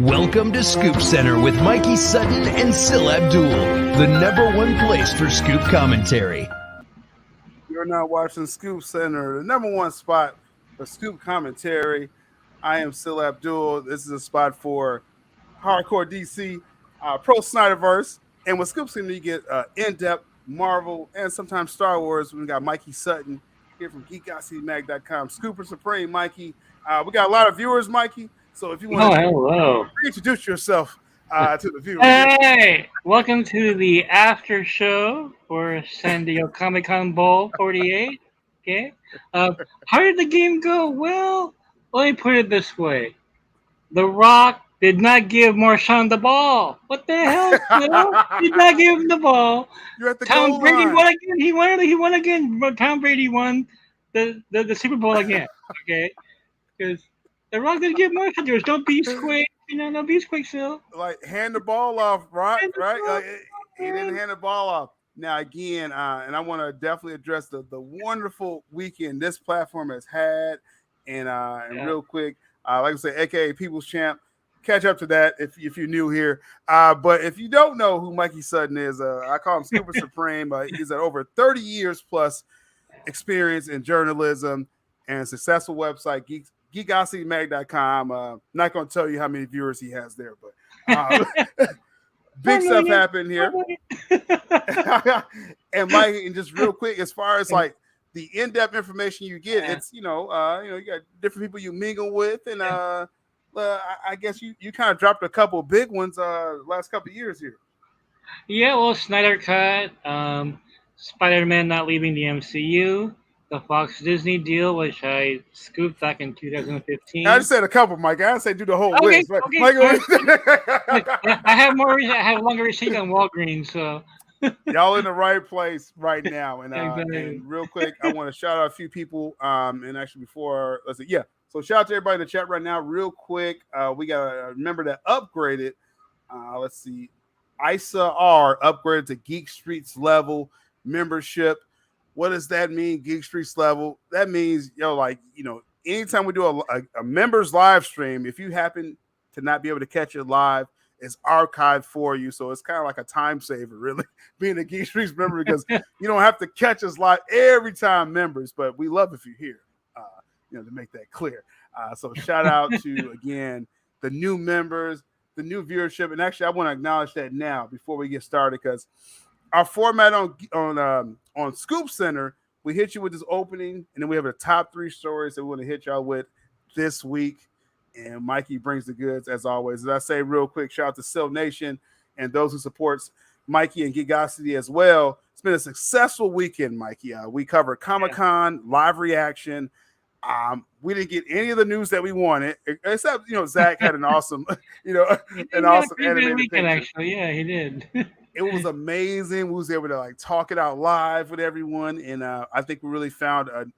Welcome to ScoopCenter with Mikey Sutton and Sil Abdul, the #1 place for Scoop commentary. You're now watching ScoopCenter, the #1 spot for Scoop commentary. I am Sil Abdul. This is a spot for hardcore DC, pro-SnyderVerse. And with ScoopCenter, you get in-depth Marvel and sometimes Star Wars. We got Mikey Sutton here from GeekGossipMag.com. Scooper Supreme, Mikey. We got a lot of viewers, Mikey. So if you want to reintroduce yourself to the viewers. Hey, welcome to the after show for San Diego Comic-Con Bowl 48. Okay. How did the game go? Well, let me put it this way. The Rock did not give Marshawn the ball. What the hell? Did not give him the ball. You're at the Tom goal Brady line. won again. He won again. But Tom Brady won the Super Bowl again. Okay. Because The Rock didn't give Marshawn yours. Don't be square. No be square, Phil. Like, hand the ball off, right? Like, he didn't hand the ball off. Now, again, and I want to definitely address the wonderful weekend this platform has had. And real quick, like I say, AKA People's Champ, catch up to that if you're new here. But if you don't know who Mikey Sutton is, I call him Scooper Supreme. He's at over 30 years plus experience in journalism and a successful website, GeekGossipMag.com. Not going to tell you how many viewers he has there, but big stuff happened here. And Mike, and just real quick, as far as like the in-depth information you get, it's you got different people you mingle with, and I guess you kind of dropped a couple big ones last couple of years here. Yeah, well, Snyder Cut, Spider-Man not leaving the MCU, the Fox Disney deal, which I scooped back in 2015. I just said a couple, Mike. I didn't say do the whole list. Right? I have longer receipt than Walgreens, so y'all in the right place right now. And real quick, I want to shout out a few people. And actually, before so shout out to everybody in the chat right now. Real quick, we got a member that upgraded. Let's see, Isa R upgraded to Geek Streets level membership. What does that mean, Geek Streets level? That means, anytime we do a members live stream, if you happen to not be able to catch it live, it's archived for you. So it's kind of like a time saver, really, being a Geek Streets member, because you don't have to catch us live every time, members, but we love if you're here, to make that clear. So shout out to, again, the new members, the new viewership. And actually, I want to acknowledge that now before we get started, because our format on ScoopCenter, we hit you with this opening, and then we have the top 3 stories that we want to hit y'all with this week. And Mikey brings the goods, as always. As I say real quick, shout out to Sil Nation and those who supports Mikey and Geekosity as well. It's been a successful weekend, Mikey. We covered Comic-Con, live reaction. We didn't get any of the news that we wanted, except, Zach had an awesome, awesome animated weekend, actually. Yeah, he did. It was amazing. We was able to talk it out live with everyone, and I think we really found a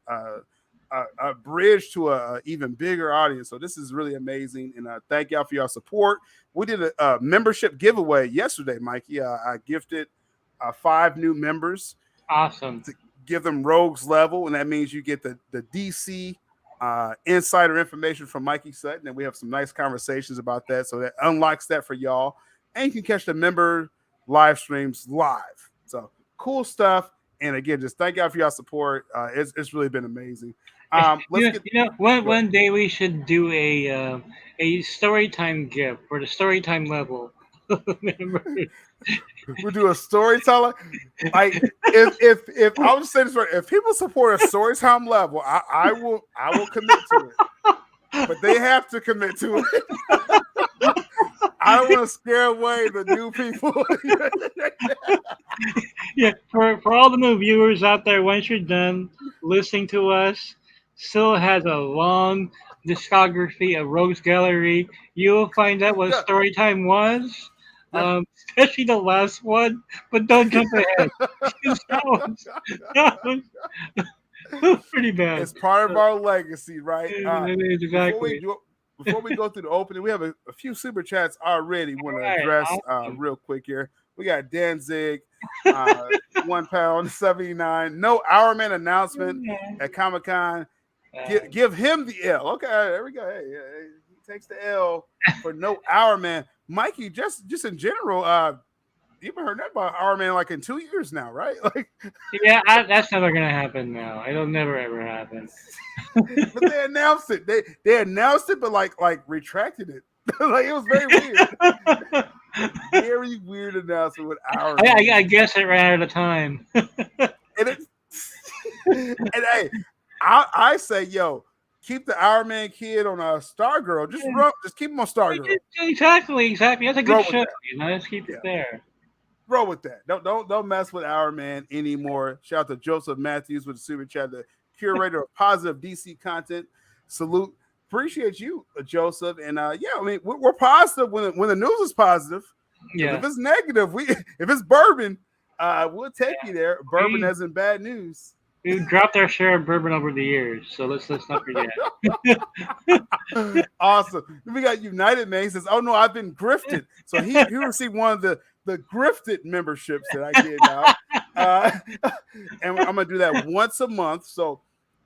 bridge to a even bigger audience. So this is really amazing, and thank y'all for your support. We did a membership giveaway yesterday, Mikey. I gifted 5 new members. Awesome. To give them Rogues level, and that means you get the DC insider information from Mikey Sutton, and we have some nice conversations about that. So that unlocks that for y'all, and you can catch the member live streams live. So cool stuff. And again, just thank y'all for your support. It's really been amazing. One day we should do a story time gift for the story time level. We'll do a storyteller. Like if I was saying this right, if people support a story time level, I will commit to it. But they have to commit to it. I don't want to scare away the new people. Yeah, for all the new viewers out there, once you're done listening to us, Sil has a long discography of Rogues Gallery. You will find out what Storytime was, especially the last one, but don't jump ahead. that was pretty bad. It's part of our legacy, right? Exactly. Before we go through the opening, we have a few super chats already. Want to address real quick here. We got Danzig, £1.79. No Hour Man announcement at Comic-Con. Give him the L. Okay, there we go. Hey, takes the L for no Our Man. Mikey, just in general, you haven't heard that about Our Man like in 2 years now, right? Like, Yeah, that's never gonna happen now. It'll never ever happen. but they announced it. They announced it, but like retracted it. Like it was very weird. Very weird announcement with Our Man. I guess it ran out of time. And hey, I say, yo, keep the Our Man kid on a Stargirl. Just keep him on Stargirl. Exactly. That's a good show. Let's keep it there. Roll with that. Don't mess with Our Man anymore. Shout out to Joseph Matthews with the super chat, the curator of positive DC content. Salute. Appreciate you, Joseph. And I mean, we're positive when the news is positive. Yeah. If it's negative, if it's bourbon, we'll take you there. Bourbon as in bad news. We've dropped our share of bourbon over the years, so let's not forget. Awesome. Then we got United Man. He says, "Oh no, I've been grifted." So he received one of the grifted memberships that I gave out, and I'm gonna do that once a month. So,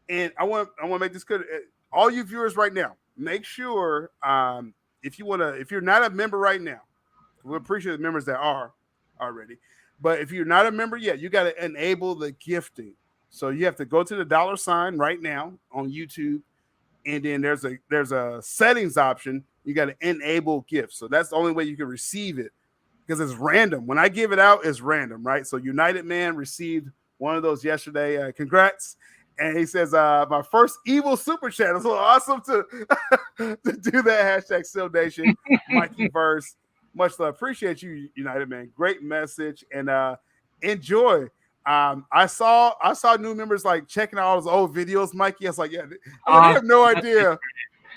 and I want to make this clear. All you viewers right now, make sure if you're not a member right now, we appreciate the members that are already. But if you're not a member yet, you got to enable the gifting. So you have to go to the $ right now on YouTube, and then there's a settings option. You got to enable gifts. So that's the only way you can receive it because it's random. When I give it out, it's random, right? So United Man received one of those yesterday. Congrats. And he says, my first evil super chat. It's so awesome to do that. # Still Nation, Mikey Verse. Much love. Appreciate you, United Man. Great message and enjoy. I saw new members like checking out all those old videos, Mikey. I was like, yeah, they have no idea.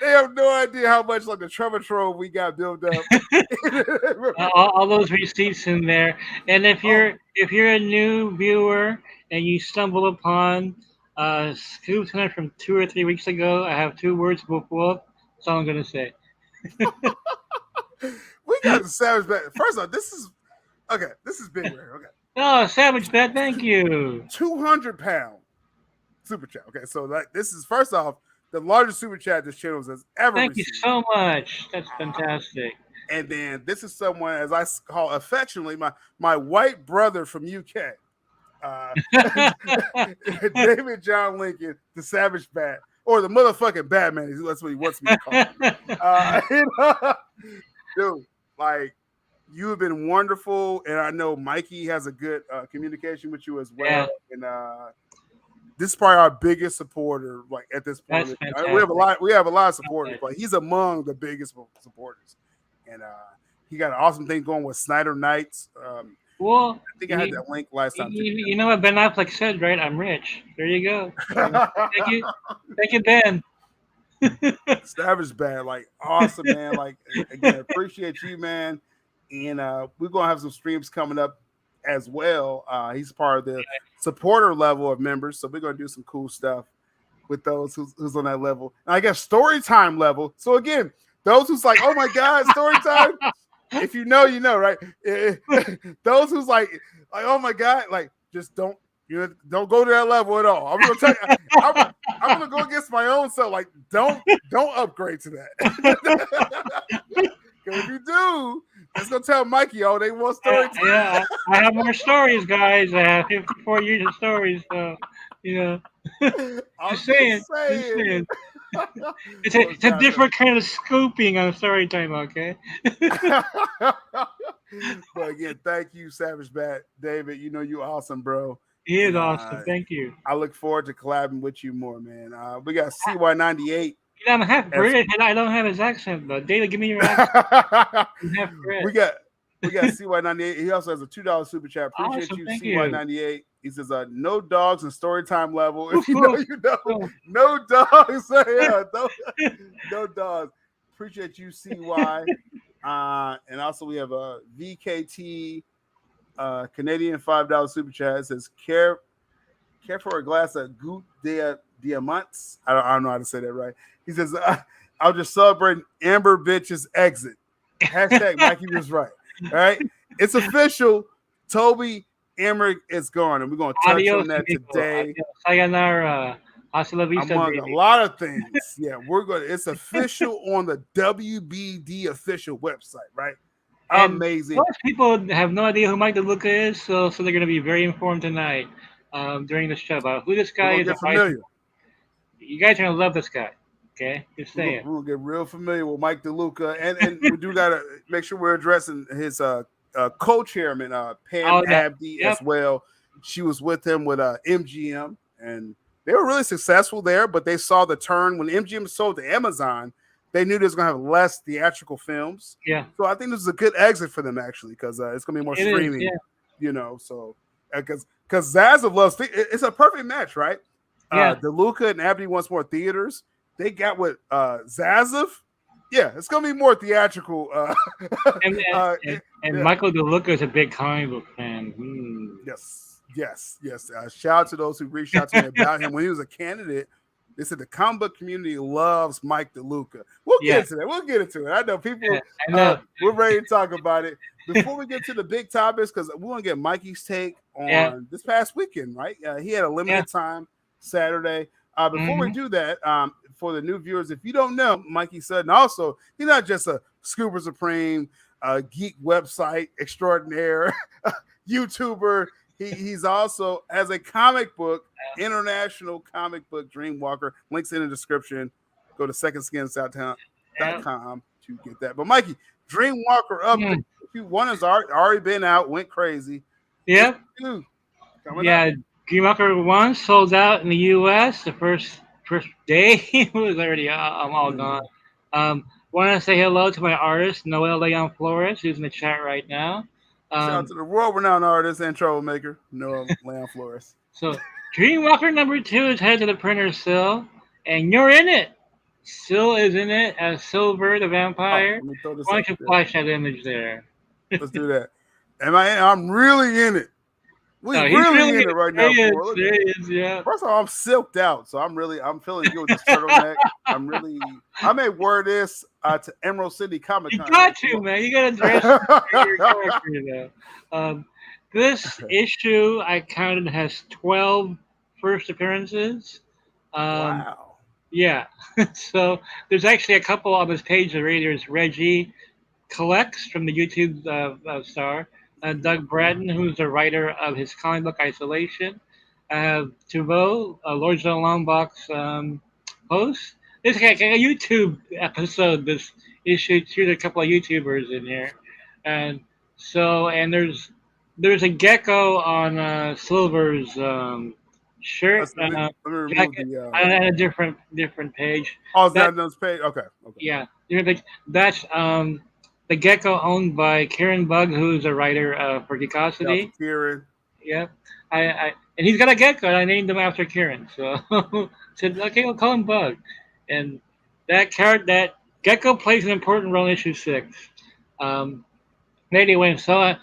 They have no idea how much like the Trevor Trove we got built up. all those receipts in there. And if you're a new viewer and you stumble upon ScoopCenter from 2 or 3 weeks ago, I have 2 words, whoop whoop. That's all I'm gonna say. We got the Savage Bet. First off, this is big right here. Okay. Oh, Savage Bet, thank you. 200-pound super chat. Okay, so this is first off the largest super chat this channel has ever Thank received. you so much. That's fantastic. And then this is someone, as I call affectionately, my white brother from UK. David John Lincoln, the Savage Bat, or the motherfucking Batman. That's what he wants me to call him. Dude, like, you have been wonderful, and I know Mikey has a good communication with you as well. Yeah. And this is probably our biggest supporter, like at this point. We have a lot of supporters, but he's among the biggest supporters. And he got an awesome thing going with Snyder Nights. Well, I think I had that link last time. You know what Ben Affleck said, right? I'm rich. There you go. Thank you, Ben. Savage Bad, like awesome, man. Like again, appreciate you, man. And we're gonna have some streams coming up as well. He's part of the supporter level of members, so we're gonna do some cool stuff with those who's on that level. And I guess story time level. So again, those who's like, oh my god, story time. If you know, you know, right? Those who's like, oh my god, like just don't go to that level at all. I'm gonna tell you, I'm gonna go against my own self. Like, don't upgrade to that. Because if you do, it's gonna tell Mikey, oh, they want story time. Yeah, I have more stories, guys. I have 54 years of stories, so you know. Just saying. It's a different kind of scooping on story time, okay? But again, thank you, Savage Bat, David. You know you awesome, bro. He is awesome. Thank you. I look forward to collabing with you more, man. We got CY98. You know, I'm half British, and I don't have his accent, though. David, give me your accent. I'm half British. We got CY98. He also has a $2 super chat. Appreciate awesome, you, CY98. He says, no dogs and story time level. If you know. No dogs. Yeah, no dogs. Appreciate you, CY. And also we have a VKT Canadian $5 super chat. It says, care for a glass of Gout Diamants. I don't know how to say that right. He says, I'll just celebrate Amber Bitch's exit. Hashtag Mikey was right. All right. It's official. Toby Emmerich is gone, and we're going to touch on that today. Sayonara. Hasta la vista, among baby. a lot of things. Yeah, we're going. It's official on the WBD official website, right? And Amazing. most people have no idea who Mike DeLuca is, so they're going to be very informed tonight during the show about who this guy We're is. gonna get familiar. You guys are going to love this guy. Okay, just saying. We're gonna get real familiar with Mike DeLuca, and we do gotta make sure we're addressing his co-chairman Pam Abdi as well. She was with him with MGM, and they were really successful there. But they saw the turn when MGM sold to Amazon. They knew they was gonna have less theatrical films. Yeah. So I think this is a good exit for them actually, because it's gonna be more streaming. Yeah. You know, so because Zaza loves it's a perfect match, right? Yeah. DeLuca and Abdi wants more theaters. They got with Zazev. Yeah, it's gonna be more theatrical. And Michael DeLuca is a big comic book fan. Yes. Shout out to those who reached out to me about him when he was a candidate. They said the comic book community loves Mike DeLuca. We'll get into that. We'll get into it. I know people. We're ready to talk about it. Before we get to the big topics, because we want to get Mikey's take on this past weekend, right? He had a limited time Saturday. Before we do that, for the new viewers, if you don't know, Mikey Sutton also, he's not just a Scooper Supreme, geek website extraordinaire, YouTuber. He's also has a comic book, international comic book, Dreamwalker. Links in the description. Go to secondskinsouthtown.com to get that. But Mikey, Dreamwalker update. One has already been out, went crazy. Yep. Yeah. Dreamwalker 1 sold out in the U.S. the first day. It was already all gone. Want to say hello to my artist, Noel Leon Flores, who's in the chat right now. Shout out to the world-renowned artist and troublemaker, Noel Leon Flores. So Dreamwalker number 2 is headed to the printer, Sil, and you're in it. Sil is in it as Silver the Vampire. Why don't you flash that image there? Let's do that. I'm really in it. We're really in it right now. First of all, I'm silked out, so I'm feeling good with this turtleneck. I may wear this to Emerald City Comic Con. You got to, man. You got to dress your character, though. This issue I counted has 12 first appearances. Wow. Yeah. So there's actually a couple on this page already. There's Reggie Collects from the YouTube star. Doug Bratton, who's the writer of his comic book Isolation. Tuvo, Lords of the Long Box host. This guy got a YouTube episode this issue too. There's a couple of YouTubers in here, and there's a gecko on Silver's shirt on a different page. Oh, that's page. Okay. Yeah, that's the gecko owned by Kieran Bug, who's a writer for Geekosity. Kieran. Yeah. And he's got a gecko, and I named him after Kieran. So said, okay, we'll call him Bug. And that gecko plays an important role in issue 6. Anyway, so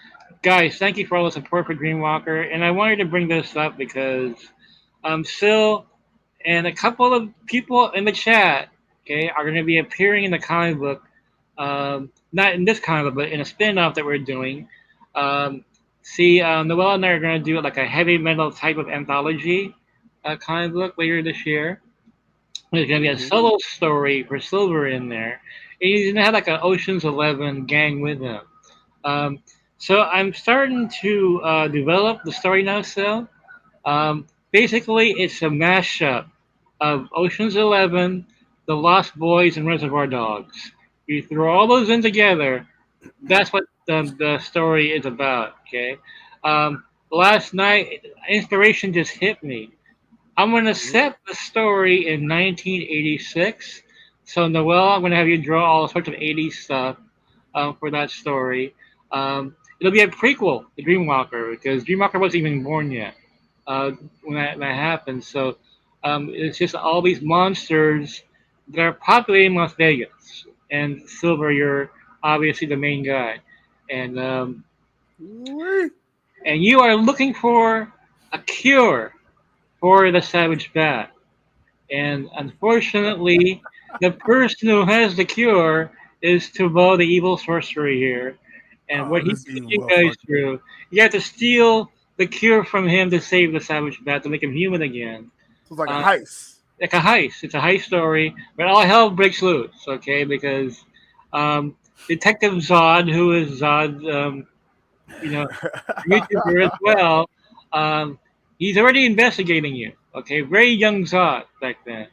guys, thank you for all the support for Dreamwalker. And I wanted to bring this up because Sil and a couple of people in the chat, are going to be appearing in the comic book. Not in this comic, but in a spin-off that we're doing. Noel and I are going to do like a heavy metal type of anthology comic book later this year. There's going to be a solo story for Silver in there. And he's going to have like an Ocean's 11 gang with him. So I'm starting to develop the story now, Sil. Basically, it's a mashup of Ocean's 11, The Lost Boys, and Reservoir Dogs. You throw all those in together, that's what the story is about, okay? Last night, inspiration just hit me. I'm going to set the story in 1986. So, Noel, I'm going to have you draw all sorts of 80s stuff for that story. It'll be a prequel to Dreamwalker because Dreamwalker wasn't even born yet when that happened. So, it's just all these monsters that are populating Las Vegas. And Silver, you're obviously the main guy, and you are looking for a cure for the Savage Bat. And unfortunately, the person who has the cure is Tuvo, the evil sorcerer here. And what he's putting you guys through, you have to steal the cure from him to save the Savage Bat to make him human again. So it's like a heist. like a heist. It's a heist story, but all hell breaks loose. Okay, because Detective Zod, who is Zod's YouTuber as well, um, he's already investigating you. Okay, very young Zod back then.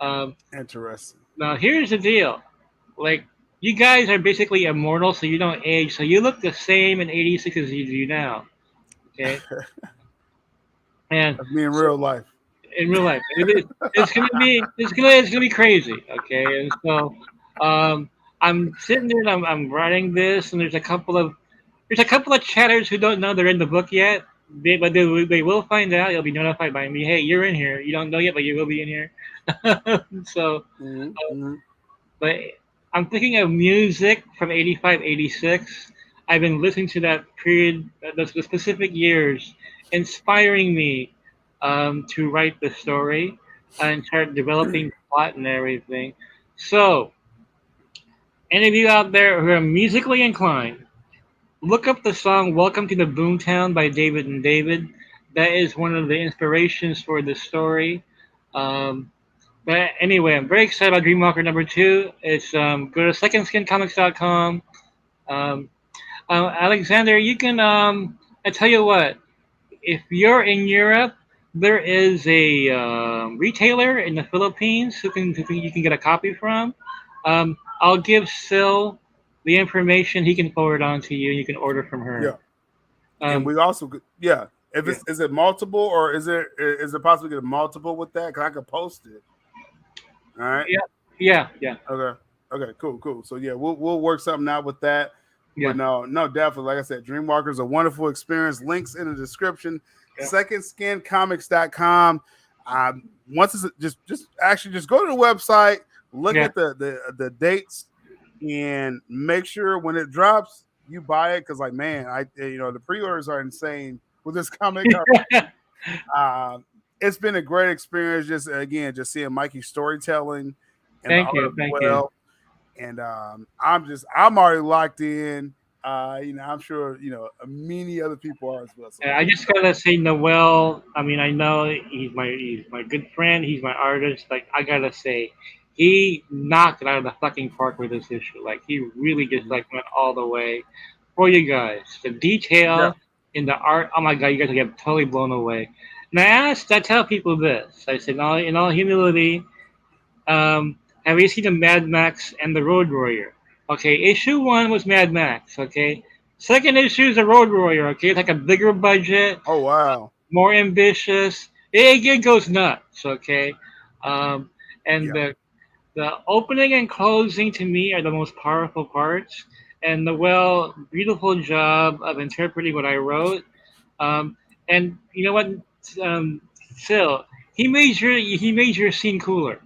Um, Interesting. Now here's the deal, like you guys are basically immortal, so you don't age, so you look the same in '86 as you do now. Okay, and That's me in so real life. in real life, it's gonna be crazy. Okay, and so I'm sitting there and I'm writing this, and there's a couple of chatters who don't know they're in the book yet. They will find out. They'll be notified by me. Hey, you're in here. You don't know yet, but you will be in here. So, Mm-hmm. but I'm thinking of music from '85, '86. I've been listening to that period, the specific years, inspiring me to write the story and start developing plot and everything. So, any of you out there who are musically inclined, look up the song "Welcome to the Boomtown" by David and David. That is one of the inspirations for the story. Um, but anyway, I'm very excited about Dreamwalker #2. It's go to secondskincomics.com. Um, Alexander, you can I tell you what, if you're in Europe, there is a retailer in the Philippines who you can get a copy from. I'll give Sil the information. He can forward on to you. You can order from Yeah, her. and Um, we also yeah. If yeah, it's is it multiple or is it possible to get a multiple with that? Cause I could post it. All right. yeah. Okay. Okay. Cool. So yeah, we'll work something out with that. But Yeah. no, definitely. Like I said, Dreamwalker is a wonderful experience. Links in the description. Yeah. SecondSkinComics.com. Once it's just go to the website, look Yeah. at the dates, and make sure when it drops, you buy it. Because like man, the pre-orders are insane with this comic. It's been a great experience. Just seeing Mikey's storytelling and the Thank art you. as Thank you. well. And I'm already locked in. I'm sure many other people are as well. So I just gotta say, Noel. I mean, I know he's my good friend. He's my artist. Like I gotta say, he knocked it out of the fucking park with this issue. Like he really just like went all the way for you guys. The yeah, detail in the art. Oh my god, you guys get totally blown away. And I tell people this. I said, in all humility, have you seen the Mad Max and the Road Warrior? Okay, issue one was Mad Max. Okay, second issue is the Road Warrior. Okay, it's like a bigger budget, oh wow, more ambitious. It goes nuts. Okay, um, and yeah, the opening and closing to me are the most powerful parts, and the beautiful job of interpreting what I wrote. Um, and you know what, Phil, he made your scene cooler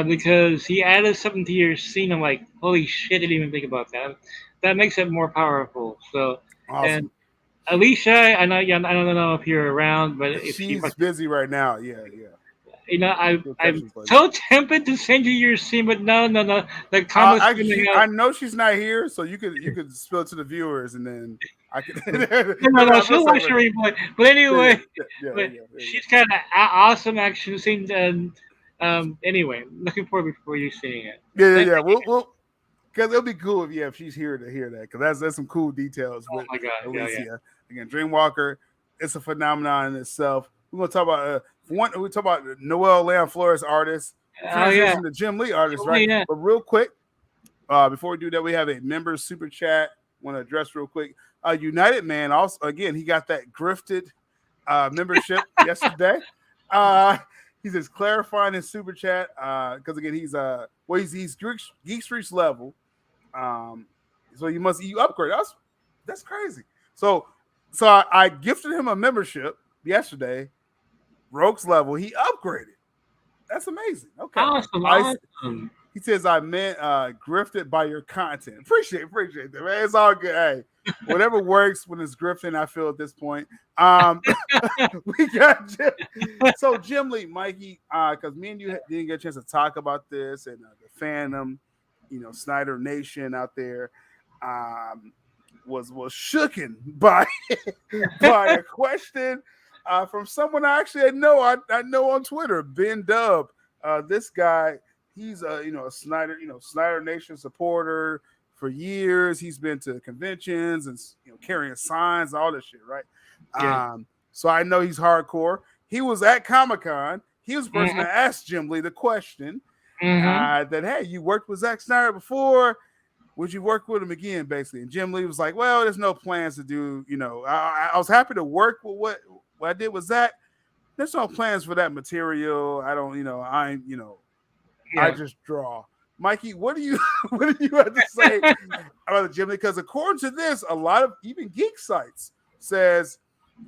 because he added something to your scene. I'm like, holy shit, I didn't even think about that. That makes it more powerful. So, and awesome. Alicia, I don't know if you're around, but if you, She's busy right now. Yeah. I'm She'll text me. so tempted to send you your scene, but no. The combo's coming I out. know she's not here, so you could spill it to the viewers, and then I could. No, she'll watch the replay. But anyway, but Yeah. she's got an awesome action scene. And anyway, looking forward for you seeing it. Yeah. We'll because it'll be cool if she's here to hear that because that's some cool details Oh with my god, yeah. Alicia. Again, Dreamwalker, it's a phenomenon in itself. We're gonna talk about we talk about Noel Leon Flores artist, Oh yeah, transition to Jim Lee artist, oh right? yeah. But real quick, before we do that, we have a member super chat. Want to address real quick. United Man also again he got that grifted membership yesterday. He says clarifying his super chat because again he's Geek Streets level. So you upgrade. That's crazy. So I gifted him a membership yesterday, Rogue's level. He upgraded. That's amazing. Okay. Awesome. He says I meant grifted by your content. Appreciate that, man. It's all good. Hey, whatever works when it's grifting, I feel at this point. We got Jim Lee, Mikey, because me and you didn't get a chance to talk about this and the fandom, Snyder Nation out there was shooken by by a question from someone I actually know on Twitter, Ben Dub. This guy, he's a a Snyder Nation supporter for years. He's been to conventions and carrying signs, all this shit, right? Yeah. So I know he's hardcore. He was at Comic-Con. He was the person that asked Jim Lee the question that, hey, you worked with Zack Snyder before. Would you work with him again, basically? And Jim Lee was like, well, there's no plans to do, I was happy to work with what I did with Zack. There's no plans for that material. I don't, I just draw. Mikey, what do you have to say about the Jim Lee? Because according to this, a lot of even geek sites says,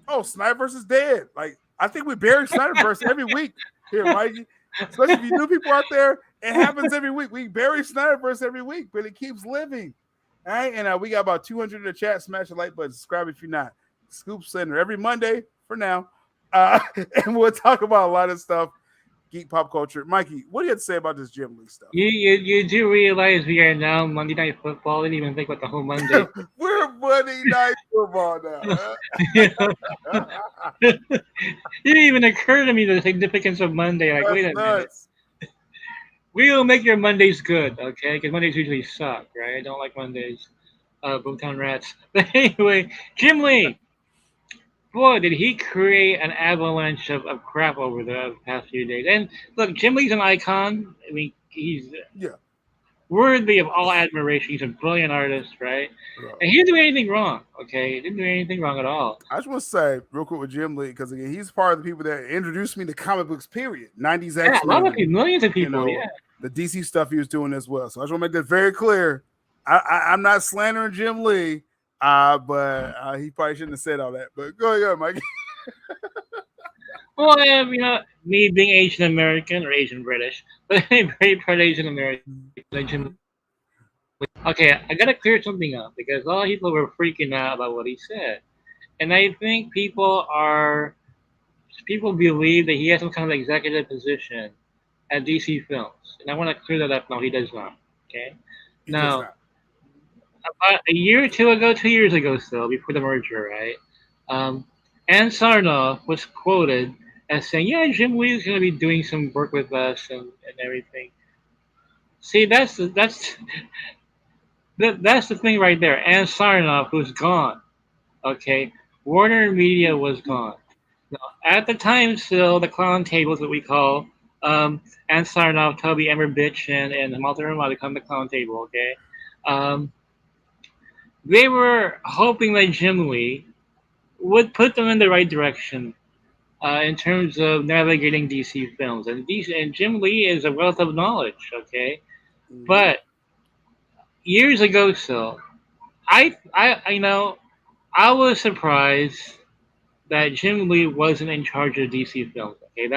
oh, SnyderVerse is dead. Like, I think we bury SnyderVerse every week here, Mikey. Especially if you new people out there, it happens every week. We bury SnyderVerse every week, but it keeps living. All right, and we got about 200 in the chat. Smash the like button, subscribe if you're not. ScoopCenter every Monday for now, and we'll talk about a lot of stuff, geek pop culture. Mikey, what do you have to say about this Jim Lee stuff? You do realize we are now Monday Night Football? I didn't even think about the whole Monday. We're Monday Night Football now. It didn't even occur to me the significance of Monday. Like, wait a minute. We will make your Mondays good, okay? Because Mondays usually suck, right? I don't like Mondays. Boomtown Rats. But anyway, Jim Lee. Boy, did he create an avalanche of crap over the past few days. And look, Jim Lee's an icon. I mean, he's worthy of all admiration. He's a brilliant artist, right? And he didn't do anything wrong, okay? He didn't do anything wrong at all. I just want to say real quick with Jim Lee, because again, he's part of the people that introduced me to comic books, period. 90s X-Men. Yeah, a lot of people, millions of people, the DC stuff he was doing as well. So I just want to make that very clear. I'm not slandering Jim Lee, but he probably shouldn't have said all that. But go ahead, Mike. Well, me being Asian American or Asian British, but very proud Asian American. Okay, I gotta clear something up because a lot of people were freaking out about what he said, and I think people believe that he has some kind of executive position at DC Films, and I want to clear that up. No, he does not. Okay, now about a year or two ago, 2 years ago, still before the merger, right? Ann Sarnoff was quoted as saying, "Yeah, Jim Lee is going to be doing some work with us and everything." See, that's the thing right there. Ann Sarnoff, who's gone. Okay, Warner Media was gone. Now, at the time, still the clown tables that we call Ann Sarnoff, Toby Emmer-Bitch, and Malta Ramada come the clown table. Okay, they were hoping that Jim Lee would put them in the right direction in terms of navigating DC films, and Jim Lee is a wealth of knowledge. Okay, but years ago, I was surprised that Jim Lee wasn't in charge of DC films. Okay,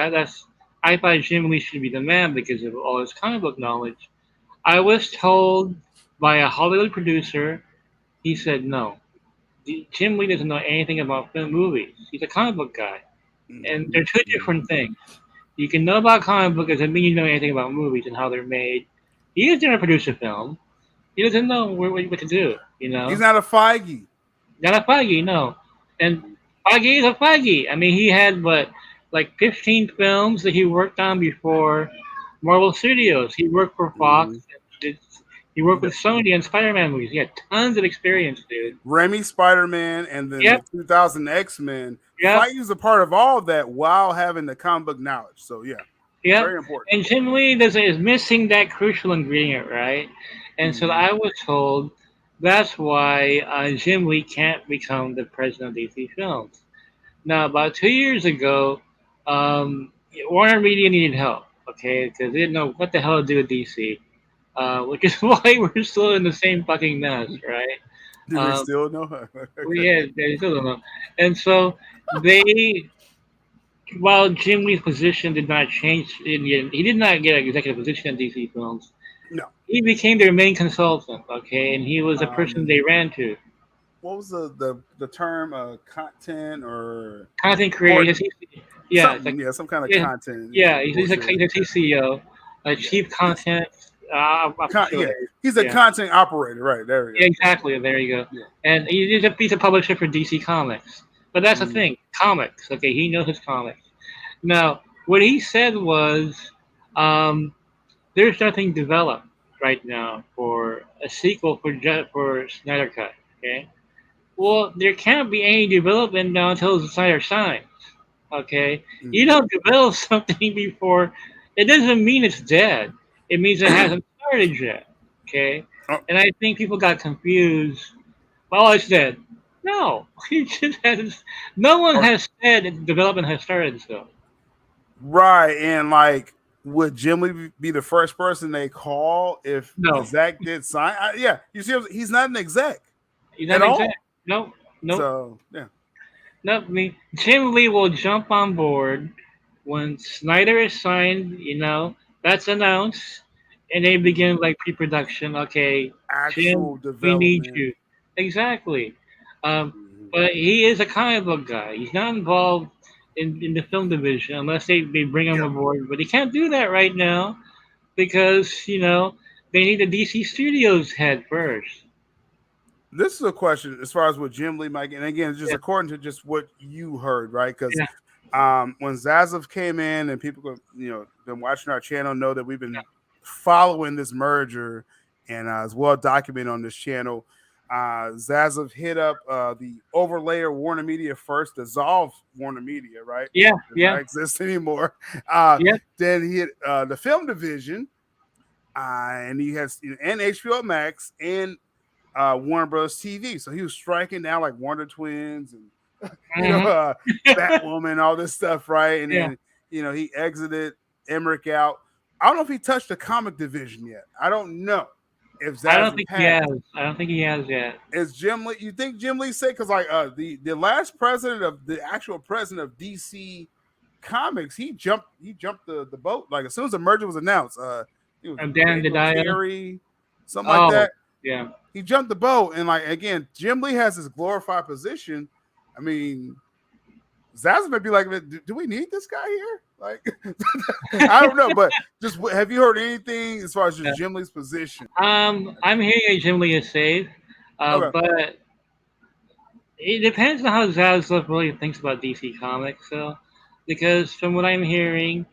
I thought Jim Lee should be the man because of all his comic book knowledge. I was told by a Hollywood producer, he said no. Jim Lee doesn't know anything about film movies. He's a comic book guy, and they're two different things. You can know about comic books doesn't mean you know anything about movies and how they're made. He is going to produce a film. He doesn't know what to do, He's not a Feige. Not a Feige, no. And Feige is a Feige. I mean, he had, 15 films that he worked on before Marvel Studios. He worked for Fox. He worked with Sony and Spider-Man movies. He had tons of experience, dude. Raimi Spider-Man and then the 2000 X-Men. Feige's a part of all of that while having the comic book knowledge. So, very important. And Jim Lee is missing that crucial ingredient, right? And so I was told that's why Jim Lee can't become the president of DC Films. Now, about 2 years ago, Warner Media needed help, okay, because they didn't know what the hell to do with DC, which is why we're still in the same fucking mess, right? Do they still know? Yeah, they still don't know. And so while Jim Lee's position did not change, he did not get an executive position at DC Films. No. He became their main consultant, okay, and he was the person they ran to. What was the term? Content or content creator? Some kind of content. Yeah, he's a CCO, a chief content. He's a content operator, right? There we go. Exactly, there you go. Yeah. And he's a publisher for DC Comics. But that's the thing, comics. Okay, he knows his comics. Now, what he said was, There's nothing developed right now for a sequel for Snyder Cut. Okay. Well, there can't be any development now until the Snyder signs. Okay. You don't develop something before. It doesn't mean it's dead. It means it hasn't started yet. Okay. Oh. And I think people got confused. Oh, it's dead. No, it just hasn't. No one has said development has started still. Right, and like, would Jim Lee be the first person they call if Zach did sign? Yeah, you see, he's not an exec. He's not an exec. No. So yeah. No, I mean, Jim Lee will jump on board when Snyder is signed. That's announced, and they begin like pre-production. Okay, actual Jim, development. We need you. Exactly. But he is a comic book guy. He's not involved in the film division unless they bring him aboard. But they can't do that right now because they need the DC Studios head first. This is a question as far as what Jim Lee might get. And again, just according to just what you heard, right? Because when Zazov came in and people been watching our channel know that we've been following this merger and as well documented on this channel. Zazov hit up the overlayer Warner Media first, dissolved Warner Media, right? Yeah. Not exist anymore. Then he hit the film division, and he has and HBO Max and Warner Bros. TV. So he was striking down like Wonder Twins and Batwoman, all this stuff, right? And then he exited Emmerich out. I don't know if he touched the comic division yet. I don't know. I don't think he has. I don't think he has yet. Is Jim Lee? You think Jim Lee said because like the last president of the actual president of DC Comics, he jumped the boat like as soon as the merger was announced. It was Dan Didio, something like that. Yeah, he jumped the boat and like again, Jim Lee has this glorified position. I mean, Zaz may be like, do we need this guy here? Like, I don't know, but just have you heard anything as far as just Jim Lee's position? I'm hearing Jim Lee is safe, but it depends on how Zaslav really thinks about DC Comics. So, because from what I'm hearing,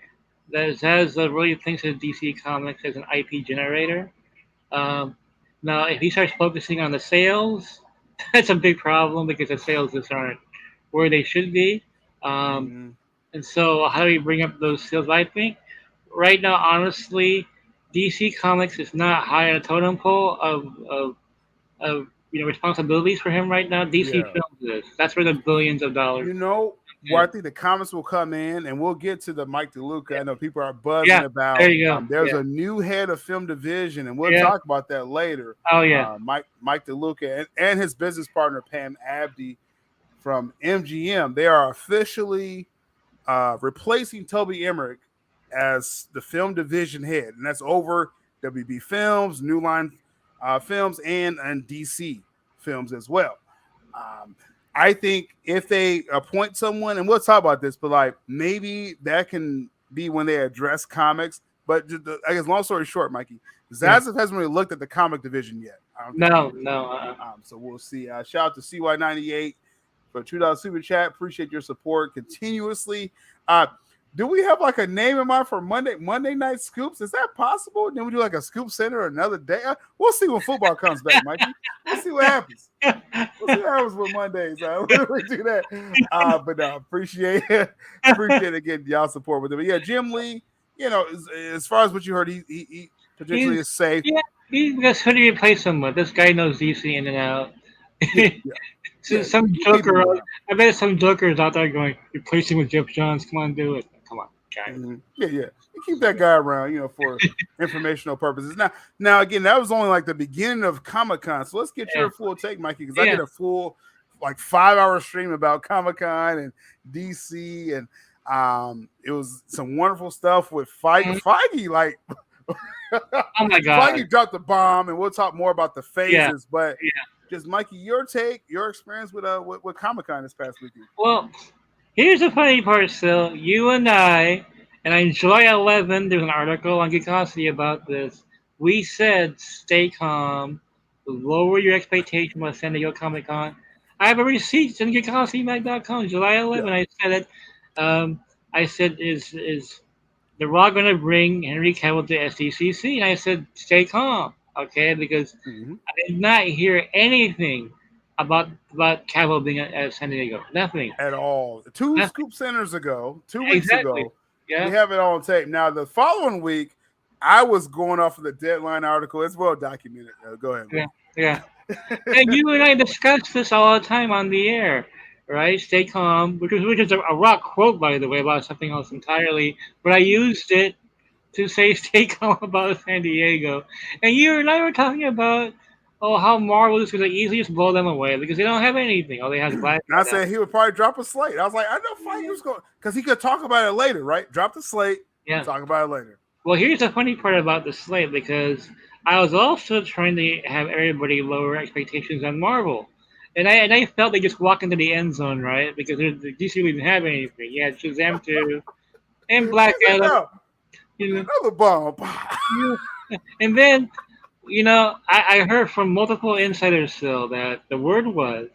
that Zaslav really thinks of DC Comics as an IP generator. Now, if he starts focusing on the sales, that's a big problem because the sales just aren't where they should be. And so how do we bring up those sales? I think right now, honestly, DC Comics is not high on a totem pole of responsibilities for him right now. DC Films is. That's where the billions of dollars. Where I think the comments will come in, and we'll get to the Mike DeLuca. I know people are buzzing about. There you go. There's a new head of film division, and we'll talk about that later. Oh yeah, Mike DeLuca and his business partner Pam Abdi from MGM. They are officially replacing Toby Emmerich as the film division head, and that's over WB Films, New Line Films, and DC Films as well. I think if they appoint someone, and we'll talk about this, but like maybe that can be when they address comics. But I guess long story short, Mikey, Zazav hasn't really looked at the comic division yet. No. So we'll see. Shout out to CY98 for $2 super chat. Appreciate your support continuously. Do we have like a name in mind for Monday night scoops? Is that possible? Then we do like a ScoopCenter another day. We'll see when football comes back, Mikey. We'll see what happens. We'll see what happens with Mondays. We do that. But appreciate again y'all support with it. But yeah, Jim Lee. As far as what you heard, he potentially is safe. Yeah, because who do you replace him with? This guy knows DC in and out. Some joker. I bet some jokers out there going replacing with Jeff Johns. Come on, do it. Come on, guys. Yeah. You keep that guy around, for informational purposes. Now again, that was only like the beginning of Comic-Con. So let's get your full take, Mikey, because I did a full like 5-hour stream about Comic-Con and DC, and it was some wonderful stuff with Feige. Feige, like, oh my god, Feige dropped the bomb, and we'll talk more about the phases, but. Just Mikey, your take, your experience with Comic-Con this past weekend. Well, here's the funny part, Sil. You and I, and on July 11th, there's an article on Geekosity about this. We said stay calm, lower your expectation with San Diego Comic-Con. I have a receipt on GeekosityMag.com, July 11th. I said it. I said is they're all going to bring Henry Cavill to SDCC. And I said, stay calm, okay? Because Mm-hmm. I did not hear anything about Cavill being at San Diego. Nothing. At all. Two Nothing. Scoop Centers ago, 2 weeks Exactly. ago, Yeah. we have it on tape. Now, the following week, I was going off of the Deadline article. It's well documented. Go ahead. Yeah. Yeah. And you and I discuss this all the time on the air, right? Stay calm, which is a rock quote, by the way, about something else entirely. But I used it to say stay calm about San Diego. And you and I were talking about how Marvel is going to easily just blow them away because they don't have anything. All they have is Black. And I said he would probably drop a slate. I was like, I know Feige was going because he could talk about it later, right? Drop the slate. Yeah. Talk about it later. Well, here's the funny part about the slate because I was also trying to have everybody lower expectations on Marvel. And I felt they just walk into the end zone, right? Because the DC didn't have anything. You had Shazam 2 and Black Adam. No. You know, Another bomb. and then, I heard from multiple insiders still that the word was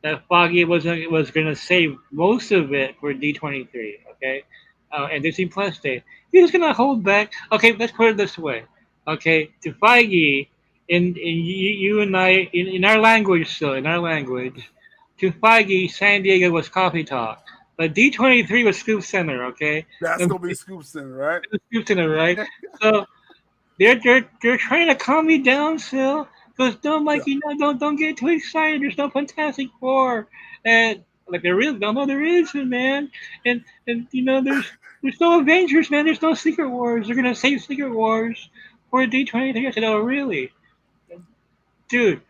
that Foggy was going to save most of it for D23, okay? And Disney Plus Day. He was going to hold back. Okay, let's put it this way. Okay, to Feige, in you and I, in our language still, to Feige, San Diego was coffee talk. But D23 was ScoopCenter, okay? That's going to be ScoopCenter, right? ScoopCenter, right? So they're trying to calm me down still. Because no, Mikey, no, don't get too excited. There's no Fantastic Four, and like there is, no, there isn't, man. And there's no Avengers, man. There's no Secret Wars. They're gonna save Secret Wars for D23. I said, oh really, dude?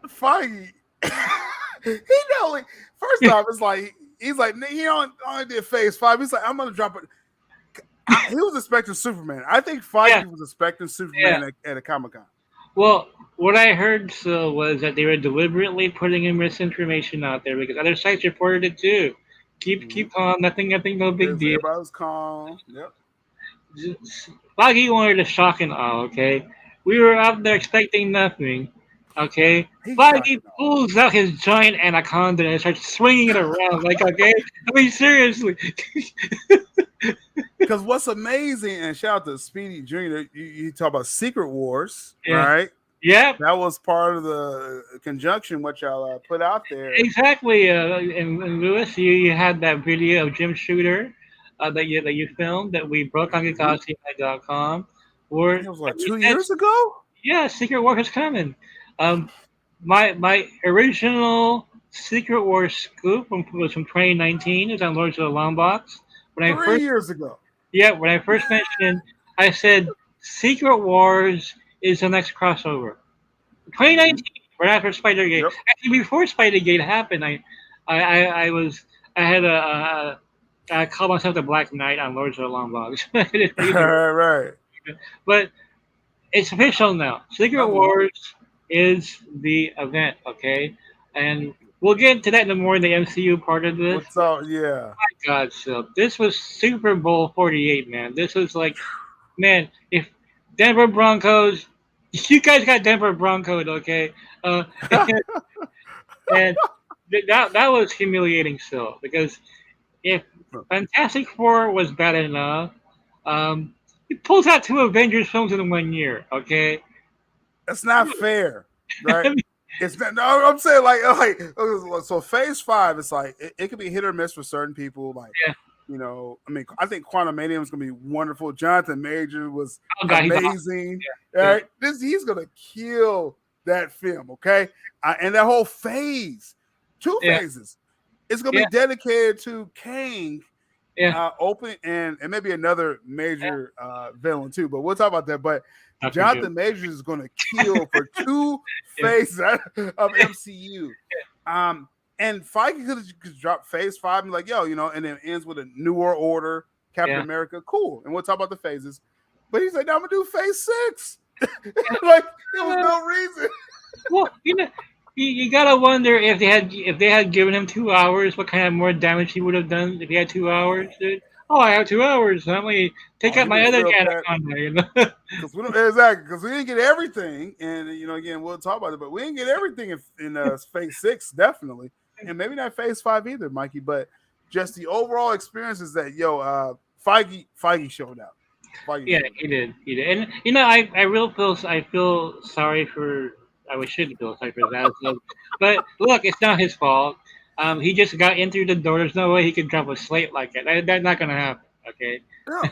Feige, he know. First off, it's like he's like he only did Phase 5. He's like, I'm gonna drop it. He was expecting Superman. I think Feige was expecting Superman at a Comic-Con. Well, what I heard was that they were deliberately putting in misinformation out there because other sites reported it too. Keep calm, nothing, no big deal. Everybody was calm. Yep. Foggy wanted to shock and awe. Okay, we were out there expecting nothing. Okay, Foggy pulls out his giant anaconda and starts swinging it around. Like, okay, I mean seriously. Because what's amazing, and shout out to Speedy Jr., you talk about Secret Wars, right? Yeah. That was part of the conjunction what y'all put out there. Exactly. And Lewis, you had that video of Jim Shooter that you filmed that we broke on GeekOdyssey.com. It was like 2 years ago? Yeah, Secret Wars is coming. My original Secret Wars scoop was from 2019. It was on Lords of the Long Box. 3 years ago. Yeah, when I first mentioned, I said Secret Wars is the next crossover. 2019, right after Spider-Gate. Yep. Actually, before Spider-Gate happened, I called myself the Black Knight on Lords of the Long Box. Right. But it's official now. Secret Wars is the event, okay? And we'll get into that in the more in the MCU part of this. What's up? Yeah. My God, so this was Super Bowl 48, man. This was like, man, if Denver Broncos, you guys got Denver Broncos, okay? And that was humiliating still because if Fantastic Four was bad enough, he pulls out 2 Avengers films in 1 year, okay? That's not fair, right? It's not. No, I'm saying like so. Phase 5, it's like it could be hit or miss for certain people. Like, I mean, I think Quantumanium is gonna be wonderful. Jonathan Major was amazing. Right, he's gonna kill that film. Okay, and that whole phase, 2 phases, it's gonna be dedicated to Kang. Open and maybe another major villain too. But we'll talk about that. But Jonathan Majors is going to kill for 2 phases of MCU. And Feige could have dropped Phase 5 and like, and then ends with a New World Order, Captain America. Cool. And we'll talk about the phases. But he's like, no, I'm going to do Phase 6. Like, there was no reason. Well, you gotta wonder if they had given him 2 hours, what kind of more damage he would have done if he had 2 hours, dude. Oh, I have 2 hours. I'm gonna take out my other anaconda. Because we didn't get everything, and again, we'll talk about it, but we didn't get everything in Phase 6, definitely, and maybe not Phase 5 either, Mikey. But just the overall experience is that Feige showed out. Yeah, he did. And you know, I feel sorry for. I shouldn't feel sorry for that. So, but look, it's not his fault. He just got in through the door. There's no way he could drop a slate like that. That's not gonna happen. Okay. Yeah.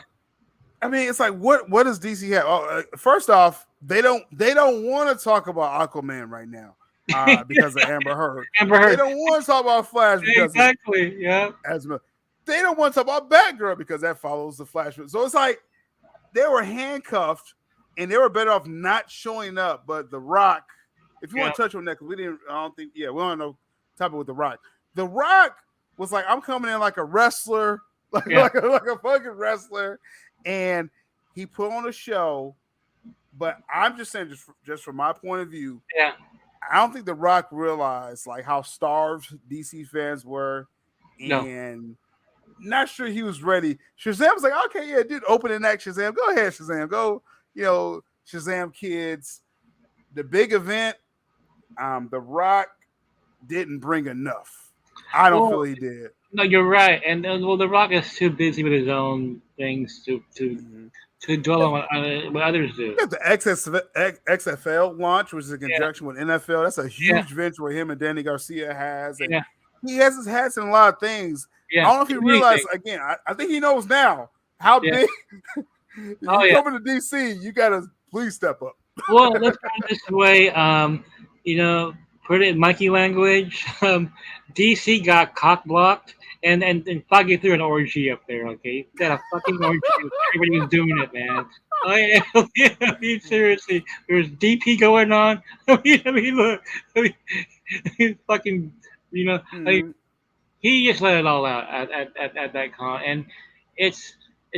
I mean, it's like what does DC have? Oh, first off, they don't want to talk about Aquaman right now because of Amber Heard. They don't want to talk about Flash because they don't want to talk about Batgirl because that follows the Flash. So it's like they were handcuffed and they were better off not showing up. But The Rock, if you want to touch on that, because we don't know topic with The Rock. The Rock was like, I'm coming in like a wrestler, like a fucking wrestler. And he put on a show, but I'm just saying, just from my point of view, I don't think The Rock realized like how starved DC fans were, and not sure he was ready. Shazam was like, okay, yeah, dude, opening act Shazam, go ahead, Shazam, go, Shazam kids. The big event, The Rock didn't bring enough. I don't feel he did. No, you're right, and The Rock is too busy with his own things to dwell on what others do. The XFL launch, which is in conjunction with NFL. That's a huge venture where him and Danny Garcia has. And he has his hats in a lot of things. I don't know if he realized, again, I think he knows now how big. Coming to DC, you got to please step up. Well, let's put it this way. Put it in Mikey language. DC got cock blocked. And Foggy threw an orgy up there, okay? He got a fucking orgy. Everybody was doing it, man. I mean, seriously, there was DP going on. I mean, look, fucking, he just let it all out at that con, and it's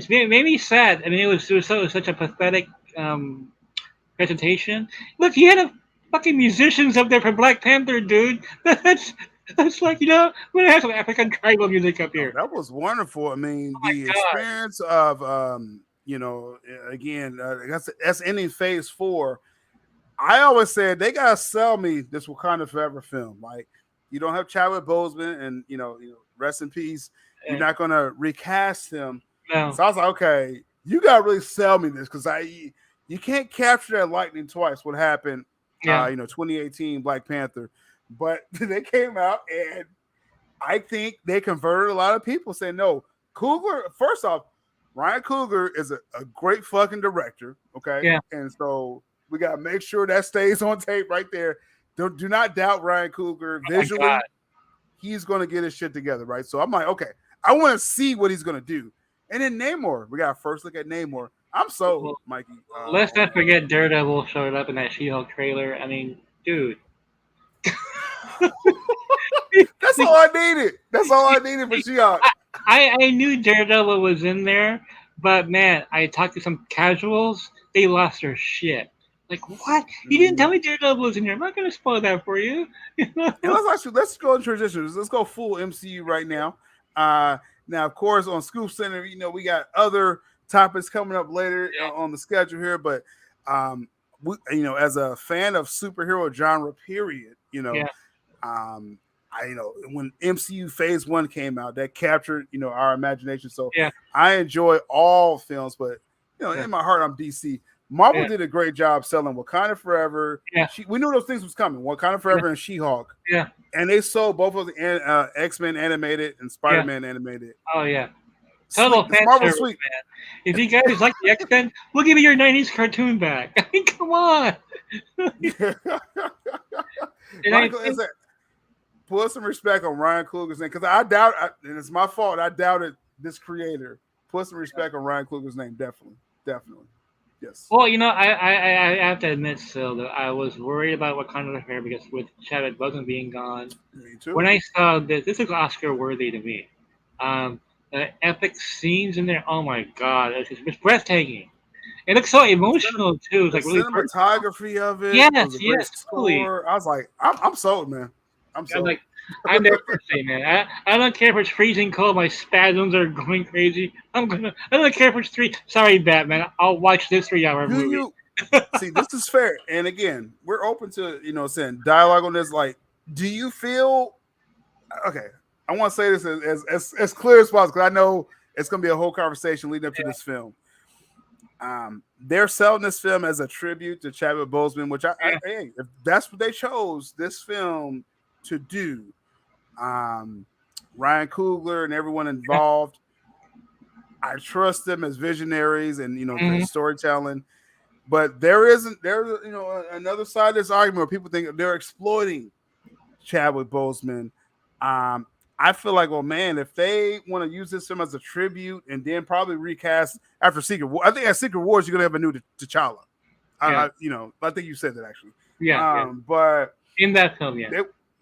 made me sad. I mean, it was such a pathetic presentation. Look, he had a fucking musicians up there for Black Panther, dude. That's like, we're going to have some African tribal music up here. That was wonderful. I mean, the experience of, again, that's ending phase 4. I always said they got to sell me this Wakanda Forever film. Like, you don't have Chadwick Boseman and, rest in peace. You're not going to recast him. No. So I was like, okay, you got to really sell me this because you can't capture that lightning twice. What happened, 2018 Black Panther. But they came out, and I think they converted a lot of people saying, no, Coogler, first off, Ryan Coogler is a great fucking director, okay? Yeah. And so we got to make sure that stays on tape right there. Do not doubt Ryan Coogler. Visually, he's going to get his shit together, right? So I'm like, okay, I want to see what he's going to do. And then Namor, we got a first look at Namor. I'm sold, Mikey. Let's not forget Daredevil showed up in that She-Hulk trailer. I mean, dude. That's all I needed. That's all I needed for She-Hulk. I knew Daredevil was in there, but man, I talked to some casuals. They lost their shit. Like, what? You didn't tell me Daredevil was in here. I'm not going to spoil that for you. Let's go in transitions. Let's go full MCU right now. Now, of course, on ScoopCenter, we got other topics coming up later on the schedule here, but as a fan of superhero genre, period, when MCU Phase 1 came out, that captured, our imagination. So I enjoy all films, but, in my heart, I'm DC. Marvel did a great job selling Wakanda Forever. Yeah. We knew those things was coming. Wakanda Forever and She-Hulk. Yeah. And they sold both of the X-Men animated and Spider-Man animated. Oh, yeah. Total fan service, man. If you guys like the X-Men, we'll give you your 90s cartoon back. I mean, come on. Put some respect on Ryan Coogler's name, because I doubt, and it's my fault, I doubted this creator. Put some respect on Ryan Coogler's name, definitely. Yes. Well, I have to admit still that I was worried about Wakanda Forever because with Chadwick Boseman being gone. Me too. When I saw this is Oscar worthy to me. The epic scenes in there, oh my god, it's breathtaking. It looks so emotional too. It's like really cinematography of it. Yes, totally. I was like, I'm sold, man. I'm sold. I'm there for say, man. I don't care if it's freezing cold. My spasms are going crazy. I don't care if it's 3. Sorry, Batman. I'll watch this 3-hour movie. See, this is fair. And again, we're open to saying dialogue on this. Like, do you feel? Okay, I want to say this as clear as possible because I know it's gonna be a whole conversation leading up to this film. They're selling this film as a tribute to Chadwick Boseman, which hey, if that's what they chose this film to do, Ryan Coogler and everyone involved, I trust them as visionaries and the storytelling. But there's another side of this argument where people think they're exploiting Chadwick Boseman. I feel like, well, man, if they want to use this film as a tribute and then probably recast after Secret War, I think at Secret Wars you're gonna have a new T'Challa. I think you said that actually. But in that film,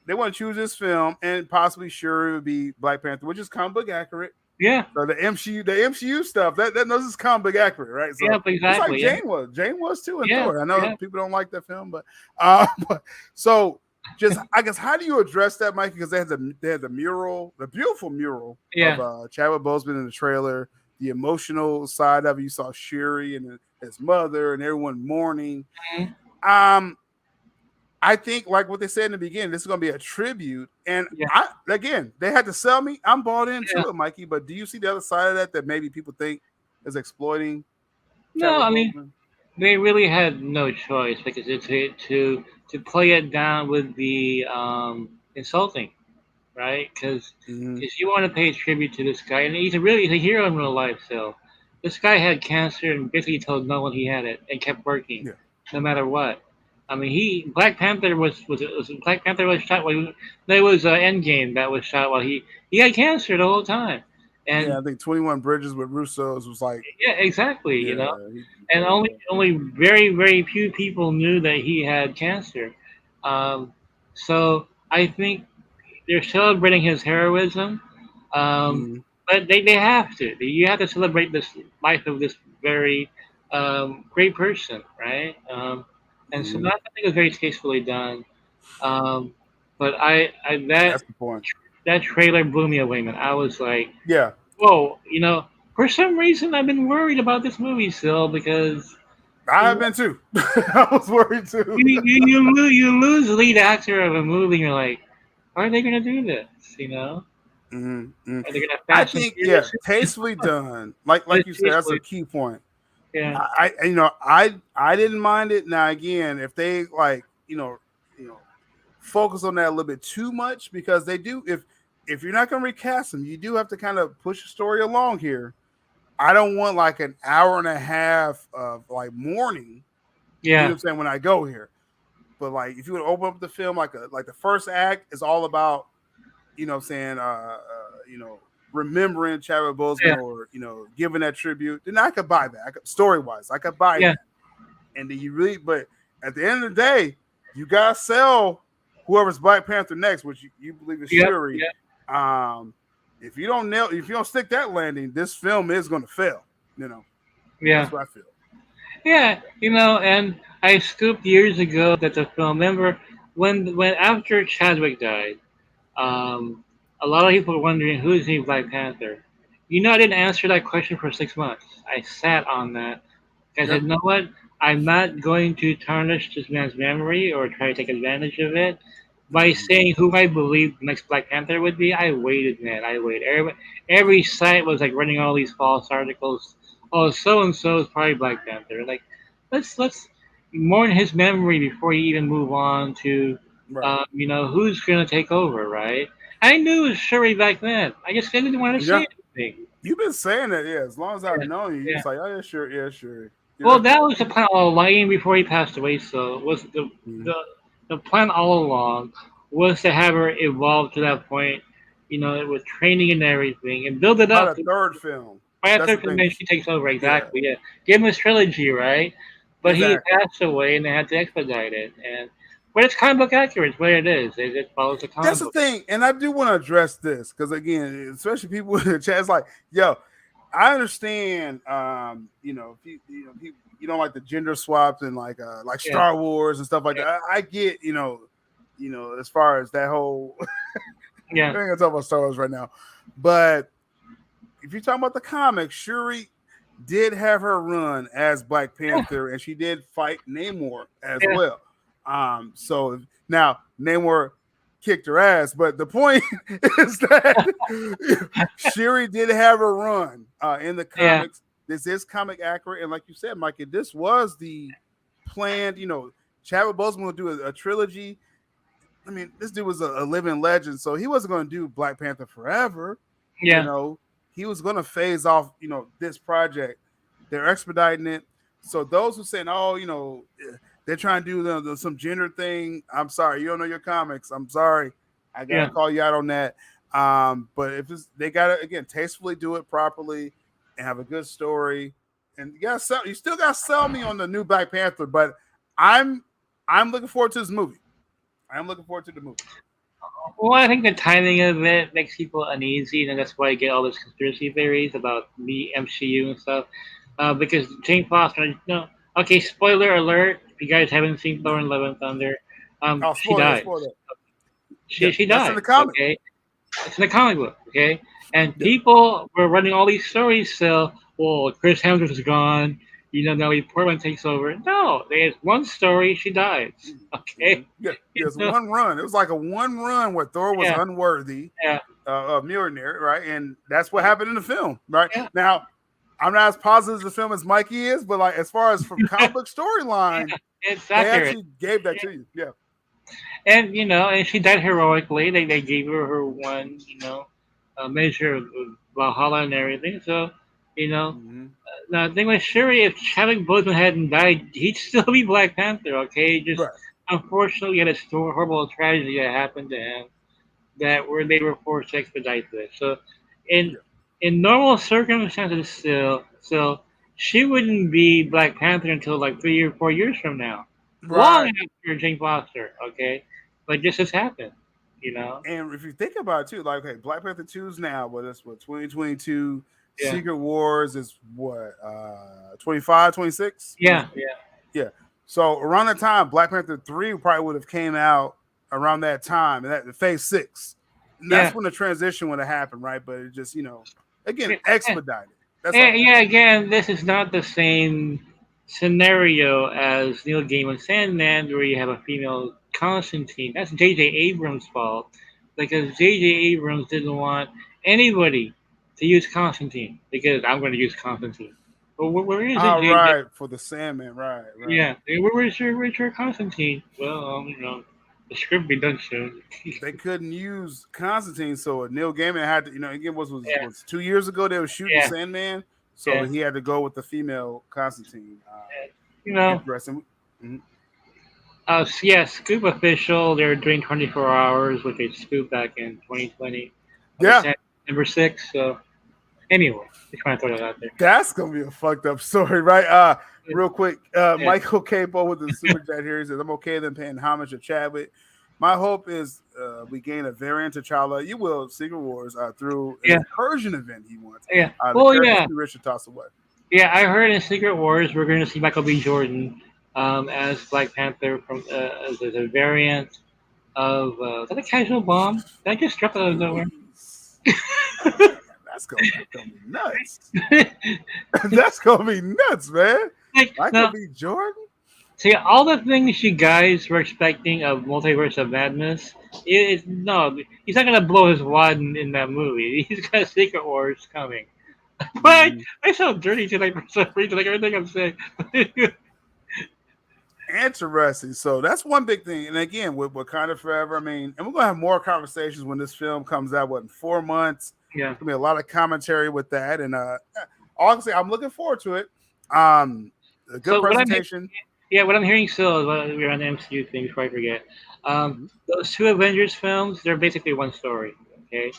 they want to choose this film and possibly Shuri would be Black Panther, which is comic book accurate. Yeah. So the MCU stuff that knows is comic book accurate, right? So exactly. It's like Jane was too in Thor. I know people don't like that film, but so. Just, I guess, how do you address that, Mikey? Because they had the mural, the beautiful mural of Chadwick Boseman in the trailer. The emotional side of it, you saw Shuri and his mother and everyone mourning. I think, like what they said in the beginning, this is going to be a tribute. And they had to sell me. I'm bought into it, Mikey. But do you see the other side of that maybe people think is exploiting? No, I mean, they really had no choice because to play it down would be insulting, right? Because you want to pay tribute to this guy, and he's a hero in real life. So this guy had cancer and basically told no one he had it and kept working no matter what. I mean, Black Panther was shot while there was an Endgame that was shot while he had cancer the whole time. And I think 21 Bridges with Russo's was like exactly, and only very, very few people knew that he had cancer. So I think they're celebrating his heroism, but they have to. You have to celebrate this life of this very great person, right? And so I think it was very tastefully done. But that's the point. That trailer blew me away, man. I was like, whoa, for some reason I've been worried about this movie still because I have been too. I was worried too. You lose the lead actor of a movie, and you're like, how are they going to do this? Are they going to I think tastefully done. Like you said, that's a key point. Yeah. I didn't mind it. Now again, if they focus on that a little bit too much, because they do, if you're not going to recast them, you do have to kind of push the story along here. I don't want like an hour and a half of like mourning. You know what I'm saying, when I go here. But like if you would open up the film like the first act is all about, remembering Chadwick Boseman or giving that tribute, then I could buy that. Story wise, I could buy that. And then but at the end of the day, you gotta sell whoever's Black Panther next, which you believe is Shuri. If you don't stick that landing, this film is going to fail. That's what I feel. And I scooped years ago that the film. Remember when after Chadwick died, a lot of people were wondering who is the Black Panther. I didn't answer that question for 6 months. I sat on that. I said, you know what? I'm not going to tarnish this man's memory or try to take advantage of it by saying who I believe the next Black Panther would be. I waited, man. I waited. Every site was like running all these false articles. Oh, so and so is probably Black Panther. Like, let's mourn his memory before you even move on to, who's gonna take over, right? I knew it was Shuri back then. I just didn't want to say anything. You've been saying that, as long as I've known you, you're just like, oh yeah, sure. Well, that was the plan all along, before he passed away. So it was the plan all along was to have her evolve to that point, with training and everything, and build it up. By the third film. By the third film, then she takes over. Exactly. Yeah. Give him his trilogy, right? But he passed away, and they had to expedite it. But it's comic book accurate. It's what it is. It follows the comic book. That's the thing, and I do want to address this because again, especially people in the chat, it's like, yo, I understand. If you don't like the gender swaps and like Star Wars and stuff like that. I get, as far as that whole. I ain't gonna talk about Star Wars right now, but if you're talking about the comics, Shuri did have her run as Black Panther, and she did fight Namor as well. So now Namor kicked her ass. But the point is that Shuri did have a run in the comics. This is comic accurate, and like you said, Mikey, this was the planned. Chadwick Boseman will do a trilogy. I mean, this dude was a living legend, so he wasn't going to do Black Panther forever. Yeah. He was going to phase off, this project. They're expediting it. So those who saying, oh, they're trying to do some gender thing. I'm sorry, you don't know your comics. I'm sorry, I gotta call you out on that. But if they gotta again tastefully do it properly and have a good story, and you still gotta sell me on the new Black Panther. But I'm looking forward to this movie. I'm looking forward to the movie. Well, I think the timing of it makes people uneasy, and that's why you get all those conspiracy theories about the MCU and stuff. Because Jane Foster, okay, spoiler alert, if you guys haven't seen Thor and Love and Thunder, she died. She died. In the comic. Okay? It's in the comic book, okay? And people were running all these stories, so, well, Chris Hemsworth is gone, Natalie Portman takes over. No, there's one story, she dies, okay? Yeah, there's one run. It was like a one run where Thor was unworthy of Mjolnir, right? And that's what happened in the film, right? Yeah. Now, I'm not as positive as the film as Mikey is, but like as far as from comic book storyline, they actually gave that to you. Yeah. And and she died heroically. They gave her one, measure of Valhalla and everything. So, now the thing with Shuri, if Chadwick Boseman hadn't died, he'd still be Black Panther. Okay, just unfortunately, he had a horrible tragedy that happened to him, where they were forced to expedite this. So, in normal circumstances, still, she wouldn't be Black Panther until like 3 or 4 years from now, long after Jane Foster. Okay, but this has happened, And if you think about it too, like Black Panther 2's now, but it's 2022. Yeah. Secret Wars is what 25, 26. Yeah. So around that time, Black Panther 3 probably would have came out around that time, and that phase 6. And that's when the transition would have happened, right? But it just again expedited. That's again, this is not the same scenario as Neil Gaiman's Sandman, where you have a female Constantine. That's J.J. Abrams' fault, because J.J. Abrams didn't want anybody to use Constantine, because I'm going to use Constantine. But where is it? Right, for the Sandman, right. Yeah, where's your Constantine? Well, the script be done soon. They couldn't use Constantine, so Neil Gaiman had to, again, was 2 years ago they were shooting Sandman, so he had to go with the female Constantine. Interesting. Scoop official, they're doing 24 hours, which they Scoop back in 2020. Number 6. So anyway, just trying to throw that out there. That's gonna be a fucked up story, right? Real quick, Michael Capo with the super chat here. He says, "I'm okay then paying homage to Chadwick. My hope is we gain a variant of T'Challa. You will Secret Wars through an incursion event he wants. Richard tossed away. Yeah, I heard in Secret Wars we're going to see Michael B. Jordan as Black Panther from as a variant of is that a casual bomb? Did I just drop it out of nowhere? That's gonna be nuts. That's gonna be nuts, man. Michael B. Jordan. See, all the things you guys were expecting of Multiverse of Madness, he's not gonna blow his wad in that movie. He's got Secret Wars coming. But I sound dirty tonight for some reason, like everything I'm saying. Interesting. So that's one big thing. And again, with Wakanda Forever, I mean, and we're gonna have more conversations when this film comes out. In 4 months? Yeah, there's gonna be a lot of commentary with that. And honestly, I'm looking forward to it. A good presentation. What I'm hearing still is we're on the MCU thing before I forget. Those 2 Avengers films, they're basically one story. Okay,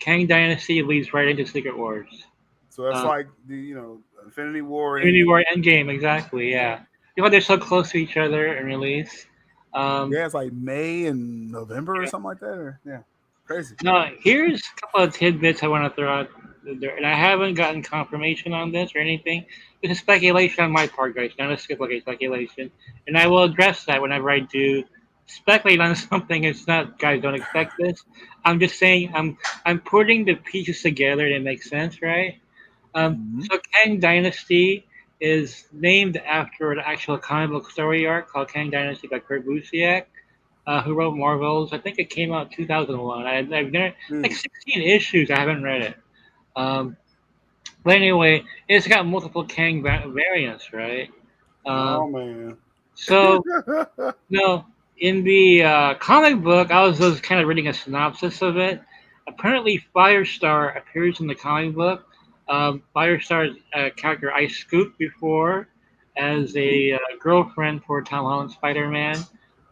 Kang Dynasty leads right into Secret Wars. So that's like the Infinity War. Endgame, exactly. Yeah. They're so close to each other in release. It's like May and November or something like that. Crazy. Now, here's a couple of tidbits I want to throw out there, and I haven't gotten confirmation on this or anything. This is speculation on my part, guys. Not a speculation, and I will address that whenever I do speculate on something. It's not, guys, don't expect this. I'm just saying I'm putting the pieces together and it makes sense, right? So Kang Dynasty is named after an actual comic book story arc called Kang Dynasty by Kurt Busiek. who wrote Marvels. I think it came out 2001. I've never like 16 issues. I haven't read it. But anyway, it's got multiple Kang variants, right? Oh man. So no, in the comic book, I was just kind of reading a synopsis of it. Apparently, Firestar appears in the comic book. Firestar's character I scooped before as a girlfriend for Tom Holland's Spider-Man.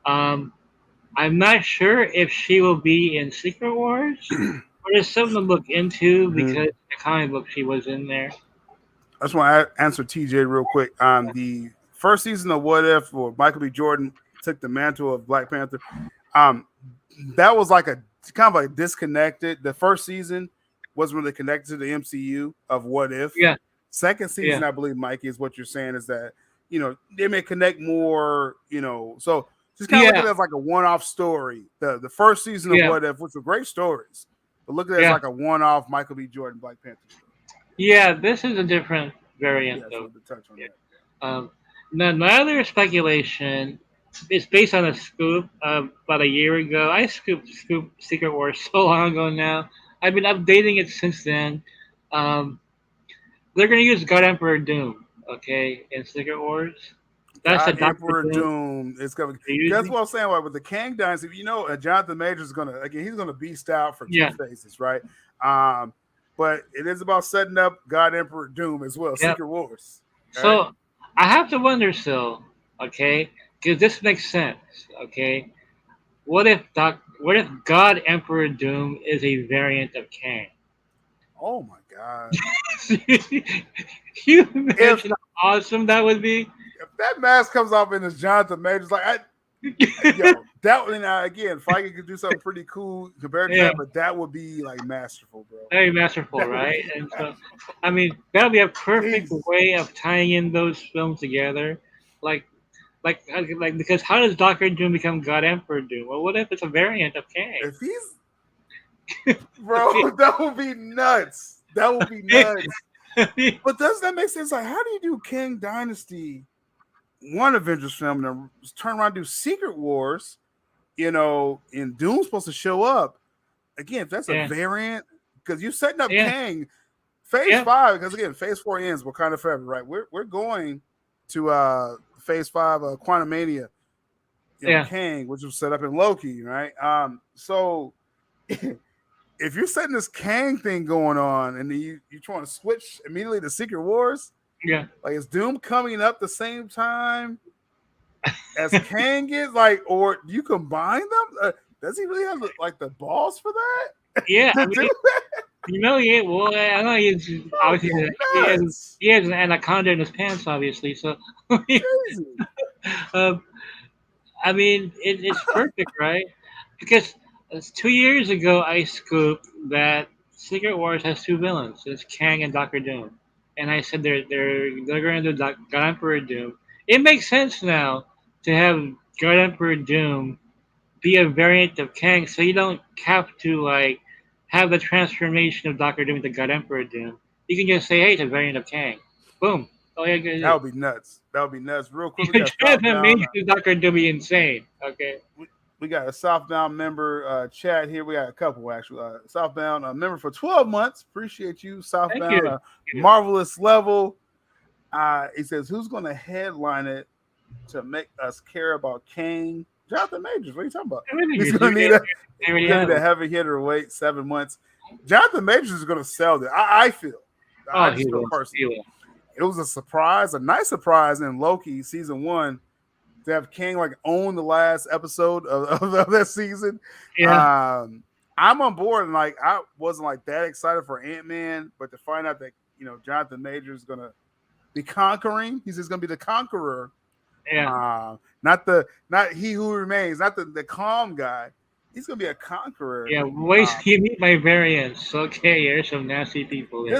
I'm not sure if she will be in Secret Wars, but it's something to look into because in the comic book she was in there. I just want to answer TJ real quick. The first season of What If, where Michael B. Jordan took the mantle of Black Panther, that was like a kind of like disconnected. The first season wasn't really connected to the MCU of What If. Yeah. Second season, I believe, Mikey, is what you're saying is that, they may connect more, so just kind of look at it as like a one-off story. The first season of What If, which were great stories, but look at it as like a one-off Michael B. Jordan Black Panther story. Yeah, this is a different variant though. Touch on that. Now, my other speculation is based on a scoop about a year ago. I scooped Secret Wars so long ago now. I've been updating it since then. They're going to use God Emperor Doom, okay, in Secret Wars. That's God Emperor Doom. It's going to. That's what I'm saying. Like, with the Kang Dynasty, Jonathan Majors is going to he's going to beast out for Two Faces, right? But it is about setting up God Emperor Doom as well. Secret Wars. So I have to wonder still, okay, because this makes sense, okay. What if God Emperor Doom is a variant of Kang? Oh my God! You imagine how awesome that would be. If that mask comes off in this Jonathan Majors, again, Feige could do something pretty cool compared to that, but that would be like masterful, bro. Very masterful, right? And so, I mean, that would be a perfect way of tying in those films together, like because how does Doctor Doom become God Emperor Doom? Well, what if it's a variant of Kang? If he's, bro, that would be nuts. That would be nuts. But doesn't that make sense? Like, how do you do Kang Dynasty? One Avengers film and then turn around and do Secret Wars, and Doom's supposed to show up. Again, if that's a variant, because you're setting up Kang, Phase 5, because again, Phase 4 ends Wakanda Forever, right? We're going to Phase 5 Quantumania, Kang, which was set up in Loki, right? So if you're setting this Kang thing going on and then you're trying to switch immediately to Secret Wars, like, is Doom coming up the same time as Kang is? Like, or do you combine them? Does he really have like the balls for that? Yeah, I mean, well, I know he has an anaconda in his pants, obviously. So, I mean, it's perfect, right? Because 2 years ago, I scooped that Secret Wars has two villains. It's Kang and Doctor Doom. And I said they're going to do God Emperor Doom. It makes sense now to have God Emperor Doom be a variant of Kang, so you don't have to like have the transformation of Doctor Doom to God Emperor Doom. You can just say, "Hey, it's a variant of Kang." Boom. Oh yeah, good. That would be nuts. Real quick. Doctor Doom be insane. Okay. We got a Southbound member chat here. We got a couple actually. Southbound member for 12 months. Appreciate you, Southbound. Marvelous level. He says, "Who's going to headline it to make us care about Kang?" Jonathan Majors. What are you talking about? He's going to need a heavy hitter. Wait 7 months. Jonathan Majors is going to sell it. I feel. I feel personally. It was a surprise, a nice surprise in Loki season 1. To have Kang like own the last episode of that season. I'm on board, and like I wasn't like that excited for Ant-Man, but to find out that Jonathan Majors is gonna be conquering, he's just gonna be the conqueror. Not he who remains, not the calm guy. He's gonna be a conqueror. Yeah, wait till you meet my variants. Okay, there's some nasty people. He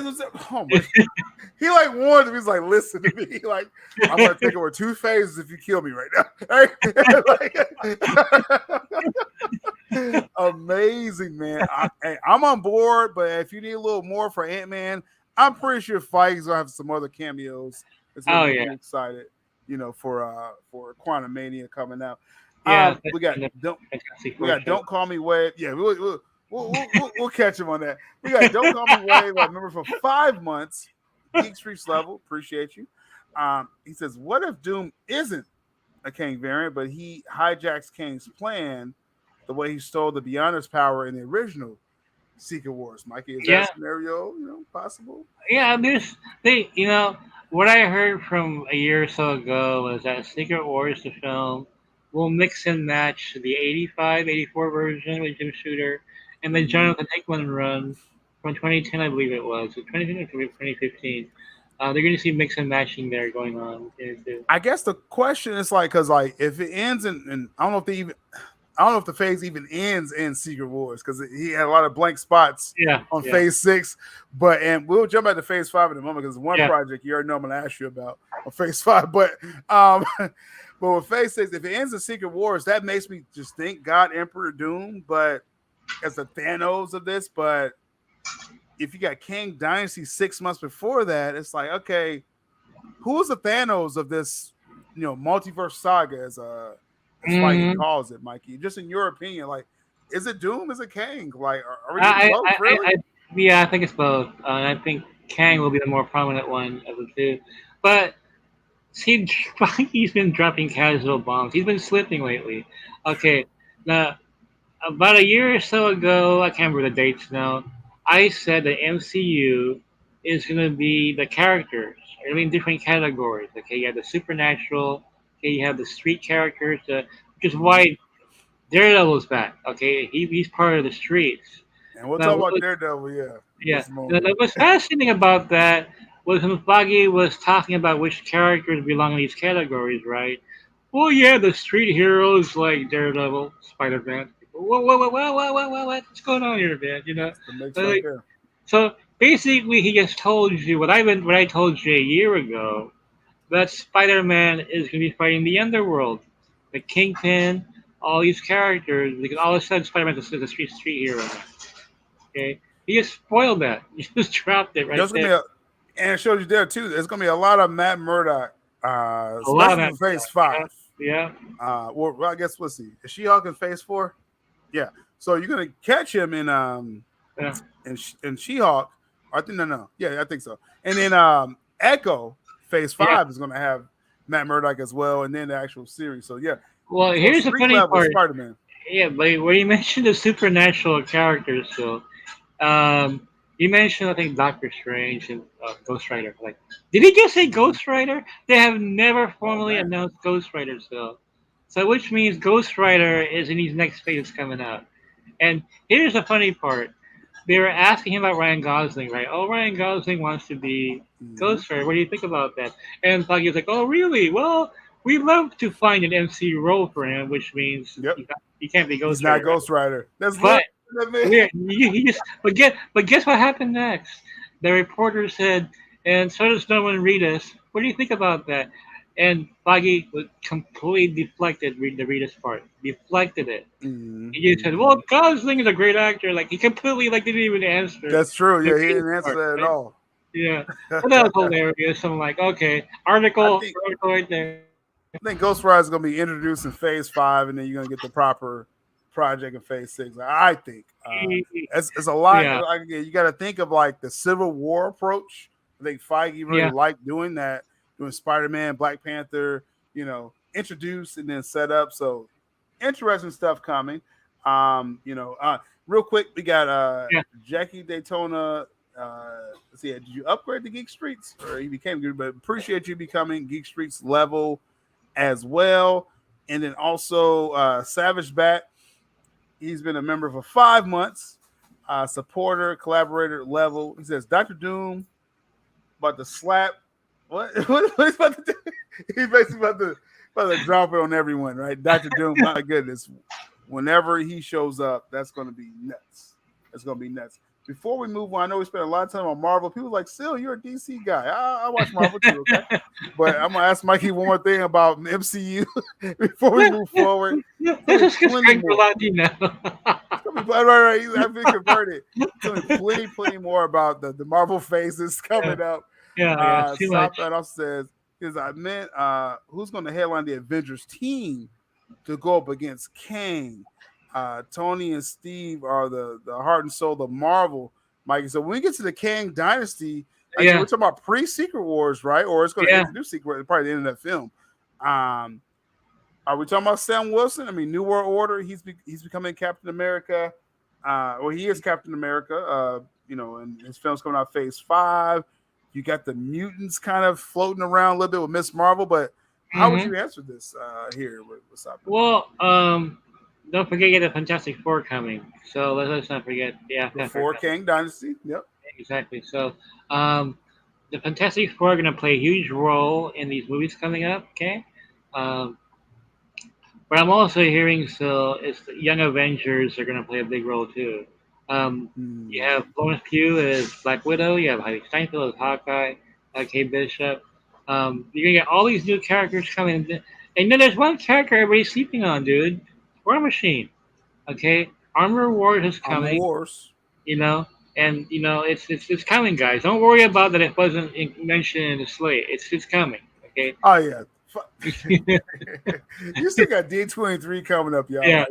like warned him. He's like, "Listen to me. Like, I'm gonna take over 2 phases if you kill me right now." Amazing, man. I'm on board, but if you need a little more for Ant-Man, I'm pretty sure Feige's gonna have some other cameos. It's gonna be excited, for Quantumania coming out. Yeah, we got Don't Call Me Wave. Yeah, we'll catch him on that. We got Don't Call Me Wave. I remember for 5 months. Geek Streets level. Appreciate you. He says, what if Doom isn't a Kang variant, but he hijacks Kang's plan the way he stole the Beyonders power in the original Secret Wars? Mikey, is that scenario, possible? Yeah, what I heard from a year or so ago was that Secret Wars, the film, will mix and match the 85, 84 version with Jim Shooter and the Jonathan Hickman run from 2010, I believe it was. 2010 or 2015. They're going to see mix and matching there going on. I guess the question is because if it ends in I don't know if the phase even ends in Secret Wars because he had a lot of blank spots on phase 6. And we'll jump back to phase 5 in a moment because one project you already know I'm going to ask you about on phase 5. But with phase 6, if it ends in Secret Wars, that makes me just think God Emperor Doom, but as the Thanos of this. But if you got Kang Dynasty 6 months before that, it's like, okay, who's the Thanos of this, multiverse saga as Spidey calls it, Mikey? Just in your opinion, is it Doom? Is it Kang? Are we getting both, really? I think it's both. I think Kang will be the more prominent one of the two. But see, he's been dropping casual bombs. He's been slipping lately. Okay, now about a year or so ago, I can't remember the dates now, I said the MCU is going to be the characters. I mean, different categories. Okay, you have the supernatural. Okay, you have the street characters. Which is why Daredevil's back. Okay, he's part of the streets. And we'll talk about Daredevil. Yeah. What's fascinating about that was when Foggy was talking about which characters belong in these categories, right? Well, yeah, the street heroes like Daredevil, Spider-Man. What? What's going on here, man? So basically, he just told you what I told you a year ago, that Spider-Man is going to be fighting the underworld, the Kingpin, all these characters, because all of a sudden Spider-Man is a street hero. Okay, he just spoiled that. He just dropped it right there. And it shows you there too. There's going to be a lot of Matt Murdock, especially in phase 5. Yeah. Well, I guess let's see. Is She-Hulk in phase 4? Yeah. So you're gonna catch him in She-Hulk. I think no. Yeah, I think so. And then Echo phase 5 is gonna have Matt Murdock as well, and then the actual series. So yeah. Well, here's the funny part. Spider-Man. Yeah, but when you mentioned the supernatural characters, so you mentioned I think Doctor Strange and Ghost Rider. Did he just say Ghost Rider? They have never formally announced Ghost Rider, so which means Ghost Rider is in these next phases coming out. And here's the funny part. They were asking him about Ryan Gosling, right? Oh, Ryan Gosling wants to be Ghost Rider. What do you think about that? And Foggy was like, oh, really? Well, we'd love to find an MC role for him, which means he can't be Ghost Rider. He's not Ghost Rider. That's but guess what happened next? The reporter said, and so does Norman Reedus. What do you think about that? And Foggy was completely deflected the Reedus part. Deflected it. He just said, well, Gosling is a great actor. He completely didn't even answer. That's true. Yeah, he didn't answer that at all. Yeah. But that was hilarious. I'm like, okay, article right there. I think Ghost Rider is going to be introduced in phase 5, and then you're going to get the proper project in phase 6. I think it's a lot. Yeah. You got to think of the Civil War approach. I think Feige really liked doing that. Doing Spider-Man, Black Panther, introduce and then set up. So interesting stuff coming. Real quick, we got Jackie Daytona. Let's see, did you upgrade to Geek Streets or you became good? But appreciate you becoming Geek Streets level as well. And then also Savage Bat. He's been a member for 5 months. Supporter, collaborator level. He says Dr. Doom about to slap. What he's about to do? He's basically about to drop it on everyone, right? Dr. Doom, my goodness. Whenever he shows up, that's going to be nuts. It's going to be nuts. Before we move on, I know we spent a lot of time on Marvel. People like, Sil, you're a DC guy. I watch Marvel too, okay? But I'm going to ask Mikey one more thing about MCU before we move forward. This is Greg Berlanti now. Right. I've been converted. Plenty more about the Marvel phases coming up. Too much. That off says, because I meant who's going to headline the Avengers team to go up against Kang. Tony and Steve are the heart and soul of Marvel, Mikey. So when we get to the Kang Dynasty, like we're talking about pre-Secret Wars, right? Or it's going to introduce Secret Wars, probably the end of that film. Are we talking about Sam Wilson? I mean, New World Order. He's becoming Captain America. He is Captain America. And his film's coming out Phase 5. You got the mutants kind of floating around a little bit with Miss Marvel, but how would you answer this here? What's up? Well, don't forget you got the Fantastic Four coming. So let's not forget the Four Kang Dynasty. Yep. Exactly. So the Fantastic Four are going to play a huge role in these movies coming up. Okay. But I'm also hearing it's the Young Avengers are going to play a big role too. You have Florence Pugh as Black Widow. You have Heidi Steinfeld as Hawkeye. Kate Bishop. You're going to get all these new characters coming. And then there's one character everybody's sleeping on, dude. War Machine. Okay? Armor Wars is coming. Armor Wars. And it's coming, guys. Don't worry about that it wasn't mentioned in the slate. It's coming. Okay? Oh, yeah. You still got D23 coming up, y'all. Yeah.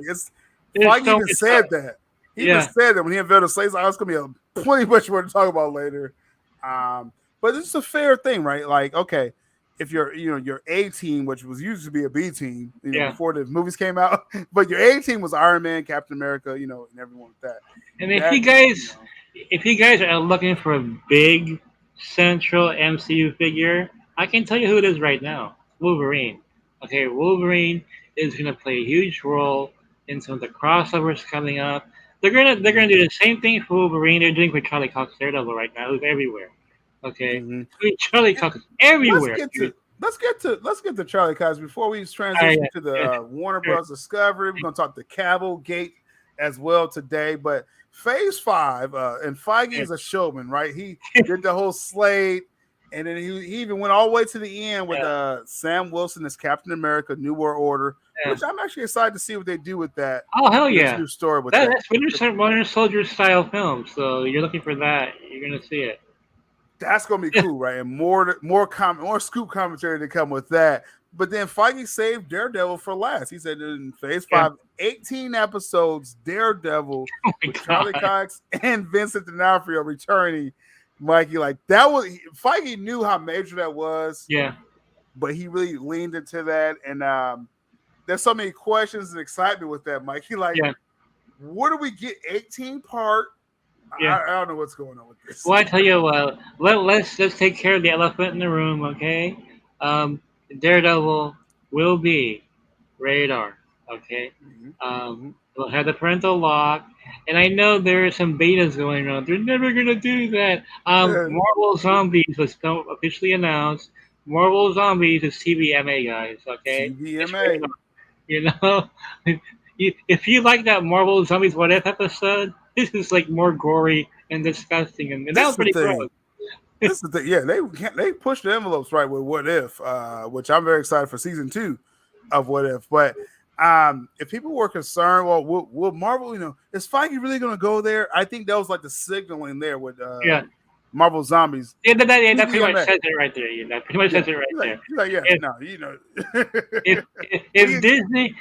Like even said that. He even said that when he unveiled the slates. I was going to be plenty much more to talk about later. But it's a fair thing, right? Like, okay, if your A team, which was used to be a B team, before the movies came out, but your A team was Iron Man, Captain America, and everyone with that. And if you guys are looking for a big central MCU figure, I can tell you who it is right now. Wolverine. Okay, Wolverine is going to play a huge role in some of the crossovers coming up. They're gonna do the same thing for Wolverine they're doing for Charlie Cox Daredevil right now, who's everywhere. Okay, Charlie Cox is everywhere. Let's get to Charlie Cox before we transition to the Warner Bros. Discovery. We're gonna talk the Cavill Gate as well today. But Phase 5, and Feige is a showman, right? He did the whole slate. And then he even went all the way to the end with Sam Wilson as Captain America, New World Order, which I'm actually excited to see what they do with that. Oh, hell yeah. New story with that's Winter Soldier style film. So you're looking for that. You're going to see it. That's going to be cool, right? And more scoop commentary to come with that. But then Feige saved Daredevil for last. He said in Phase 5, 18 episodes, Daredevil with Charlie Cox and Vincent D'Onofrio returning. Mikey, like that was Feige knew how major that was. Yeah. But he really leaned into that. And there's so many questions and excitement with that, Mikey. Like, what do we get 18 part? Yeah. I don't know what's going on with this. Well, I tell you what, let's take care of the elephant in the room, okay? Daredevil will be rated R, okay? We'll have the parental lock. And I know there are some betas going on. They're never going to do that. Marvel Zombies was officially announced. Marvel Zombies is TVMA, guys, okay? TVMA. If you like that Marvel Zombies What If episode, this is like more gory and disgusting. And that was pretty gross. This is the thing. Yeah, they pushed the envelopes right with What If, which I'm very excited for season 2 of What If. But if people were concerned, well, will Marvel, is Feige really going to go there? I think that was like the signaling there with Marvel Zombies. Yeah, that pretty much says it right there. That pretty much says it right there. If Disney,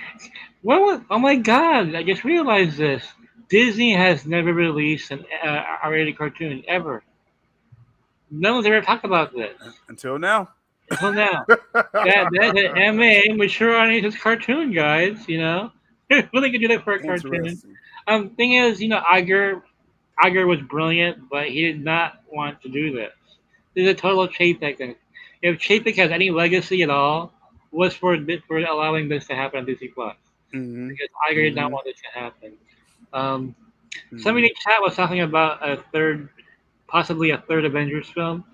oh my God, I just realized this. Disney has never released an R-rated cartoon ever. No one's ever talked about this until now. That's an MA mature audience cartoon, guys. When they could do that for a cartoon. Thing is, Iger was brilliant, but he did not want to do this. This is a total Chapek thing. If Chapek has any legacy at all, was for allowing this to happen on Disney Plus. Because Iger did not want this to happen. Somebody in the chat was talking about possibly a third Avengers film.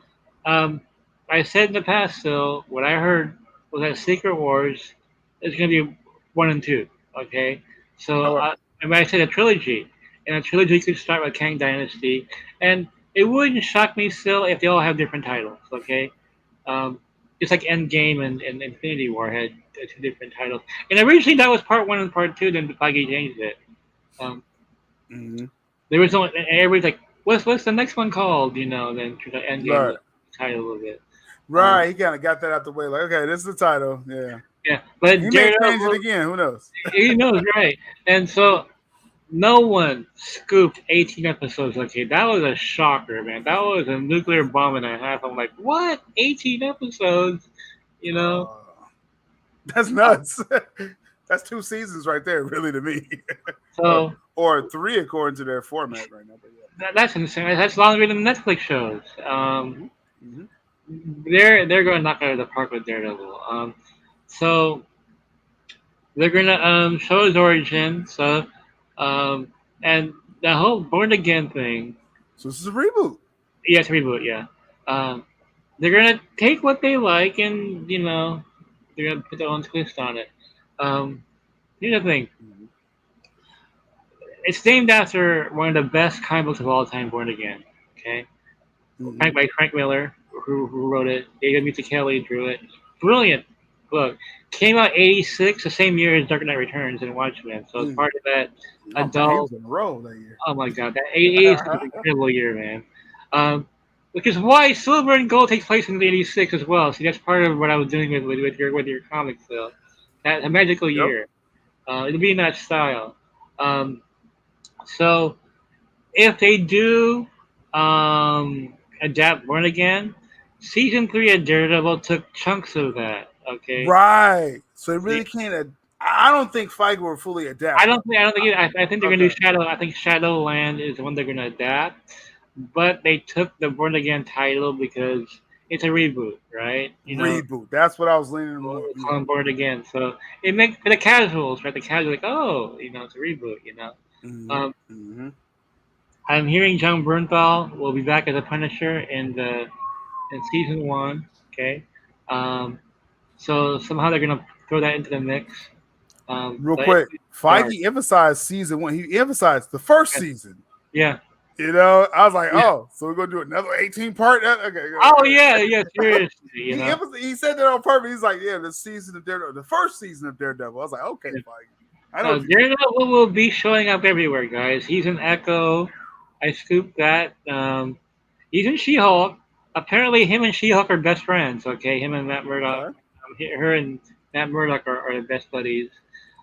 I said in the past, though, what I heard was that Secret Wars is going to be 1 and 2. Okay, so I said a trilogy, and a trilogy could start with Kang Dynasty, and it wouldn't shock me still if they all have different titles. Okay, just like Endgame and Infinity War had 2 different titles, and originally that was part 1 and part 2. Then Feige changed it. There was no, and everybody's like, "What's the next one called?" Then Endgame title of it. Right, he kind of got that out the way. Like, okay, this is the title. Yeah. Yeah, but He may change it Daredevil, again. Who knows? he knows, right? And so no one scooped 18 episodes. Okay, that was a shocker, man. That was a nuclear bomb and a half. I'm like, what? 18 episodes? You know? That's nuts. That's 2 seasons right there, really, to me. So or 3 according to their format right now. But yeah. that's insane. That's longer than Netflix shows. Mm-hmm. They're going to knock out of the park with Daredevil. So they're gonna show his origin. So and the whole Born Again thing. So this is a reboot. Yeah, it's a reboot. Yeah. They're gonna take what they like and they're gonna put their own twist on it. Here's the thing. It's named after one of the best comic books of all time, Born Again. Okay, by Frank Miller, who wrote it. David Kelly drew it. Brilliant book. Came out '86, the same year as Dark Knight Returns and Watchmen. So it's part of that adult. In a row that year. Oh my god, that '80s is an incredible year, man. Which is why Silver and Gold takes place in '86 as well. See, that's part of what I was doing with your comics, though. That a magical year. It'll be in that style. So if they do adapt Born Again, season 3 of Daredevil took chunks of that. Okay. Right. So it really can't. I don't think Feige will fully adapt. I don't think. I think they're gonna do Shadow. I think Shadowland is the one they're gonna adapt. But they took the Born Again title because it's a reboot, right? Reboot. That's what I was leaning more. On Born Again, so it makes for the casuals, right? The casuals like, oh, it's a reboot, I'm hearing John Bernthal will be back as a Punisher in season 1. Okay, so somehow they're gonna throw that into the mix. Real quick, Feige emphasized season 1. He emphasized the first season. Yeah. I was like, so we're gonna do another 18-part. Okay. Oh yeah, seriously. He said that on purpose. He's like, the season of Daredevil, the first season of Daredevil. I was like, okay, Feige. I know Daredevil will be showing up everywhere, guys. He's in Echo. I scooped that. He's in She-Hulk. Apparently, him and She-Hulk are best friends. Okay, him and Matt Murdock. Her and Matt Murdock are the best buddies.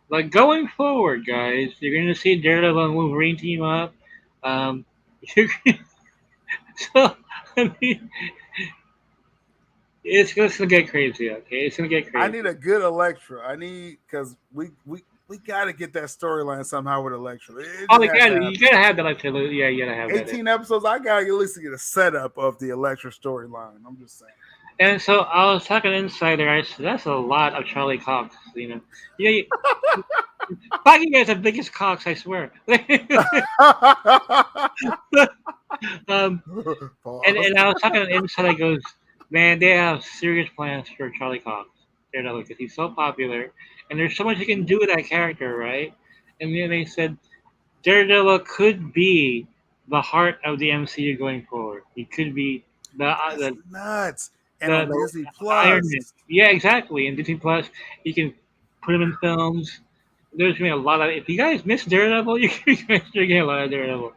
But going forward, guys, you're going to see Daredevil and Wolverine team up. So, I mean, it's going to get crazy, okay? It's going to get crazy. I need a good Elektra. Because we got to get that storyline somehow with Elektra. You got to have that Elektra. Yeah, you got to have 18 episodes, I got to at least get a setup of the Elektra storyline. I'm just saying. And so I was talking to Insider. I said, that's a lot of Charlie Cox, Feige guy's the biggest Cox, I swear. And I was talking to Insider. He goes, man, they have serious plans for Charlie Cox, Daredevil, because he's so popular, and there's so much you can do with that character, right? And then they said Daredevil could be the heart of the MCU going forward. He could be the nuts. And on Disney Plus. Yeah, exactly. And Disney Plus, you can put him in films. There's going to be a lot of. If you guys miss Daredevil, you're getting a lot of Daredevil,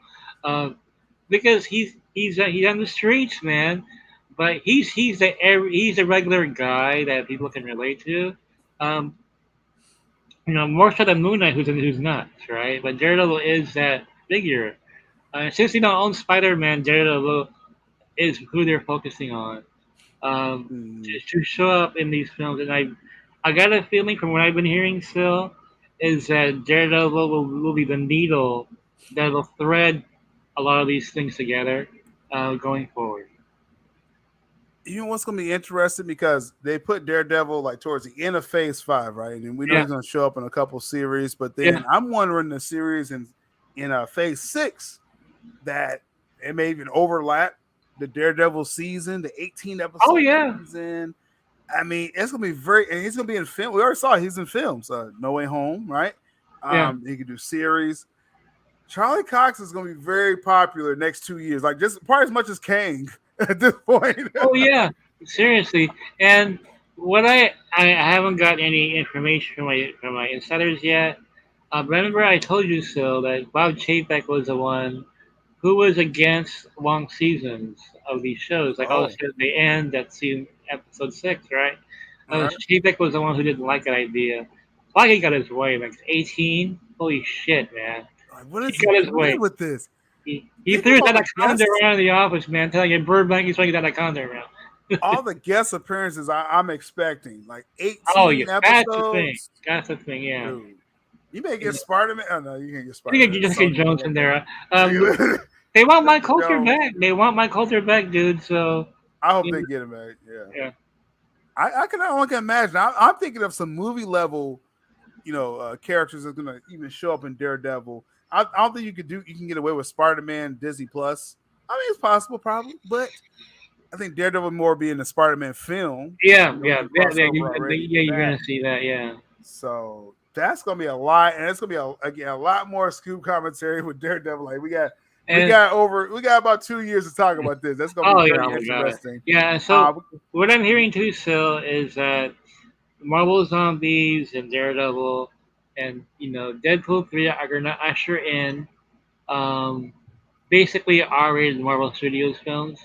because he's on the streets, man. But he's a regular guy that people can relate to. More so than Moon Knight, who's nuts, right? But Daredevil is that figure. Since own Spider-Man, Daredevil is who they're focusing on. To show up in these films, and I got a feeling from what I've been hearing still is that Daredevil will be the needle that will thread a lot of these things together going forward. You know what's going to be interesting, because they put Daredevil like towards the end of Phase 5, right? And we know he's going to show up in a couple series, but then I'm wondering the series in Phase 6 that it may even overlap the Daredevil season, the 18 episode season. I mean, it's gonna be and he's gonna be in film. We already saw he's in films. No Way Home, right? He could do series. Charlie Cox is gonna be very popular next 2 years, like just probably as much as Kang at this point. Oh yeah, seriously. And what I haven't got any information from my insiders yet. Remember, I told you so that Bob Chapek was the one who was against long seasons of these shows. Like all of a sudden they end at episode 6, right? Chapek was the one who didn't like that idea. Mikey got his way. Like 18. Holy shit, man! What is he got his doing way with this? He threw his anaconda around in the office, man. Telling a Burbank he's throwing that anaconda around. All the guest appearances I'm expecting, like 18 episodes. That's the thing, yeah. Dude, you may get Spider-Man. Oh no, you can't get Spider-Man. You just get Jones in there. They want Mike Coulter back. They want Mike Coulter back, dude. So I hope they get him back. Yeah. I can imagine. I'm thinking of some movie level, characters that's gonna even show up in Daredevil. I don't think you can get away with Spider-Man Disney Plus. I mean, it's possible, probably, but I think Daredevil more be in the Spider-Man film. Yeah. You're gonna see that. Yeah. So that's gonna be a lot, and it's gonna be a lot more Scoop commentary with Daredevil. Like we got about 2 years to talk about this. That's gonna be very interesting. Yeah. So what I'm hearing too, Sil, is that Marvel Zombies and Daredevil and Deadpool 3 are gonna usher in basically R-rated Marvel Studios films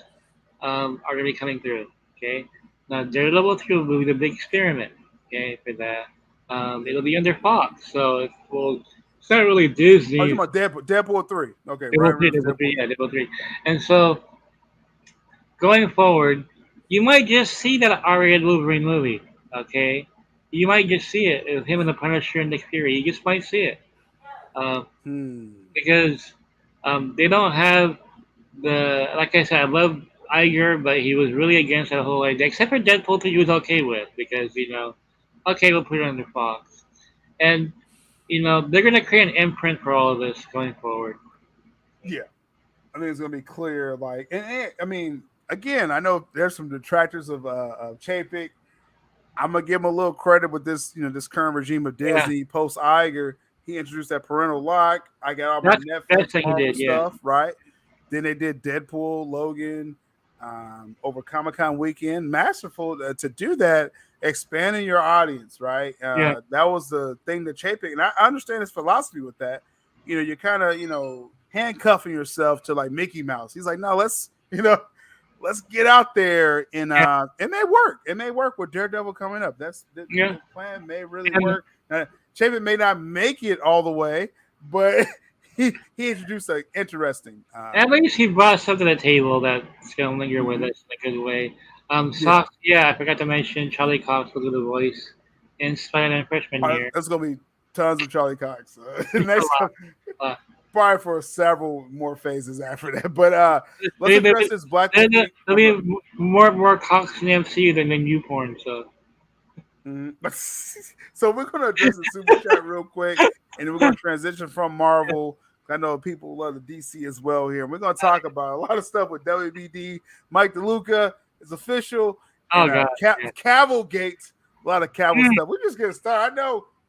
are gonna be coming through. Okay. Now Daredevil 3 will be the big experiment. Okay, for that. It'll be under Fox, so it's not really Disney. Oh, you're talking about Deadpool 3. Okay, Deadpool 3. And so, going forward, you might just see that R-rated Wolverine movie, okay? You might just see it with him and the Punisher and Nick Fury. You just might see it. Because they don't have like I said, I love Iger, but he was really against that whole idea, except for Deadpool 3 he was okay with, because, okay, we'll put it under Fox. And, they're going to create an imprint for all of this going forward. Yeah. I think it's going to be clear. Like, and I mean, again, I know there's some detractors of Chapek. I'm going to give him a little credit with this, this current regime of Disney post Iger. He introduced that parental lock. I got all my Netflix Marvel stuff, right? Then they did Deadpool, Logan, over Comic-Con weekend. Masterful to do that. Expanding your audience, right? That was the thing that Chapek, and I understand his philosophy with that. You're kind of, handcuffing yourself to like Mickey Mouse. He's like, no, let's get out there and they work. And they work with Daredevil coming up. That's the plan may really work. Chapek may not make it all the way, but he introduced an interesting. At least he brought something to the table that's going to linger with us in a good way. I forgot to mention Charlie Cox will do the voice in Spider-Man freshman year. There's going to be tons of Charlie Cox. Next probably for several more phases after that. But let's address this Black. There'll be more Cox in the MCU than you porn. So. So we're going to address the super chat real quick, and then we're going to transition from Marvel. I know people love the DC as well here. We're going to talk about a lot of stuff with WBD. Mike DeLuca is official. Cavill Gate, a lot of Cavill stuff. We're just getting started.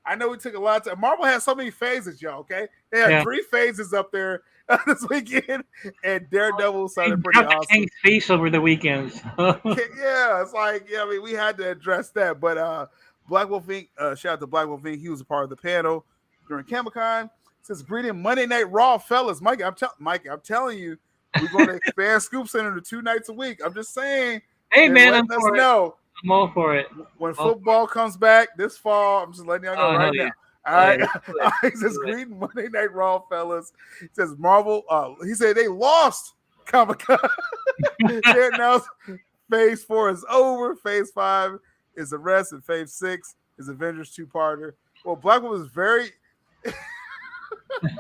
I know we took a lot of time. Marvel has so many phases, y'all, okay? They had 3 phases up there this weekend, and Daredevil sounded pretty awesome. Face over the weekends. It's like, I mean, we had to address that. But Black Wolf Inc., shout out to Black Wolf Inc., he was a part of the panel during Comic-Con. Says, greeting Monday Night Raw, fellas. Mikey, I'm telling you, we're going to expand ScoopCenter to 2 nights a week. I'm just saying. Hey, man, I'm all for it. When football comes back this fall, I'm just letting y'all know right now. All right. He says, greeting Monday Night Raw, fellas. He says, Marvel, he said they lost Comic-Con. They announced Phase 4 is over. Phase 5 is the rest, and Phase 6 is Avengers 2-parter. Well, Black Wolf is very...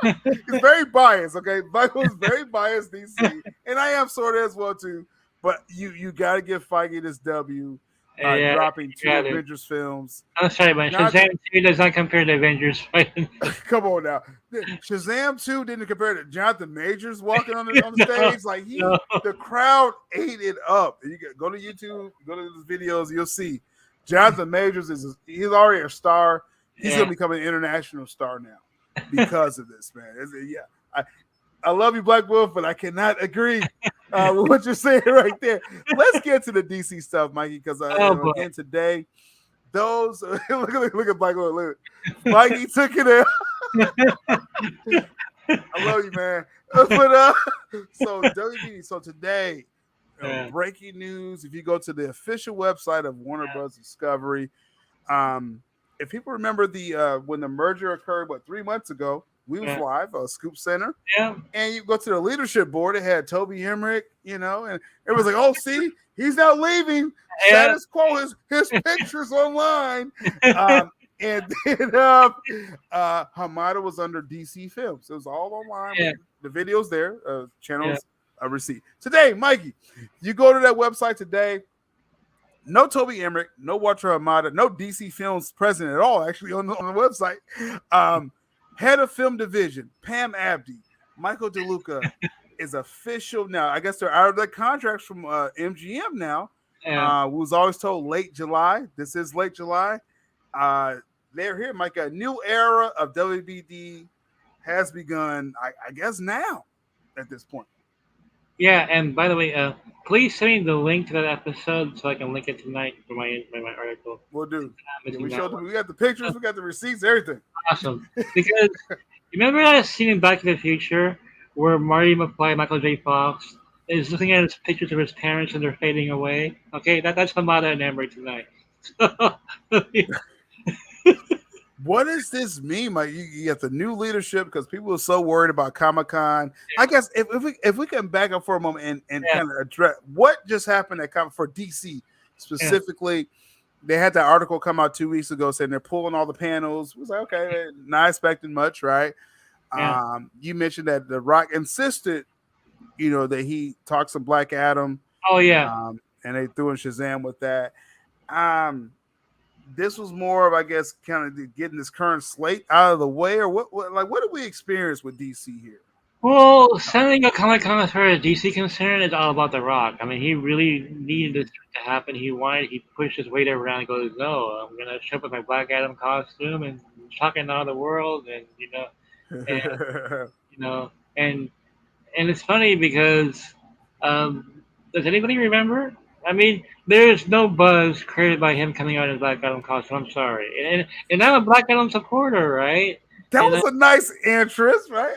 He's very biased, okay? Michael is very biased, DC, and I am sort of as well too. But you got to give Feige this W, dropping 2 Avengers films. I'm sorry, but Shazam 2 does not compare to Avengers. Come on now, Shazam 2 didn't compare to Jonathan Majors walking on the stage. Like the crowd ate it up. And you can go to YouTube, go to the videos, you'll see Jonathan Majors he's already a star. He's gonna become an international star now. Because of this, man. I love you, Black Wolf, but I cannot agree with what you're saying right there. Let's get to the DC stuff, Mikey, because again today, those look at Black Wolf. Look, Mikey took it out. I love you, man. But so WB, so today, breaking news. If you go to the official website of Warner Bros. Discovery, if people remember when the merger occurred, 3 months ago, we was live, ScoopCenter. Yeah. And you go to the leadership board, it had Toby Emmerich, and it was like, oh, see, he's not leaving. Status quo, his pictures online. And then Hamada was under DC Films. It was all online. Yeah. The videos there, channels, receipt. Today, Mikey, you go to that website today. No Toby Emmerich, no Walter Hamada, no DC Films present at all, actually, on the website. Head of Film Division, Pam Abdi, Michael DeLuca is official now. I guess they're out of their contracts from MGM now. Yeah. We was always told late July. This is late July. They're here, Mike. A new era of WBD has begun, I guess, now at this point. Yeah, and by the way, please send me the link to that episode so I can link it tonight for my article. We'll do. We got the pictures, we got the receipts, everything. Awesome. Because remember that scene in Back to the Future where Marty McFly, Michael J. Fox, is looking at his pictures of his parents and they're fading away? Okay, that's Hamada and Emmerich tonight. What does this mean, Mike? You get the new leadership because people are so worried about Comic-Con. Yeah. I guess if we can back up for a moment and kind of address what just happened at for DC specifically. Yeah. They had that article come out 2 weeks ago saying they're pulling all the panels. It was like, okay, not expecting much, right? Yeah. You mentioned that The Rock insisted, that he talks to Black Adam. Oh, yeah. And they threw in Shazam with that. This was more of, I guess, kind of getting this current slate out of the way, or what did we experience with DC here? Well, San Diego Comic-Con, as far as DC concerned, is all about The Rock. I mean, he really needed this to happen. He pushed his weight around and goes, no, I'm going to show up with my Black Adam costume and shocking all the world. And, and it's funny because, does anybody remember? I mean, there's no buzz created by him coming out in Black Adam costume. I'm sorry. And I'm a Black Adam supporter, right? That was a nice entrance, right?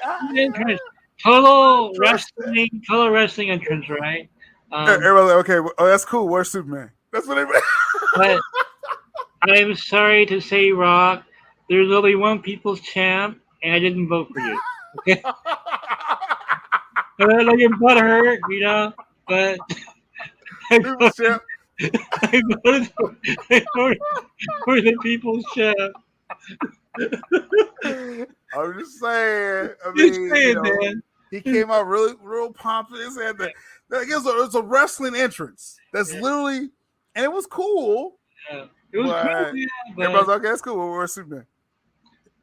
Total wrestling entrance, right? Okay, that's cool. Where's Superman? That's what they meant. But I'm sorry to say, Rock, there's only one people's champ, and I didn't vote for you. Okay? I know your butt hurt, but I voted for the people's champ. I'm just saying. Man. He came out real pompous, and it's a wrestling entrance. That's literally, and it was cool. Yeah, it was cool. Yeah, everybody's like, okay, that's cool. Where's Superman?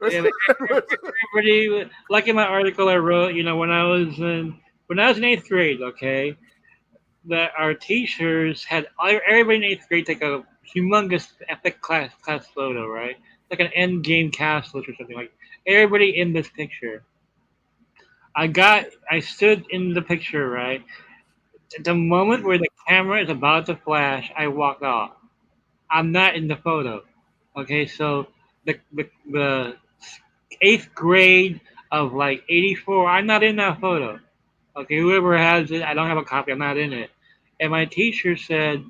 Everybody, like in my article I wrote, when I was in 8th grade, okay, that our teachers had everybody in 8th grade take a humongous epic class photo, right? Like an end game cast list or something, like everybody in this picture. I stood in the picture, right? At the moment where the camera is about to flash, I walked off. I'm not in the photo. Okay, so the 8th grade of like 84, I'm not in that photo. Okay, whoever has it, I don't have a copy, I'm not in it. And my teacher said,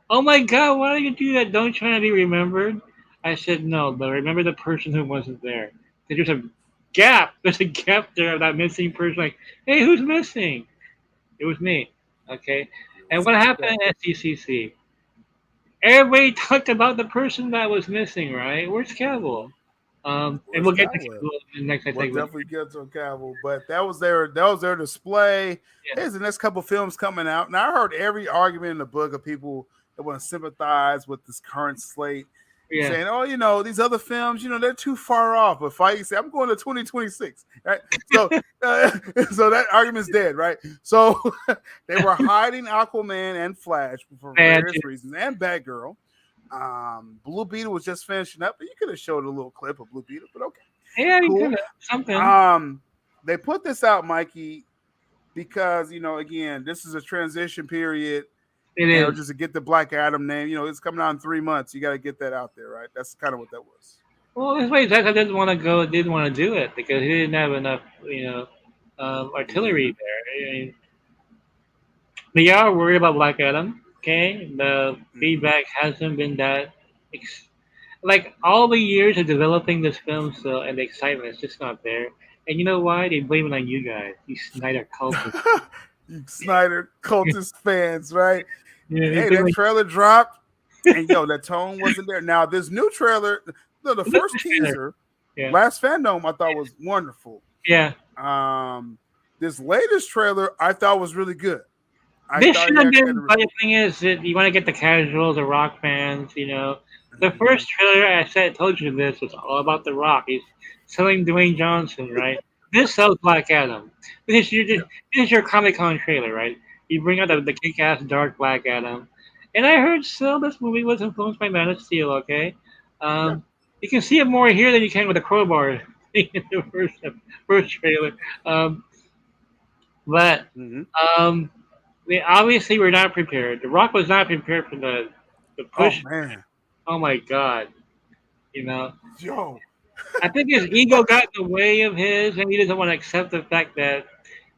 oh my God, why do you do that? Don't you want to be remembered? I said, no, but remember the person who wasn't there. There's a gap. There's a gap there of that missing person. Like, hey, who's missing? It was me. Okay. And what happened at SDCC? Everybody talked about the person that was missing, right? Where's Cavill? And we'll get to Cavill in the next segment. We'll definitely get to Cavill, but that was their display. Yeah. Here's the next couple films coming out. Now I heard every argument in the book of people that want to sympathize with this current slate. Yeah. Saying, oh, these other films, they're too far off. But Feige said, I'm going to 2026, right? So, so that argument's dead, right? So they were hiding Aquaman and Flash for various reasons, and Batgirl. Blue Beetle was just finishing up, but you could have showed a little clip of Blue Beetle, but okay. Yeah, you could have something. They put this out, Mikey, because again, this is a transition period. Just to get the Black Adam name, it's coming out in 3 months. You got to get that out there, right? That's kind of what that was. Well, this way, Zach didn't want to do it because he didn't have enough, artillery there. I mean, They are worried about Black Adam. Okay, the Mhm. feedback hasn't been that. Like all the years of developing this film, so and the excitement is just not there. And you know why? They blame it on you guys, you Snyder cultists. You Snyder cultist fans, right? Yeah, they Hey, blame that it. trailer dropped, and yo, that tone wasn't there. Now, this new trailer, the Look first at Snyder. teaser, Yeah, Last Fandom, I thought was wonderful. yeah. Um, this latest trailer, I thought was really good. I This thought should he have actually had been. a. But the thing is that you want to get the casuals, the rock fans. You know, the Mhm. first trailer told you this was all about the Rock. He's selling Dwayne Johnson, right? This sells Black Adam. This is your Comic Con trailer, right? You bring out the kick-ass dark Black Adam, and I heard still this movie was influenced by Man of Steel. Okay, Yeah. you can see it more here than you can with the crowbar in the first trailer. Um, but Hmm. um, obviously we're not prepared. The Rock was not prepared for the Oh push. man, Oh my God! You know, yo. I think his ego got in the way of his, and he doesn't want to accept the fact that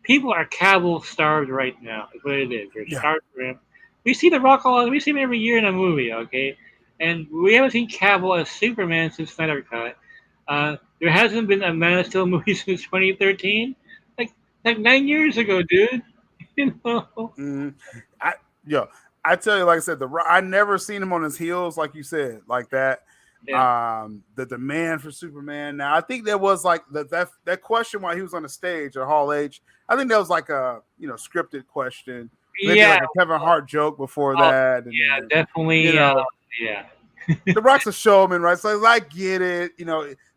people are Cavill starved right now. Is what it is. They're Yeah. starved for him. We see the Rock all. We see him every year in a movie, okay? And we haven't seen Cavill as Superman since Snyder Cut. There hasn't been a Man of Steel movie since 2013. Like like 9 years ago, dude. You know? Mhm. I yo, I tell you, like I said, I never seen him on his heels, like you said, like that. Yeah. The demand for Superman. Now, I think there was like that question while he was on the stage at Hall H. I think that was like a scripted question, maybe Yeah. like a Kevin Hart joke before Oh, that, and yeah. then you Definitely. know Yeah. the Rock's a showman, right? So I get it,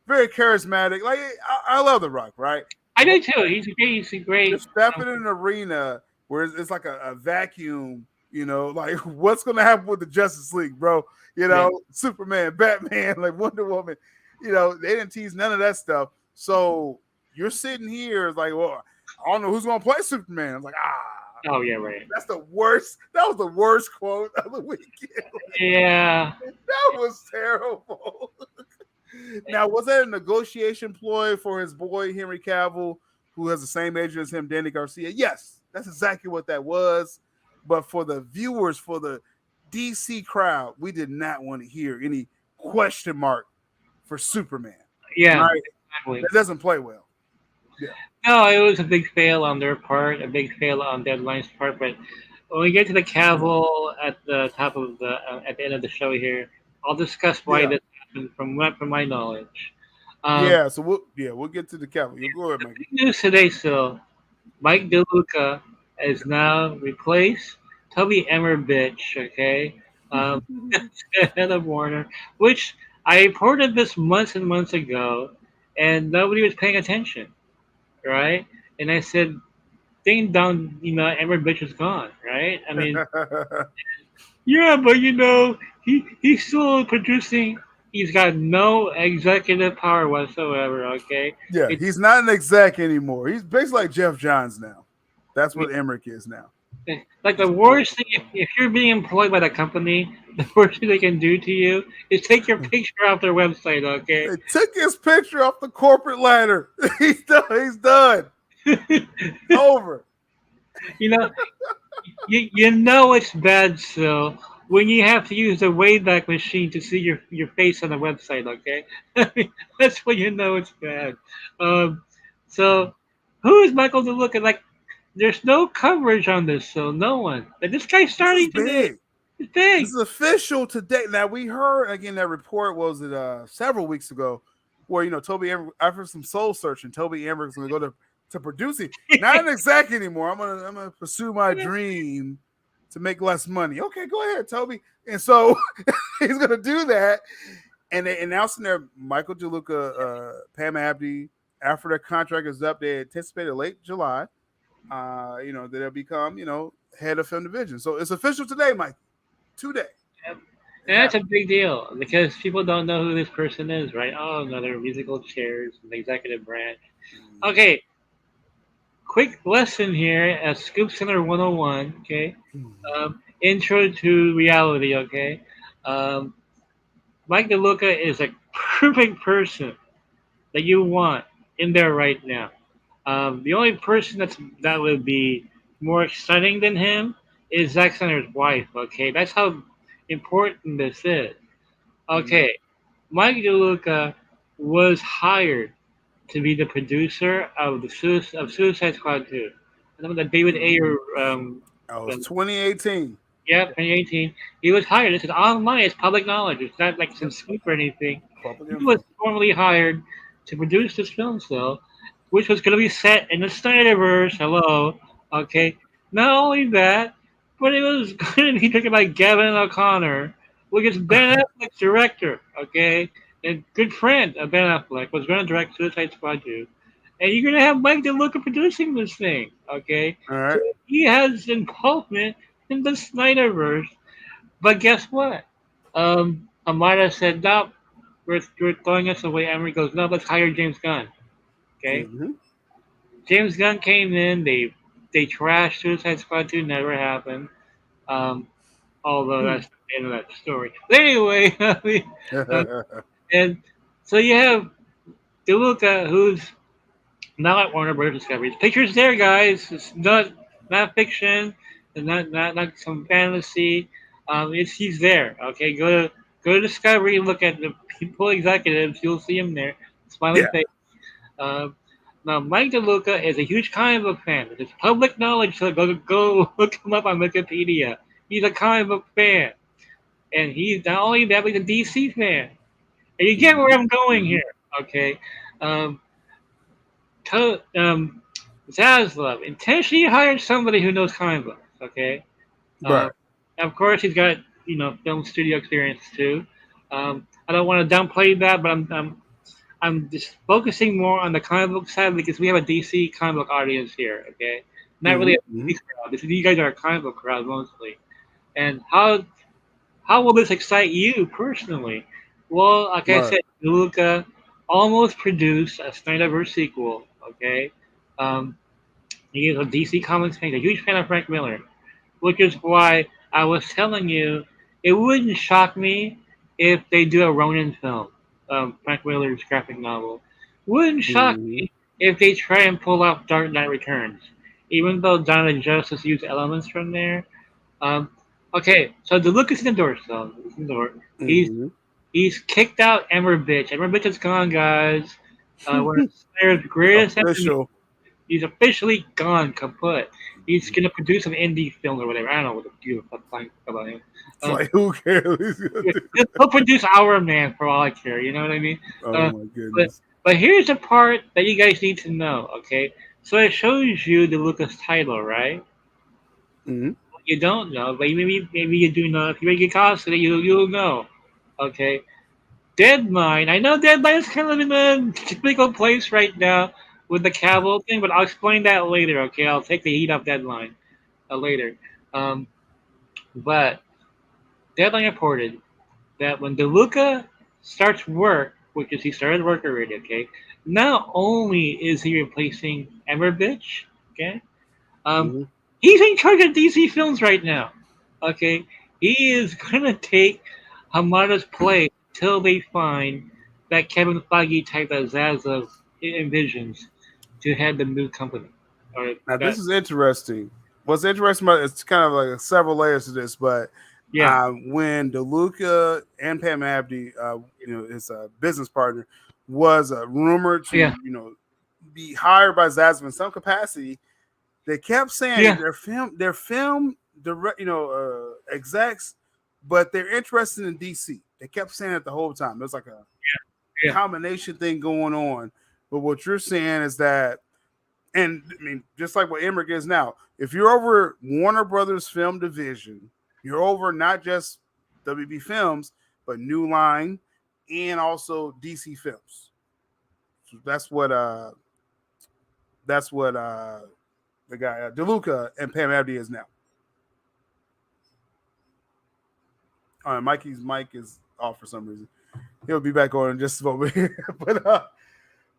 very charismatic. Like I love the Rock, right? I But do too. He's a you're great. stepping in an arena where it's like a vacuum, like what's gonna happen with the Justice League, bro? Yeah. Superman, Batman, like Wonder Woman, they didn't tease none of that stuff. So you're sitting here like, well, I don't know who's gonna play Superman. I was like, Oh yeah. Right. that's the worst. That was the worst quote of the weekend. Yeah. That was terrible. Now, was that a negotiation ploy for his boy Henry Cavill, who has the same age as him, Danny Garcia? Yes, that's exactly what that was. But for the viewers, for the DC crowd, we did not want to hear any question mark for Superman. Yeah. Right? Exactly. That doesn't play well. Yeah. No, it was a big fail on their part, a big fail on Deadline's part. But when we get to the Cavill at the top of at the end of the show here, I'll discuss why Yeah. this happened from my knowledge. Um, Yeah. So we'll get to the Cavill. You go ahead, Mike. Big news today, still. Mike DeLuca is now replaced Toby Emmer bitch, okay? Head of Warner, which I reported this months and months ago, and nobody was paying attention, right? And I said, ding dong, Emmer bitch is gone, right? I mean, yeah, but he's still producing. He's got no executive power whatsoever, okay? Yeah, It's he's not an exec anymore. He's basically like Jeff Johns now. That's what Emmerich is now. like He's the a clone. worst thing if you're being employed by the company, the worst thing they can do to you is take your picture off their website, okay? They took his picture off the corporate ladder. He's done. He's done. Over. you know, you know it's bad, so when you have to use the Wayback Machine to see your face on the website, okay? That's when you know it's bad. Um, so who is Michael DeLuca? Like, there's no coverage on this, so no one. Like, this guy's This is starting today. big. It's This big. is official today. Now we heard again that report was it several weeks ago, where Toby Emmerich, after some soul searching, Toby Emmerich's going to go to producing. Not an exec anymore. I'm gonna pursue my dream to make less money. Okay, go ahead, Toby. And so he's gonna do that. And they announcing their Michael DeLuca, Pam Abdi, after their contract is up, they anticipated late July. That they'll become, head of film division. So it's official today, Mike. Today. And It that's a happened. big deal because people don't know who this person is, right? Oh, another musical chairs in the executive branch. Okay, quick lesson here at ScoopCenter 101, okay? Intro to reality, okay? Um, Mike DeLuca is a perfect person that you want in there right now. The only person that would be more exciting than him is Zack Snyder's wife. Okay, that's how important this is. Okay, Mike DeLuca was hired to be the producer of Suicide Squad 2. I know that David Ayer. Oh, it's 2018. Yeah, 2018. He was hired. This is online. It's public knowledge. It's not like some scoop or anything. He was formally hired to produce this film still, which was going to be set in the SnyderVerse. Hello. Okay. Not only that, but it was going to be directed by Gavin O'Connor, which is Ben Affleck's director. Okay. And good friend of Ben Affleck was going to direct Suicide Squad 2. And you're going to have Mike DeLuca producing this thing. Okay. All right. So he has involvement in the SnyderVerse. But guess what? Amada said, no, we're throwing us away. Emery goes, no, let's hire James Gunn. Okay? James Gunn came in. They trashed Suicide Squad 2. Never happened. Although that's the end of that story. But anyway, and so you have DeLuca, who's now at Warner Brothers Discovery. The picture's there, guys. It's not fiction. It's not some fantasy. He's there. Okay, go to Discovery. Look at the people executives. You'll see him there. Smiling face. Now, Mike DeLuca is a huge comic book fan. It's public knowledge, so go look him up on Wikipedia. He's a comic book fan. And he's not only that, but he's a DC fan. And you get where I'm going here, okay? Zaslav intentionally hired somebody who knows comic books, okay? Right. Of course, he's got, film studio experience, too. I don't want to downplay that, but I'm just focusing more on the comic book side because we have a DC comic book audience here, okay? Not really a DC crowd. You guys are a comic book crowd mostly. And how will this excite you personally? Well, like I said, DeLuca almost produced a SnyderVerse sequel, okay? He is a DC Comics fan, a huge fan of Frank Miller, which is why I was telling you it wouldn't shock me if they do a Ronin film, Frank Miller's graphic novel. Wouldn't shock me if they try and pull off Dark Knight Returns, even though Dawn of Justice used elements from there. Okay, so DeLuca's in the door still. He's in the door. He's kicked out Ember Bitch. Ember Bitch is gone, guys. One of Snyder's greatest enemies. He's officially gone, kaput. He's gonna produce an indie film or whatever. I don't know what to do about him. Like, who cares? He'll produce Our Man for all I care. You know what I mean? Oh my goodness! But here's the part that you guys need to know. Okay, so it shows you DeLuca's title, right? You don't know, but maybe you do know. If you make it costly, you'll know. Okay, Deadline. I know Deadline is kind of in a typical place right now with the Cavill thing, but I'll explain that later. Okay, I'll take the heat off Deadline later. But Deadline reported that when DeLuca starts work, which is he started work already. Okay, not only is he replacing Ember Bitch, okay, he's in charge of DC Films right now. Okay, he is gonna take Hamada's place until they find that Kevin Feige type that Zaslav envisions to head the new company. Now this is interesting. What's interesting about it's kind of like several layers to this, but when DeLuca and Pam Abdi, his business partner, was rumored to be hired by Zaslav in some capacity, they kept saying they're film direct, execs, but they're interested in DC. They kept saying it the whole time. There's like a combination thing going on. But what you're saying is that, and I mean, just like what Emmerich is now, if you're over Warner Brothers Film Division, you're over not just WB Films, but New Line and also DC Films. So that's what the guy DeLuca and Pam Abdi is now. All right, Mikey's mic is off for some reason. He'll be back on in just a moment.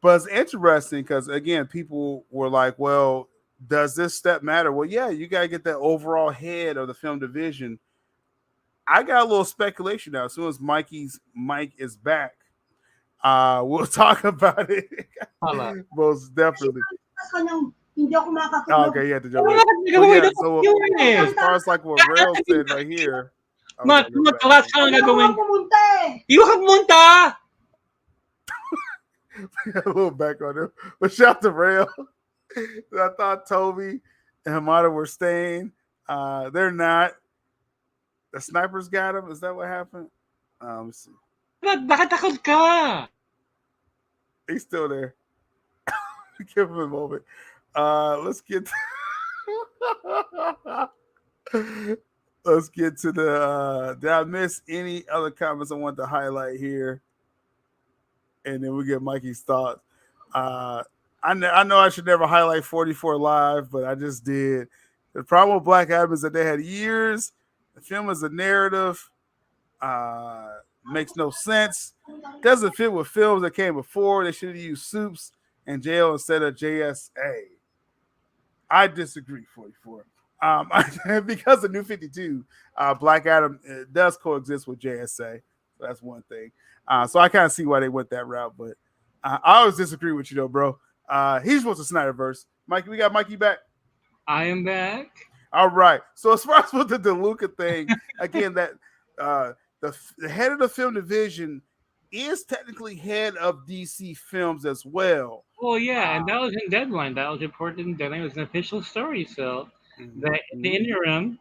But it's interesting because, again, people were like, well, does this step matter? Well, yeah, you got to get that overall head of the film division. I got a little speculation now. As soon as Mikey's mic is back, we'll talk about it. Most definitely. Hindi ako makatulog. Okay, you had to jump in. So as far as like what Rail said right here. Matalas ka na gagawin. Iwan ka pumunta! A little back on him. But shout to Rail. I thought Toby and Hamada were staying. They're not. The snipers got him. Is that what happened? Let's see. Nakatakot ka. He's still there. Give him a moment. Let's get to the did I miss any other comments I want to highlight here? And then we get Mikey's thoughts. I know I should never highlight 44 Live, but I just did. The problem with Black Adam is that they had years. The film is a narrative. Makes no sense. Doesn't fit with films that came before. They should have used Soups and Jail instead of JSA. I disagree, 44. Because of New 52, Black Adam does coexist with JSA. So that's one thing. So I kind of see why they went that route, but I always disagree with you though, bro. He's supposed to SnyderVerse. Mikey, we got Mikey back. I am back. All right. So as far as with the DeLuca thing, again, that the head of the film division is technically head of DC Films as well. Well, yeah, and that was in Deadline. That was reported in Deadline. It was an official story, so that in the interim,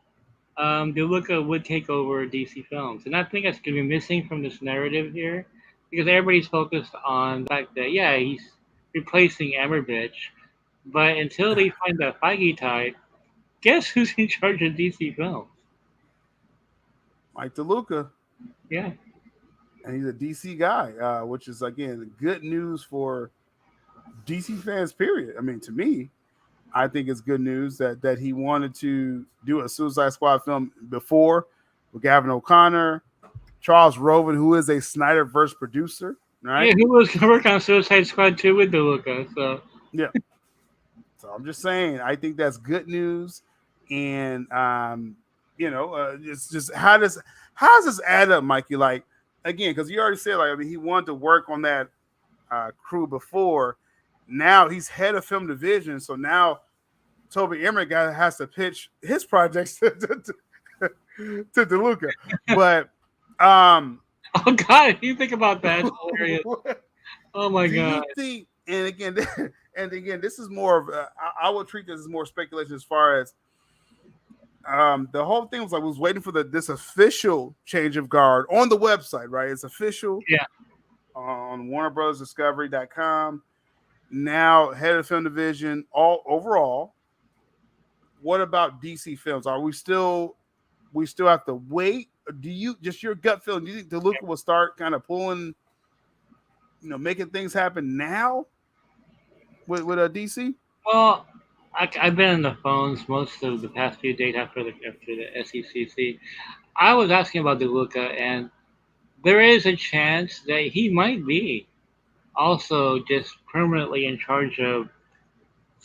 DeLuca would take over DC Films. And I think that's going to be missing from this narrative here, because everybody's focused on the fact that, yeah, he's replacing Emmerbitch, but until they find that Feige type, guess who's in charge of DC Films? Mike DeLuca. Yeah. And he's a DC guy, which is, again, good news for DC fans, period. I mean, to me, I think it's good news that he wanted to do a Suicide Squad film before with Gavin O'Connor, Charles Roven, who is a SnyderVerse producer, right? Yeah, who was going to work on Suicide Squad 2 with DeLuca, so. Yeah. So I'm just saying, I think that's good news. And, it's just, how does this add up, Mikey? Like, again, because you already said, like, I mean, he wanted to work on that crew before. Now he's head of film division, so now Toby Emmerich has to pitch his projects to DeLuca. But oh God, you think about that? Oh my God. You think, and again, this is more of I will treat this as more speculation as far as the whole thing was like, was waiting for this official change of guard on the website, right? It's official. Yeah. On WarnerBrothersDiscovery.com. Now, head of film division, all overall. What about DC Films? Are we still have to wait? Do you just your gut feeling? Do you think DeLuca will start kind of pulling, making things happen now with DC? Well, I've been on the phones most of the past few days after the SDCC. I was asking about DeLuca, and there is a chance that he might be also just permanently in charge of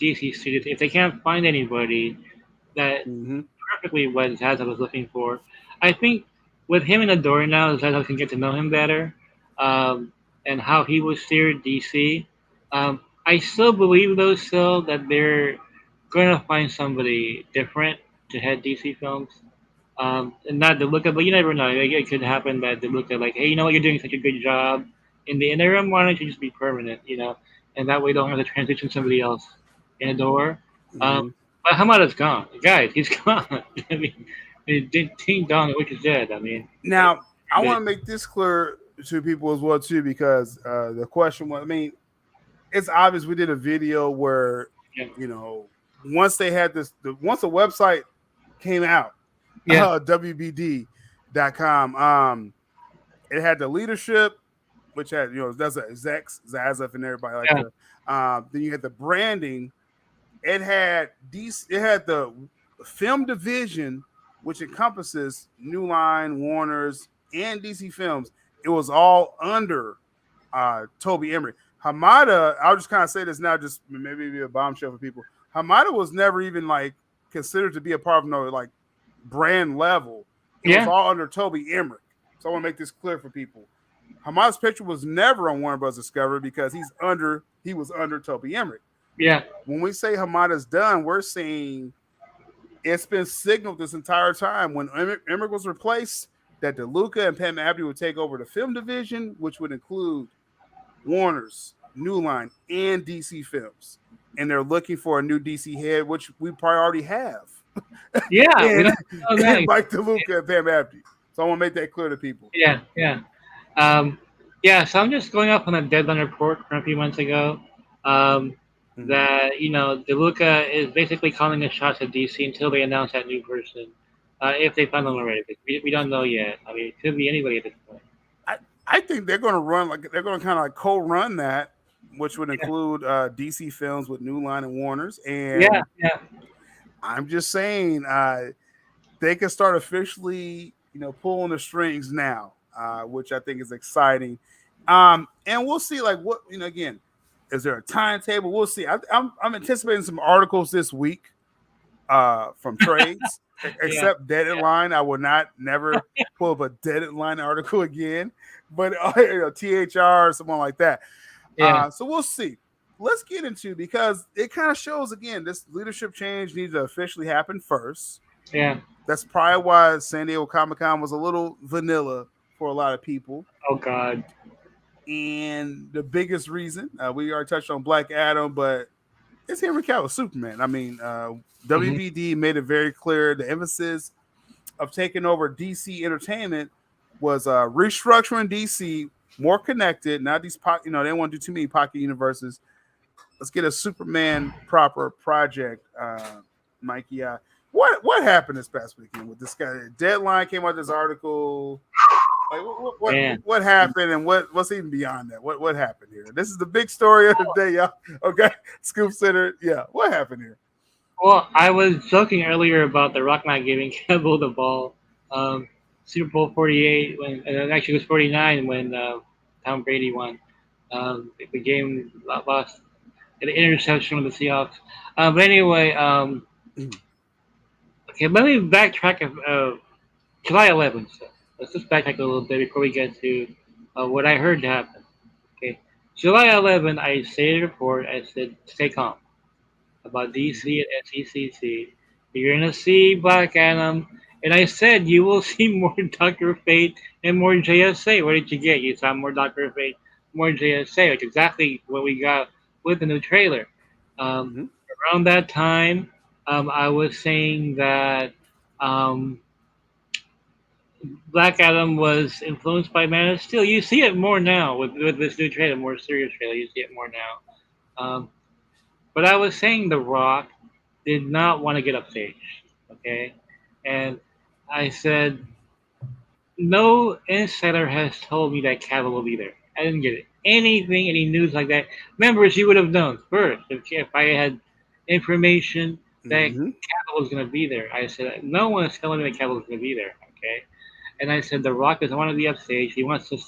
DC Studios if they can't find anybody that perfectly what Zaza was looking for. I think with him in the door now, Zaza can get to know him better, and how he would steer DC. I still believe though that they're going to find somebody different to head DC Films. And not DeLuca, but you never know. It could happen that DeLuca, like, hey, you know what, you're doing such a good job. In the interim, why don't you just be permanent, And that way you don't have to transition somebody else in the door. But Hamada's gone. Guys, he's gone. I mean, Ding Dong, which is dead. I mean. Now, I want to make this clear to people as well, too, because the question was, I mean, it's obvious we did a video where, once they had once the website came out, WBD.com, it had the leadership, which had, that's execs, Zazef, and everybody like that. Then you had the branding. It had the film division, which encompasses New Line, Warner's, and DC Films. It was all under Toby Emmerich. Hamada, I'll just kind of say this now, just maybe be a bombshell for people. Hamada was never even like considered to be a part of no like brand level. It was all under Toby Emmerich. So I want to make this clear for people. Hamada's picture was never on Warner Bros. Discovery because he was under Toby Emmerich. Yeah. When we say Hamada's done, we're saying it's been signaled this entire time when Emmerich was replaced that DeLuca and Pam Abdi would take over the film division, which would include Warner's, New Line, and DC Films. And they're looking for a new DC head, which we probably already have. Yeah. and, that. and Mike DeLuca and Pam Abdi. So I want to make that clear to people. Yeah. So I'm just going off on a deadline report from a few months ago. That DeLuca is basically calling the shots at DC until they announce that new person, if they find them already. We don't know yet. I mean, it could be anybody at this point. I think they're going to run they're going to kind of like co-run that, which would include DC Films with New Line and Warner's. And I'm just saying they can start officially, pulling the strings now, which I think is exciting. And we'll see, like what again. Is there a timetable? We'll see. I'm anticipating some articles this week from trades, except Deadline. I will never pull up a Deadline article again, but THR or someone like that. So we'll see. Let's get into, because it kind of shows again this leadership change needs to officially happen first. Yeah, that's probably why San Diego Comic-Con was a little vanilla for a lot of people. Oh God. And the biggest reason, we already touched on Black Adam, but it's Henry Cavill Superman. I mean, WBD made it very clear the emphasis of taking over DC Entertainment was restructuring DC, more connected, not these they don't want to do too many pocket universes. Let's get a Superman proper project, Mikey. What happened this past weekend with this guy? Deadline came out with this article. Like what happened, and what's even beyond that? What happened here? This is the big story of the day, y'all. Okay, ScoopCenter. Yeah, what happened here? Well, I was joking earlier about The Rock not giving Cavill the ball. Super Bowl 48, and actually it was 49 when Tom Brady won. The game lost an interception with the Seahawks. But anyway, okay, let me backtrack of July 11th. So let's just backtrack a little bit before we get to what I heard happen. Okay, July 11th, I stated a report. I said, stay calm about DC and SDCC. You're gonna see Black Adam, and I said you will see more Dr. Fate and more JSA. What did you get? You saw more Dr. Fate, more JSA, like exactly what we got with the new trailer. Around that time, I was saying that Black Adam was influenced by Man of Steel. You see it more now with this new trailer, more serious trailer. You see it more now. But I was saying The Rock did not want to get upstaged, okay? And I said, no insider has told me that Cavill will be there. I didn't get it. Any news like that. Members, you would have known first if I had information that Cavill was going to be there. I said, no one is telling me that Cavill is going to be there, okay? And I said, The Rock doesn't want to be upstaged. He wants to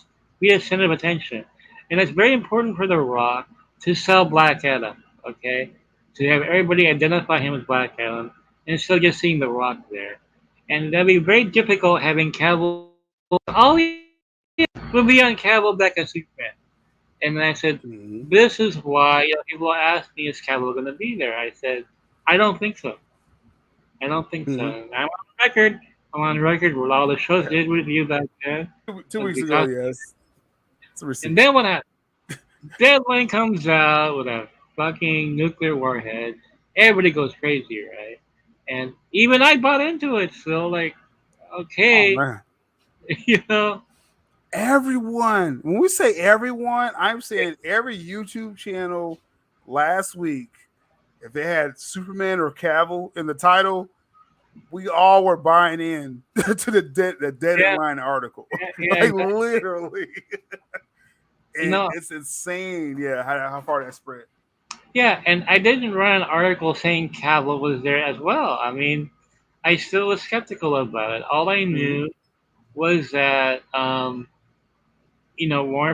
be a center of attention. And it's very important for The Rock to sell Black Adam, okay? To have everybody identify him as Black Adam instead of just seeing The Rock there. And that'd be very difficult having Cavill. All he will be on Cavill back as Superman. And I said, this is why people ask me, is Cavill going to be there? I said, I don't think so. I don't think so. I'm on record with all the shows did with you back then. 2 weeks ago, yes. And then what happened? Deadline comes out with a fucking nuclear warhead. Everybody goes crazy, right? And even I bought into it. So, like, okay, Everyone. When we say everyone, I'm saying every YouTube channel last week, if they had Superman or Cavill in the title, we all were buying in to the Deadline article. Literally. And it's insane, how far that spread. Yeah, and I didn't run an article saying Cavill was there as well. I mean, I still was skeptical about it. All I knew was that, Warner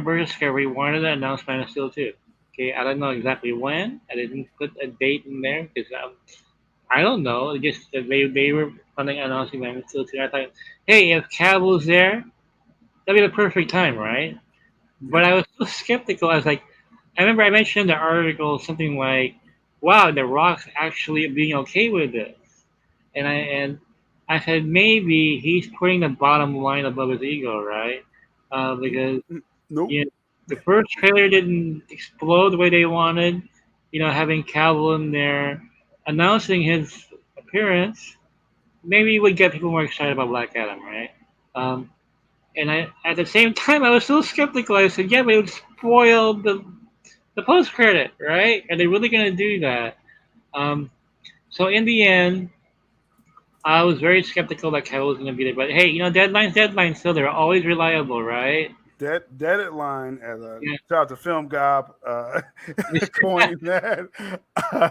Bros. Discovery wanted to announce Man of Steel 2. Okay, I don't know exactly when. I didn't put a date in there because I don't know. Just they were planning on announcing Man of Steel 2. I thought, hey, if Cavill's there, that'd be the perfect time, right? But I was so skeptical. I was like, I remember I mentioned in the article something like, wow, The Rock's actually being okay with this. And I said maybe he's putting the bottom line above his ego, right? Because Nope. you know, the first trailer didn't explode the way they wanted. Having Cavill in there announcing his appearance, maybe it would get people more excited about Black Adam, right? Um, and at the same time, I was still skeptical. I said, yeah, but it would spoil the post credit, right? Are they really going to do that? So in the end, I was very skeptical that Cavill was going to be there. But hey, deadlines, still they're always reliable, right? Deadline as a Yeah. shout out to Film Gob coined that.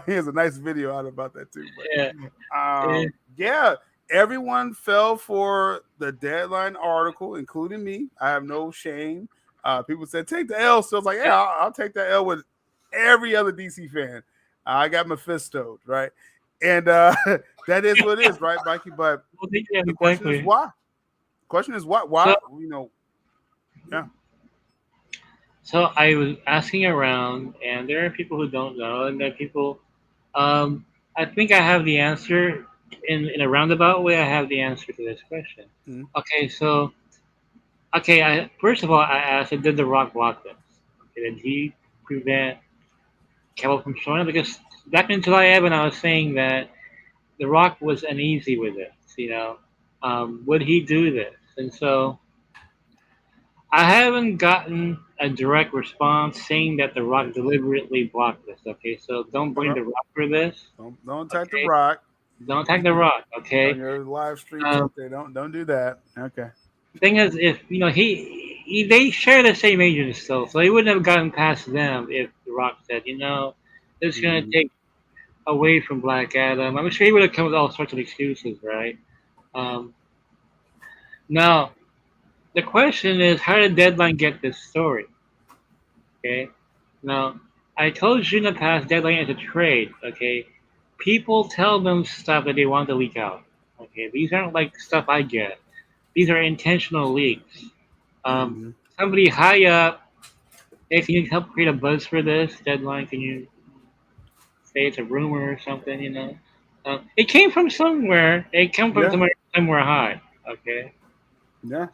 He has a nice video out about that too. But yeah, everyone fell for the deadline article, including me. I have no shame. People said take the L, so I was like, yeah, I'll take that L with every other DC fan. I got Mephisto'd, right? And that is what it is, right, Mikey? But the question is why? Question is why? Why? Yeah. So I was asking around, and there are people who don't know, and there are people. I think I have the answer in a roundabout way. I have the answer to this question. Mm-hmm. Okay, first of all, I asked, did The Rock block this? Okay, did he prevent Cavill from showing up? Because back in July, Evan, I was saying that The Rock was uneasy with this. Would he do this? And so I haven't gotten a direct response saying that The Rock deliberately blocked this. Okay, so don't blame The Rock for this. Don't attack The Rock. Don't attack The Rock. Okay. On your live streams out there, don't do that. Okay. Thing is, if they share the same agents, so he wouldn't have gotten past them if The Rock said, it's gonna take away from Black Adam. I'm sure he would have come with all sorts of excuses, right? Now, the question is, how did Deadline get this story? Okay. Now, I told you in the past, Deadline is a trade. Okay. People tell them stuff that they want to leak out. Okay. These aren't like stuff I get. These are intentional leaks. Somebody high up, hey, can you help create a buzz for this? Deadline, can you say it's a rumor or something, it came from somewhere. It came from somewhere high. Okay. Yeah.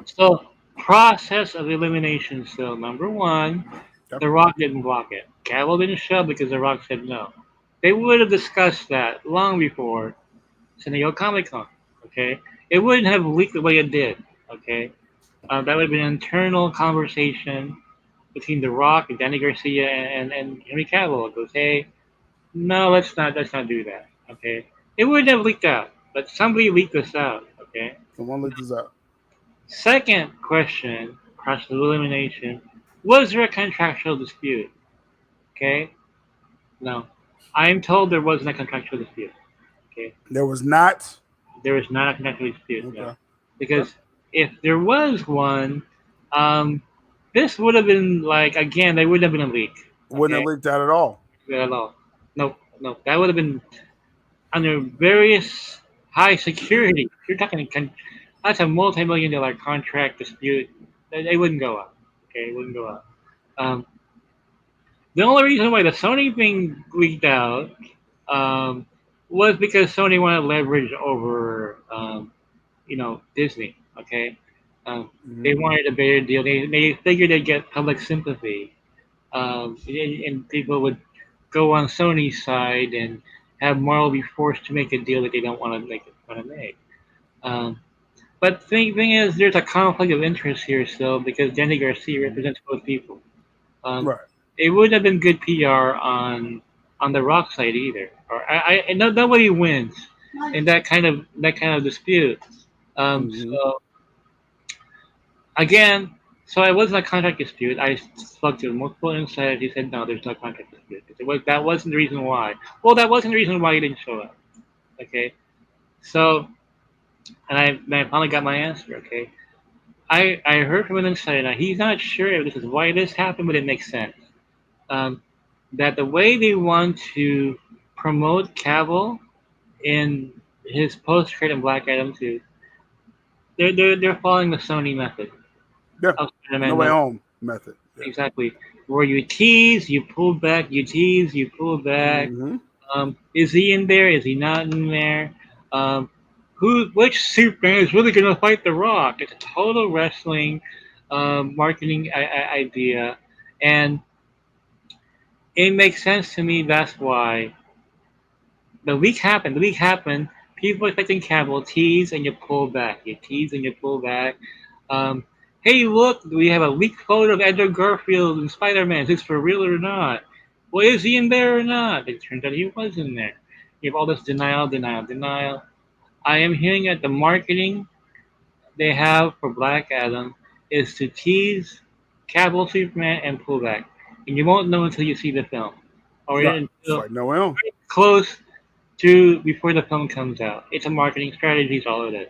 So process of elimination. So number one, The Rock didn't block it. Cavill didn't show because The Rock said no. They would have discussed that long before San Diego Comic-Con. Okay. It wouldn't have leaked the way it did. Okay. That would have been an internal conversation between The Rock and Danny Garcia and Henry Cavill. It goes, hey, no, let's not do that. Okay. It wouldn't have leaked out, but somebody leaked this out. Okay. Someone leaked this out. Second question, process of elimination. Was there a contractual dispute? Okay. No. I'm told there wasn't a contractual dispute. Okay. There was not. There was not a contractual dispute. Okay. No. Because if there was one, this would have been they wouldn't have been a leak. Okay? Wouldn't have leaked out at all. At all. No. That would have been under various high security. You're talking, that's a multi-million-dollar contract dispute. They wouldn't go up. Okay, it wouldn't go up. The only reason why the Sony thing leaked out was because Sony wanted leverage over, Disney. Okay, they wanted a better deal. They figured they'd get public sympathy, and people would go on Sony's side and have Marvel be forced to make a deal that they don't want to make. But the thing is, there's a conflict of interest here still because Danny Garcia represents both people. Right. It wouldn't have been good PR on the Rock side either. Or nobody wins in that kind of dispute. So again, so it wasn't a contract dispute. I spoke to multiple insiders. He said no, there's no contract dispute. That wasn't the reason why. Well, that wasn't the reason why he didn't show up. Okay, so. And I finally got my answer. Okay, I heard from an insider. Now he's not sure if this is why this happened, but it makes sense. That the way they want to promote Cavill in his post-credit in Black Adam 2, they're following the Sony method. Yeah, No Way Home method. Yeah. Exactly. where you tease, you pull back, you tease, you pull back. Mm-hmm. Is he in there? Is he not in there? Which Superman is really going to fight The Rock? It's a total wrestling marketing idea, and it makes sense to me. That's why the week happened. The week happened. People expecting Cavill tease and you pull back. You tease and you pull back. Um, hey, look, we have a leaked photo of Andrew Garfield and Spider-Man. Is this for real or not? Well, is he in there or not? It turns out he was in there. You have all this denial, denial, denial. I am hearing that the marketing they have for Black Adam is to tease Cavill Superman and pull back. And you won't know until you see the film. Or Right. It's until like no one. close to before the film comes out. It's a marketing strategy, is all it is.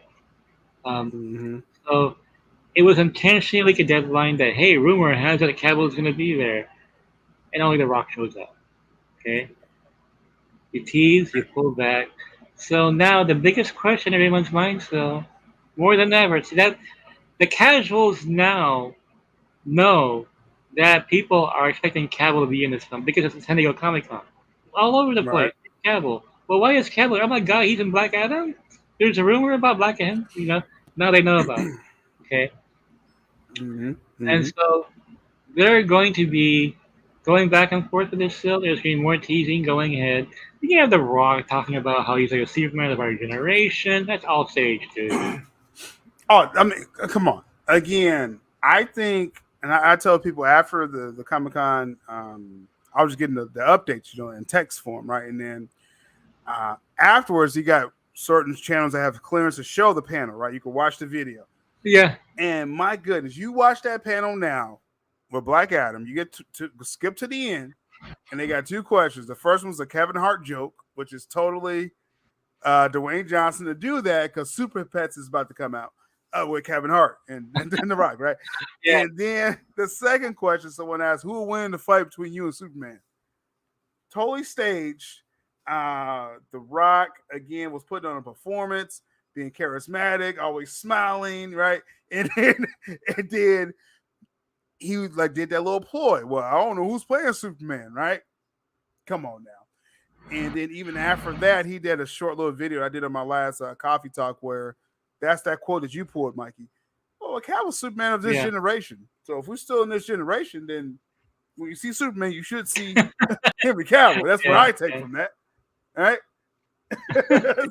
Mm-hmm. So it was intentionally like a deadline that, hey, rumor has it that Cavill is going to be there. And only The Rock shows up. Okay? You tease, you pull back. So now the biggest question in everyone's minds, though, more than ever, see that the casuals now know that people are expecting Cavill to be in this film because it's San Diego Comic Con. All over the Right. place, Cavill. Well, why is Cavill? Oh my God, he's in Black Adam. There's a rumor about Black Adam. You know, now they know about it. Okay, Mm-hmm. Mm-hmm. and so they're going to be going back and forth with this still. There's going to be more teasing going ahead. You can have The Rock talking about how he's like a Superman of our generation. That's all stage, dude. Oh, I mean, come on. Again, I think, and I tell people after the Comic Con, I was getting the updates, in text form, right? And then afterwards, you got certain channels that have clearance to show the panel, right? You can watch the video. Yeah. And my goodness, you watch that panel now with Black Adam, you get to skip to the end, and they got two questions. The first one's a Kevin Hart joke, which is totally Dwayne Johnson to do that because Super Pets is about to come out with Kevin Hart and The Rock, right? Yeah. And then the second question, someone asked, who will win the fight between you and Superman? Totally staged. The Rock, again, was putting on a performance, being charismatic, always smiling, right? And then he did that little ploy. Well, I don't know who's playing Superman, right? Come on now. And then even after that, he did a short little video I did on my last coffee talk where that's that quote that you pulled, Mikey. Oh, Cavill's Superman of this generation. So if we're still in this generation, then when you see Superman, you should see Henry Cavill. That's what I take from that. All right.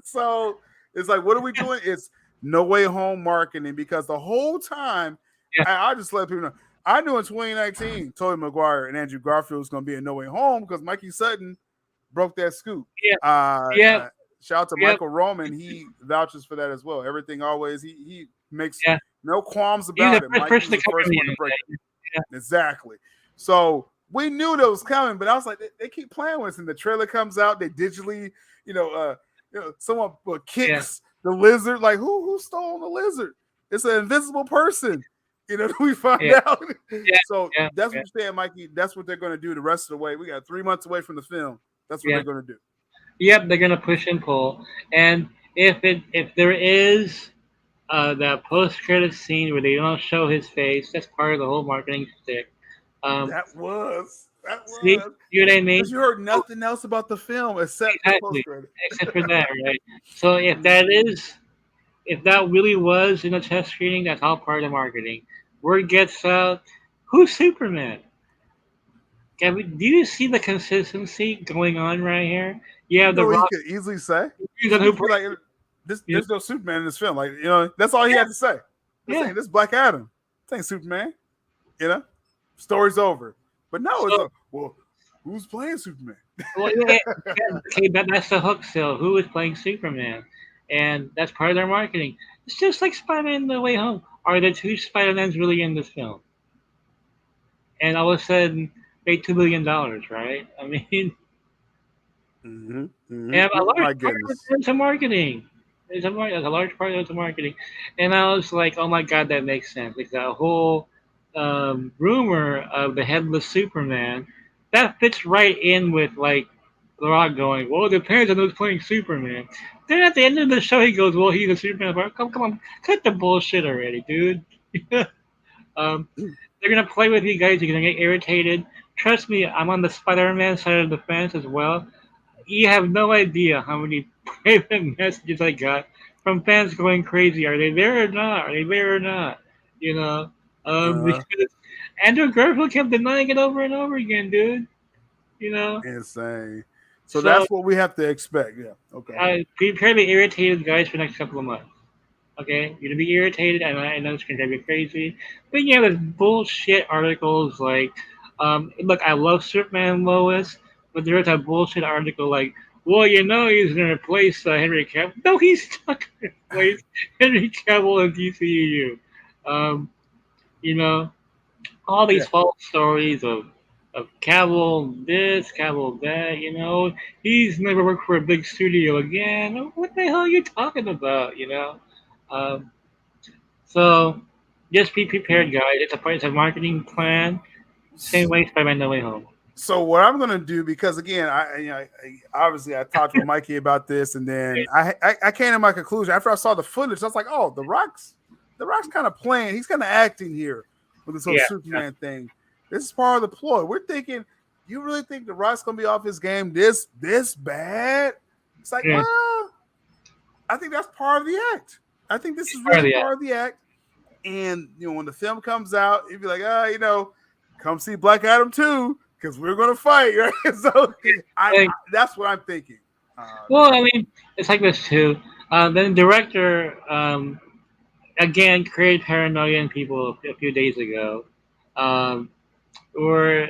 So it's like, what are we doing? It's No Way Home marketing because the whole time, I just let people know. I knew in 2019, Tobey Maguire and Andrew Garfield was going to be in No Way Home because Mikey Sutton broke that scoop. Shout out to Michael Roman. He vouches for that as well. Everything always, he makes no qualms about it. Mikey's the first one to break it. Exactly. So we knew that was coming, but I was like, they keep playing with us. And the trailer comes out, they digitally, someone kicks the lizard. Like, who stole the lizard? It's an invisible person. We find out. So that's what you're saying, Mikey. That's what they're going to do the rest of the way. We got 3 months away from the film. That's what they're going to do. Yep, they're going to push and pull. And if there is that post-credit scene where they don't show his face, that's part of the whole marketing stick. That was. See, you know what I mean? Because you heard nothing else about the film except the post-credit. Except for that, right? So if that really was in a test screening, that's all part of marketing. Word gets out, who's Superman? Do you see the consistency going on right here? Yeah, The Rock could easily say. There's no Superman in this film. Like, that's all he had to say. This ain't this Black Adam. This ain't Superman. Story's over. But no, it's who's playing Superman? Well, okay, that's the hook still. Who is playing Superman? And that's part of their marketing. It's just like Spider-Man No Way Home. Are the two Spider-Mans really in this film? And all of a sudden, made $2 billion, right? I mean, a large part of it's marketing. There's a large part of it's marketing. And I was like, oh my God, that makes sense. Like that whole rumor of the headless Superman, that fits right in with like The Rock going, well, it depends on who's playing Superman. Then at the end of the show, he goes, well, he's a Superman. Come on, cut the bullshit already, dude. They're gonna play with you guys. You're gonna get irritated. Trust me, I'm on the Spider-Man side of the fence as well. You have no idea how many private messages I got from fans going crazy. Are they there or not? Are they there or not? You know, Uh, because Andrew Garfield kept denying it over and over again, dude. You know, insane. So so that's what we have to expect. Yeah. Okay. prepare to be irritated, guys, for the next couple of months. Okay, you're gonna be irritated, and I know it's gonna drive you crazy. But yeah, there's bullshit articles like, look, I love Superman and Lois, but there's a bullshit article like, well, you know, he's gonna replace Henry Cavill. No, he's not gonna replace Henry Cavill in DCEU. Um, you know, all Yeah. these false stories of Cavill this, Cavill that. You know, he's never worked for a big studio again. What the hell are you talking about? You know. Um, so just be prepared, guys. It's a marketing plan. Same way Spider-Man No Way Home. So what I'm gonna do, because again, obviously I talked with Mikey about this, and then I came to my conclusion after I saw the footage. I was like, oh, the Rock's kind of playing. He's kind of acting here with this whole Superman thing. This is part of the ploy. We're thinking, you really think the Rock's gonna be off his game this bad? It's like, well, I think that's part of the act. I think this is really part of the act. And when the film comes out, you'd be like, come see Black Adam 2 because we're gonna fight, right? So that's what I'm thinking. Well, I mean, it's like this too. Then the director again created paranoia in people a few days ago. Or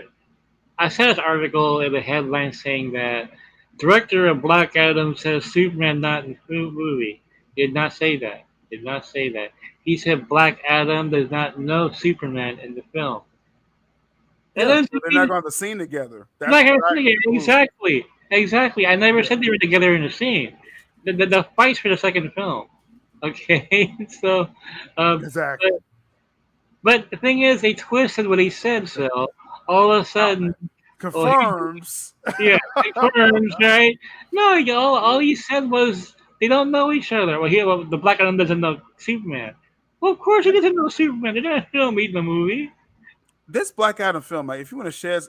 I saw this article in the headline saying that director of Black Adam says Superman not in the movie. Did not say that. Did not say that. He said Black Adam does not know Superman in the film. Yeah, so they're not going to scene together. Exactly. Exactly. I never said they were together in a scene. The fight's for the second film. Okay, so exactly. But the thing is, they twisted what he said. So all of a sudden, confirms. Confirms, right? No, all he said was they don't know each other. Well, the Black Adam doesn't know Superman. Well, of course he doesn't know Superman. They're not film meet in the movie. This Black Adam film, if you want to share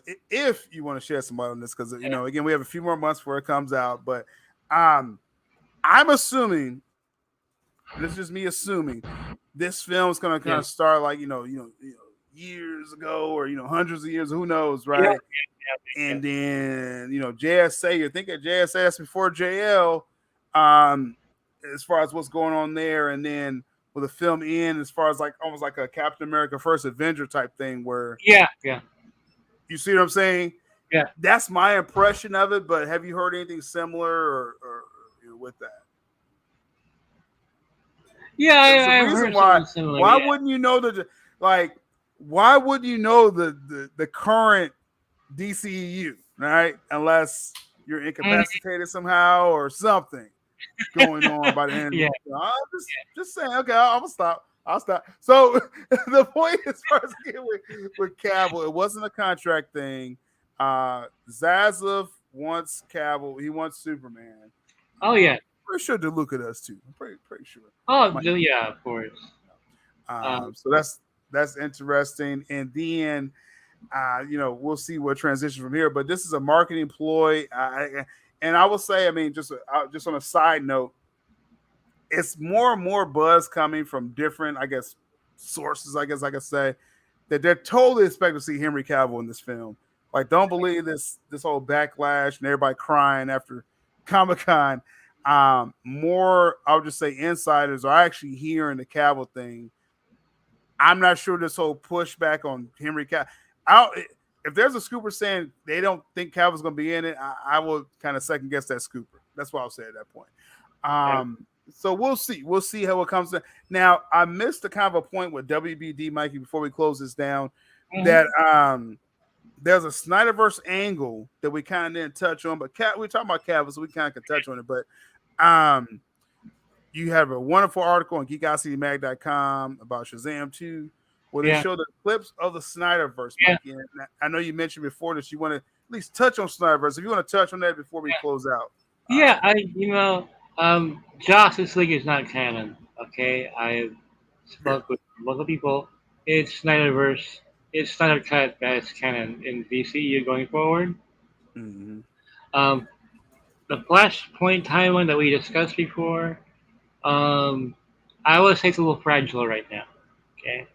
some light on this, because again, we have a few more months before it comes out, but I'm assuming, this is just me assuming, this film is going to kind of start like years ago, or hundreds of years, who knows, right? And then JSA, you think of JSA, that's before JL, as far as what's going on there, and then with the film end, as far as like almost like a Captain America First Avenger type thing, where you see what I'm saying? Yeah, that's my impression of it. But have you heard anything similar or with that? Yeah, I reason heard similar. Why wouldn't you know why would you know the current DCEU, right? Unless you're incapacitated somehow or something going on by the end. I'm just saying. Okay, I'll stop. So the point, as far as with Cavill, it wasn't a contract thing. Zaslav wants Cavill. He wants Superman. Oh yeah. Pretty sure DeLuca does too. I'm pretty sure. Oh yeah, of course. So that's interesting. And then we'll see what transitions from here. But this is a marketing ploy. And I will say, I mean, just on a side note, it's more and more buzz coming from different, I guess, sources, I guess I could say, that they're totally expecting to see Henry Cavill in this film. Like, don't believe this whole backlash and everybody crying after Comic-Con. More, I would just say, insiders are actually hearing the Cavill thing. I'm not sure this whole pushback on Henry Cavill. If there's a scooper saying they don't think Cavill's going to be in it, I will kind of second guess that scooper. That's what I'll say at that point. So we'll see. We'll see how it comes. Now, I missed the kind of a point with WBD, Mikey, before we close this down, that there's a SnyderVerse angle that we kind of didn't touch on, but we're talking about Cavill, so we kind of can touch on it. But you have a wonderful article on geekocityMag.com about Shazam 2, where they show the clips of the SnyderVerse. Mikey. And I know you mentioned before that you want to at least touch on SnyderVerse. If you want to touch on that before we close out. Justice League is not canon. Okay, I spoke with local people. It's SnyderVerse. is Snyder Cut as canon in DCEU going forward. Mm-hmm. The Flashpoint timeline that we discussed before, I would say it's a little fragile right now. Okay,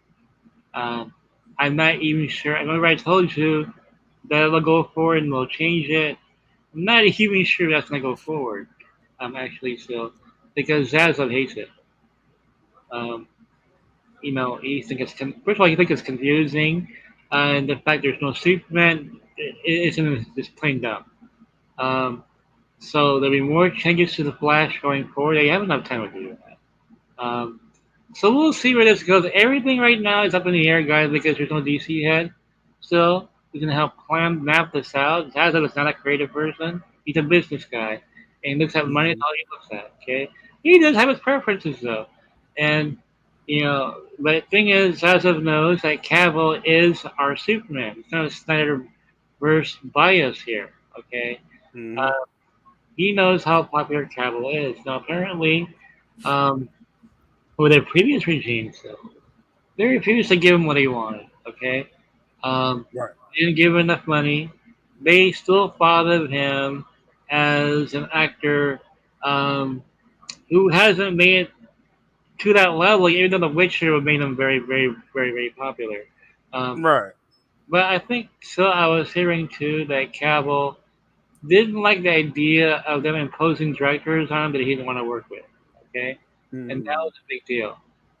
I'm not even sure. I remember I told you that it'll go forward and they'll change it. I'm not even sure that's gonna go forward. Actually, still because Zaslav hates it. Um, he thinks first of all, he thinks it's confusing, and the fact there's no Superman isn't just plain dumb. So there'll be more changes to the Flash going forward. They have enough time to do that. So we'll see where this goes. Everything right now is up in the air, guys, because there's no DC head. Still, he's gonna help map this out. Zaslav is not a creative person. He's a business guy, and he looks at money. That's all he looks at. Okay, he does have his preferences though, and but the thing is, Zaslav knows that Cavill is our Superman. It's not a SnyderVerse bias here. Okay. Mm-hmm. He knows how popular Cavill is. Now, apparently, with their previous regimes, though, they refused to give him what he wanted. Okay, Right. they didn't give him enough money. They still thought of him as an actor who hasn't made it to that level, even though The Witcher would make him very, very, very, very popular. Right. But I think so. I was hearing too that Cavill didn't like the idea of them imposing directors on him that he didn't want to work with. Okay, and that was a big deal.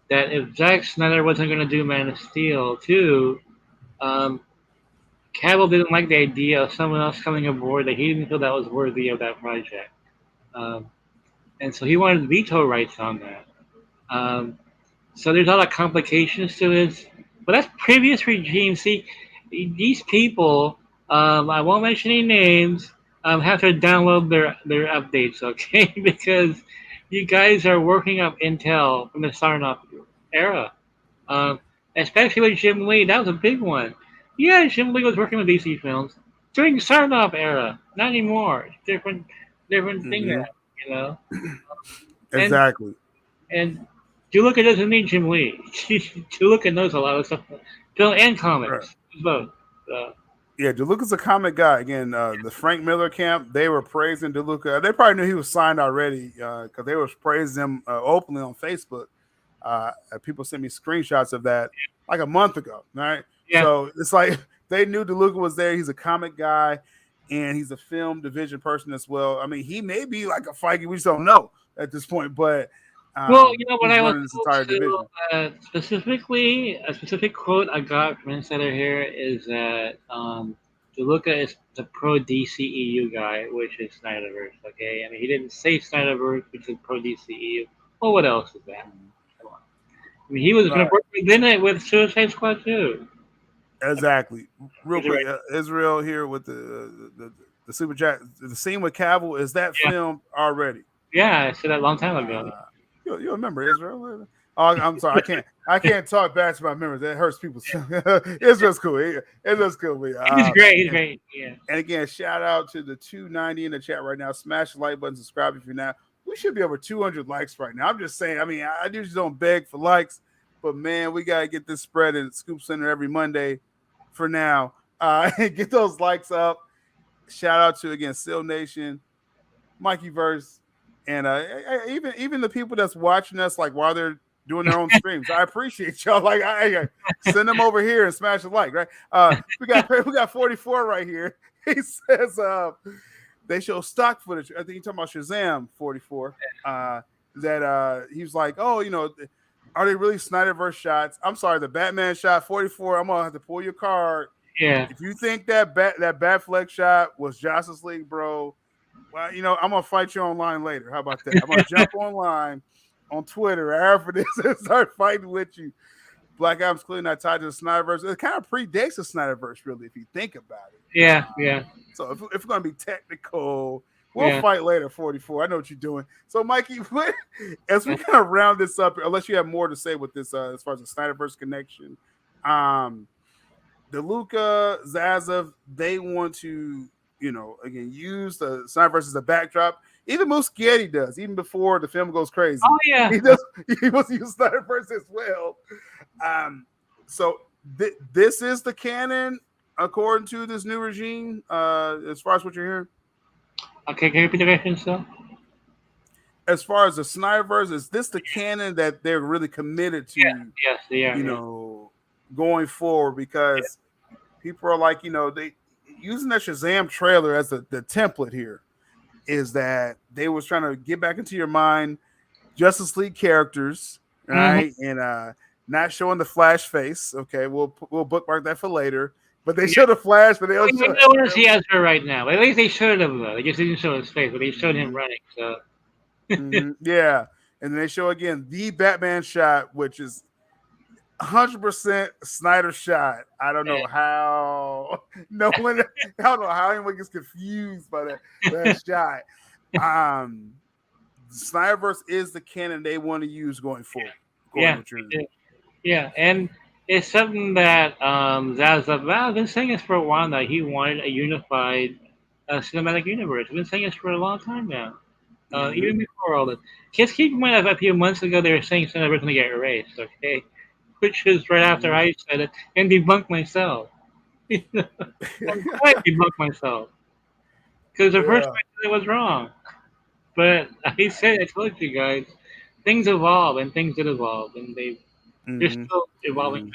That if Zack Snyder wasn't going to do Man of Steel 2, Cavill didn't like the idea of someone else coming aboard that he didn't feel that was worthy of that project, and so he wanted veto rights on that. So there's a lot of complications to this, but that's previous regime. See, these people, I won't mention any names, have to download their updates, okay? Because you guys are working up intel from the Sarnoff era, especially with Jim Lee. That was a big one. Yeah, Jim Lee was working with DC films during Sarnoff era. Not anymore. Different thing now, you know. Exactly. And Julika doesn't need Jim Lee. Julika knows a lot of stuff, film and comics, both. Yeah, DeLuca's a comic guy. Again, the Frank Miller camp, they were praising DeLuca. They probably knew he was signed already because they were praising him openly on Facebook. People sent me screenshots of that like a month ago, right? Yeah. So it's like they knew DeLuca was there. He's a comic guy, and he's a film division person as well. I mean, he may be like a Feige. We just don't know at this point, but well, you know what I was this entire division. Specifically, a specific quote I got from Insider here is that DeLuca is the pro DCEU guy, which is SnyderVerse. Okay, I mean he didn't say SnyderVerse, which is pro DCEU. Well, what else is that? Come on. I mean he was going to work within it with Suicide Squad too. Exactly. Real quick, Israel here with the super chat. The scene with Cavill, is that filmed already? Yeah, I said that a long time ago. You remember Israel? Oh, I'm sorry, I can't talk bad about memories. That hurts people. Israel's cool. Israel's cool. He's great. He's great. Yeah. And again, shout out to the 290 in the chat right now. Smash the like button, subscribe if you're not. We should be over 200 likes right now. I'm just saying. I mean, I usually don't beg for likes, but man, we gotta get this spread in ScoopCenter every Monday. For now, get those likes up. Shout out to again, Seal Nation, Mikey Verse. And even the people that's watching us, like while they're doing their own streams, I appreciate y'all. Like, I send them over here and smash the like, right? We got 44 right here. He says they show stock footage. I think you're talking about Shazam 44. That he was like, oh, are they really SnyderVerse shots? I'm sorry, the Batman shot 44. I'm gonna have to pull your card. Yeah. If you think that Batfleck shot was Justice League, bro. Well, I'm gonna fight you online later. How about that? I'm gonna jump online on Twitter after this and start fighting with you. Black Adam's clearly not tied to the SnyderVerse. It kind of predates the SnyderVerse, really, if you think about it. Yeah. So if we're gonna be technical, we'll fight later. 44. I know what you're doing. So, Mikey, as we kind of round this up, unless you have more to say with this, as far as the SnyderVerse connection, DeLuca, Zaslav, they want to. Again, use the SnyderVerse as a backdrop. Even Muschietti does, even before the film goes crazy. Oh yeah, he does. He wants to use SnyderVerse as well. So this is the canon according to this new regime. As far as what you're hearing. Okay, can you repeat the question, so? As far as the SnyderVerse, is this the canon that they're really committed to? Yes, they are. You know, going forward, because people are like, they using that Shazam trailer as the template here. Is that they was trying to get back into your mind Justice League characters, right? And not showing the Flash face. Okay, we'll bookmark that for later. But they showed the Flash, but they don't show. We don't want to see Ezra right now. At least they showed him though. They just didn't show his face, but they showed him running. So yeah, and then they show again the Batman shot, which is 100% Snyder shot. I don't know how I don't know how anyone gets confused by that shot. SnyderVerse is the canon they want to use going forward. Yeah, and it's something that Zaz's I've been saying this for a while now. He wanted a unified cinematic universe. We've been saying this for a long time now. Even before all this. Just keep in mind that a few months ago they were saying SnyderVerse was going to get erased, okay? Which is right after I said it and debunked myself. I'm glad I debunked myself. Because the first time it was wrong. But I told you guys, things evolve and things did evolve, and they're still evolving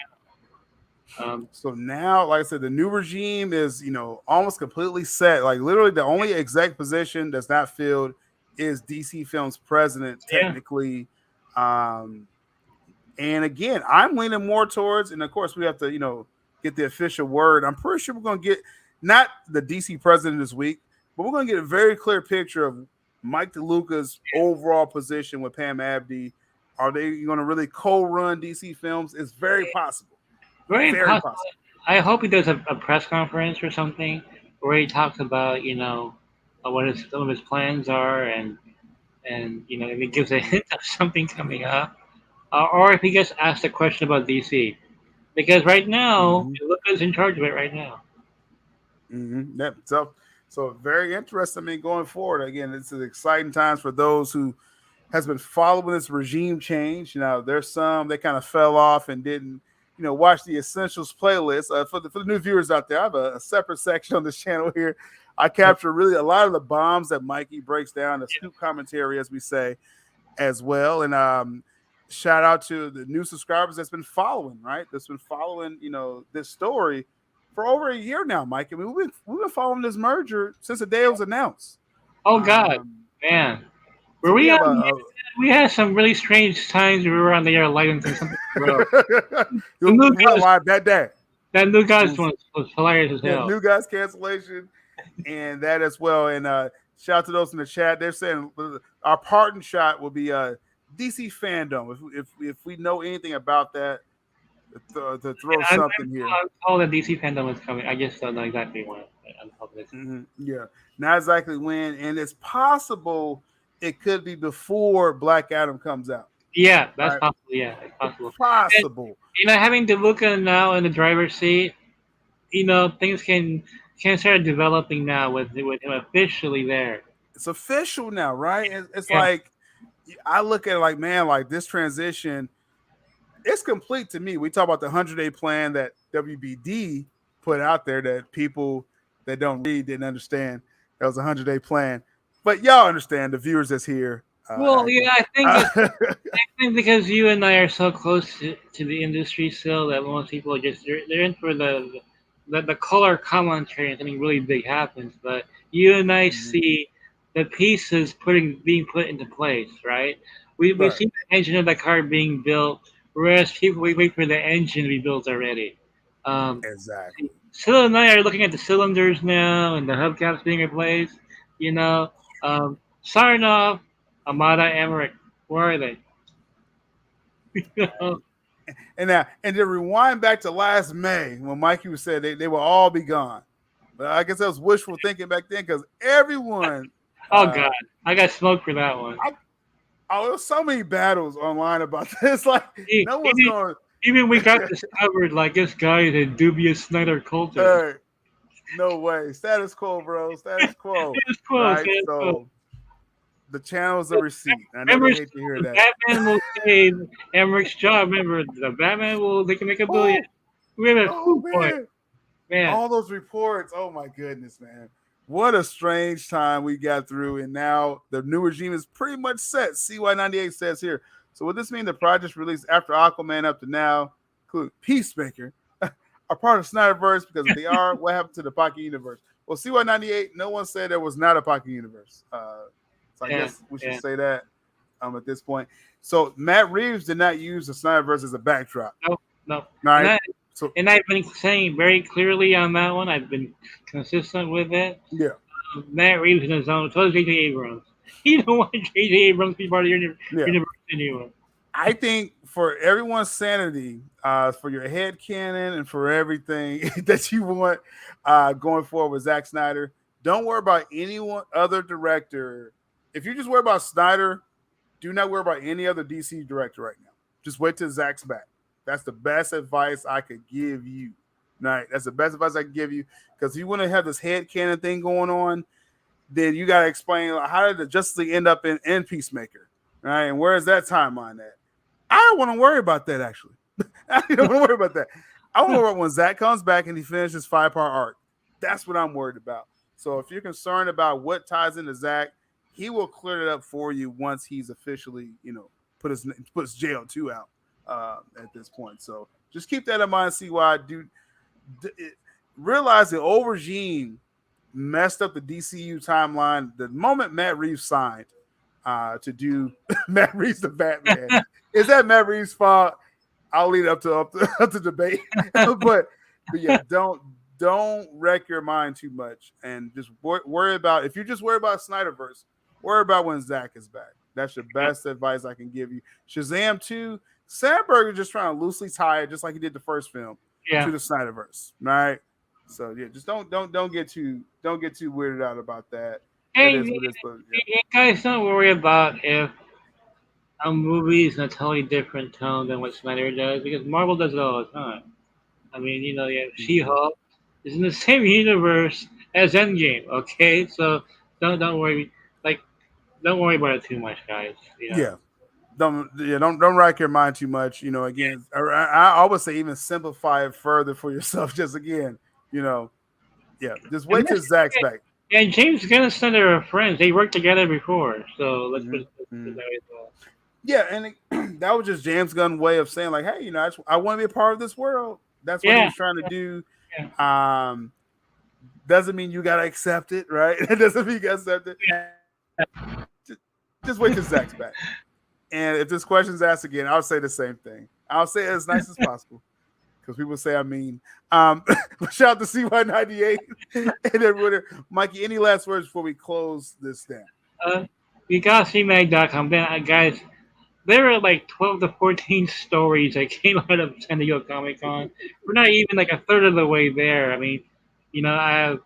now. So now, like I said, the new regime is, almost completely set. Like literally the only exec position that's not filled is DC Films president, technically. And again, I'm leaning more towards, and of course we have to, get the official word. I'm pretty sure we're going to get not the DC president this week, but we're going to get a very clear picture of Mike DeLuca's overall position with Pam Abdi. Are they going to really co-run DC Films? It's very possible. Very possible. I hope he does a press conference or something where he talks about, what some of his plans are, and if he gives a hint of something coming up. Or if he gets asked a question about DC, because right now Luca's in charge of it right now. Yep. So very interesting. Going forward, again, it's an exciting times for those who has been following this regime change. There's some that kind of fell off and didn't, watch the Essentials playlist. For the new viewers out there, I have a separate section on this channel here. I capture really a lot of the bombs that Mikey breaks down, the scoop commentary, as we say, as well, and shout out to the new subscribers that's been following, right? That's been following, this story for over a year now, Mike. I mean, we've been following this merger since the day it was announced. Oh God, man, we had some really strange times. We were on the air lighting to something. That new guys one was hilarious as hell. New guys cancellation, and that as well. And shout out to those in the chat. They're saying our parting shot will be DC fandom. If we know anything about that, to throw something here. All the DC fandom is coming. I just don't know exactly when. Not exactly when, and it's possible it could be before Black Adam comes out. Yeah, that's possible. Yeah, it's possible. Possible. And, having DeLuca now in the driver's seat, things can start developing now with him officially there. It's official now, right? It's like. I look at it like, man, like this transition, it's complete to me. We talk about the 100-day plan that WBD put out there that people that don't read didn't understand. That was a 100-day plan. But y'all understand, the viewers that's here. I think because you and I are so close to the industry still that most people are they're in for the color commentary and something really big happens. But you and I see the pieces being put into place, right? We see the engine of the car being built, whereas people wait for the engine to be built already. Exactly. Sil and I are looking at the cylinders now and the hubcaps being replaced. Sarnoff, Amada, Emmerich, where are they? And to rewind back to last May when Mikey was said they will all be gone. But I guess that was wishful thinking back then because everyone. Oh God, I got smoked for that one. There was so many battles online about this. Like no one's going. Even we got discovered like this guy is a dubious Snyder culture. Hey, no way. Status quo, bro. Status quo. Status quo. Right? Status quo. The channel's a receipt. I never hate to hear that. Batman will save Emmerich's job. Remember, the Batman they can make $1 billion. We have a Oh man. All those reports. Oh my goodness, man. What a strange time we got through, and now the new regime is pretty much set. CY98 says here. So would this mean the projects released after Aquaman up to now, including Peacemaker, are part of SnyderVerse? Because if they are, what happened to the Pocket Universe? Well, CY98, no one said there was not a Pocket Universe. So I guess we should say that at this point. So Matt Reeves did not use the SnyderVerse as a backdrop. No. Right? And I've been saying very clearly on that one. I've been consistent with it. Yeah. Matt Reeves in his own. So is J.J. Abrams. You don't want J.J. Abrams to be part of your universe anyway. I think for everyone's sanity, for your head canon and for everything that you want going forward with Zack Snyder, don't worry about anyone other director. If you just worry about Snyder, do not worry about any other DC director right now. Just wait till Zack's back. That's the best advice I could give you. Right? That's the best advice I can give you, because if you want to have this head canon thing going on, then you got to explain how did the Justice League end up in Peacemaker, right? And where is that timeline at? I don't want to worry about that, actually. I don't want to worry about that. I want to worry about when Zack comes back and he finishes 5-part arc. That's what I'm worried about. So if you're concerned about what ties into Zack, he will clear it up for you once he's officially, put his JL2 out at this point. So just keep that in mind. See why, dude. Realize the old regime messed up the DCEU timeline the moment Matt Reeves signed to do Matt Reeves the Batman. Is that Matt Reeves' fault? I'll leave it up to debate. but yeah, don't wreck your mind too much, and just worry about, if you just worry about SnyderVerse, worry about when Zack is back. That's your best advice I can give you. Shazam 2, Sandberg is just trying to loosely tie it, just like he did the first film, to the SnyderVerse. Right? So yeah, just don't get too weirded out about that. Guys, don't worry about if a movie is in a totally different tone than what Snyder does, because Marvel does it all the time. I mean, you have She-Hulk is in the same universe as Endgame. Okay, so don't worry. Don't worry about it too much, guys. Yeah. Don't rack your mind too much. Again, I always say even simplify it further for yourself. Just again, just wait till Zack's back. Yeah, James Gunn and Snyder are friends. They worked together before, so let's put that as well. Yeah, and that was just James Gunn's way of saying, like, hey, I want to be a part of this world. That's what he was trying to do. Yeah. Doesn't mean you gotta accept it, right? It doesn't mean you gotta accept it. Yeah. Just wait till Zack's back. And if this question's asked again, I'll say the same thing. I'll say it as nice as possible, because people say I mean. Shout out to CY98 and everyone. Mikey, any last words before we close this down? You got CMag.com. Guys, there are like 12 to 14 stories that came out of San Diego Comic-Con. We're not even like a third of the way there. I mean, I have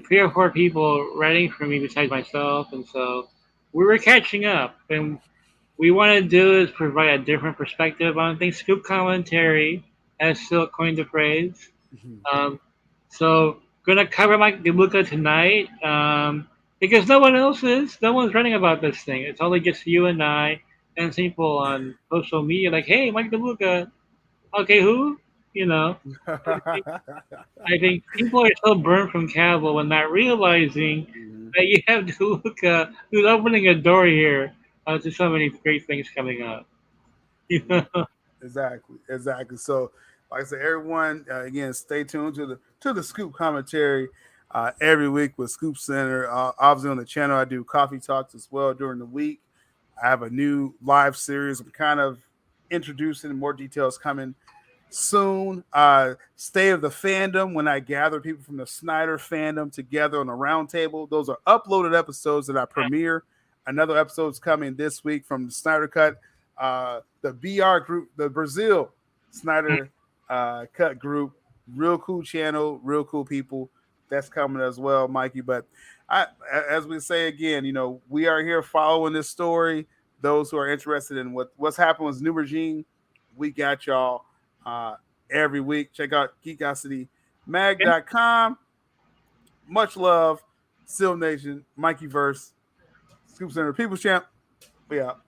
3 or 4 people writing for me besides myself, and so we were catching up. And we want to do is provide a different perspective on things. Scoop commentary, as still coined the phrase. So gonna cover Mike DeLuca tonight, because no one's writing about this thing. It's only just you and I and people on social media, like, hey, Mike DeLuca. Okay, who? I think people are so burned from Cavill and not realizing that you have DeLuca who's opening a door here to so many great things coming up. Exactly. So, like I said, everyone, again, stay tuned to the Scoop commentary every week with ScoopCenter. Obviously, on the channel, I do coffee talks as well during the week. I have a new live series. I'm kind of introducing more details coming soon. State of the Fandom, when I gather people from the Snyder fandom together on a round table. Those are uploaded episodes that I premiere. Another episode's coming this week from the Snyder Cut. The BR group, the Brazil Snyder Cut group, real cool channel, real cool people. That's coming as well, Mikey. But as we say again, we are here following this story. Those who are interested in what's happened with new regime, we got y'all every week. Check out geekositymag.com. Much love, Seal Nation, Mikey Verse, ScoopCenter, People's Champ. We out.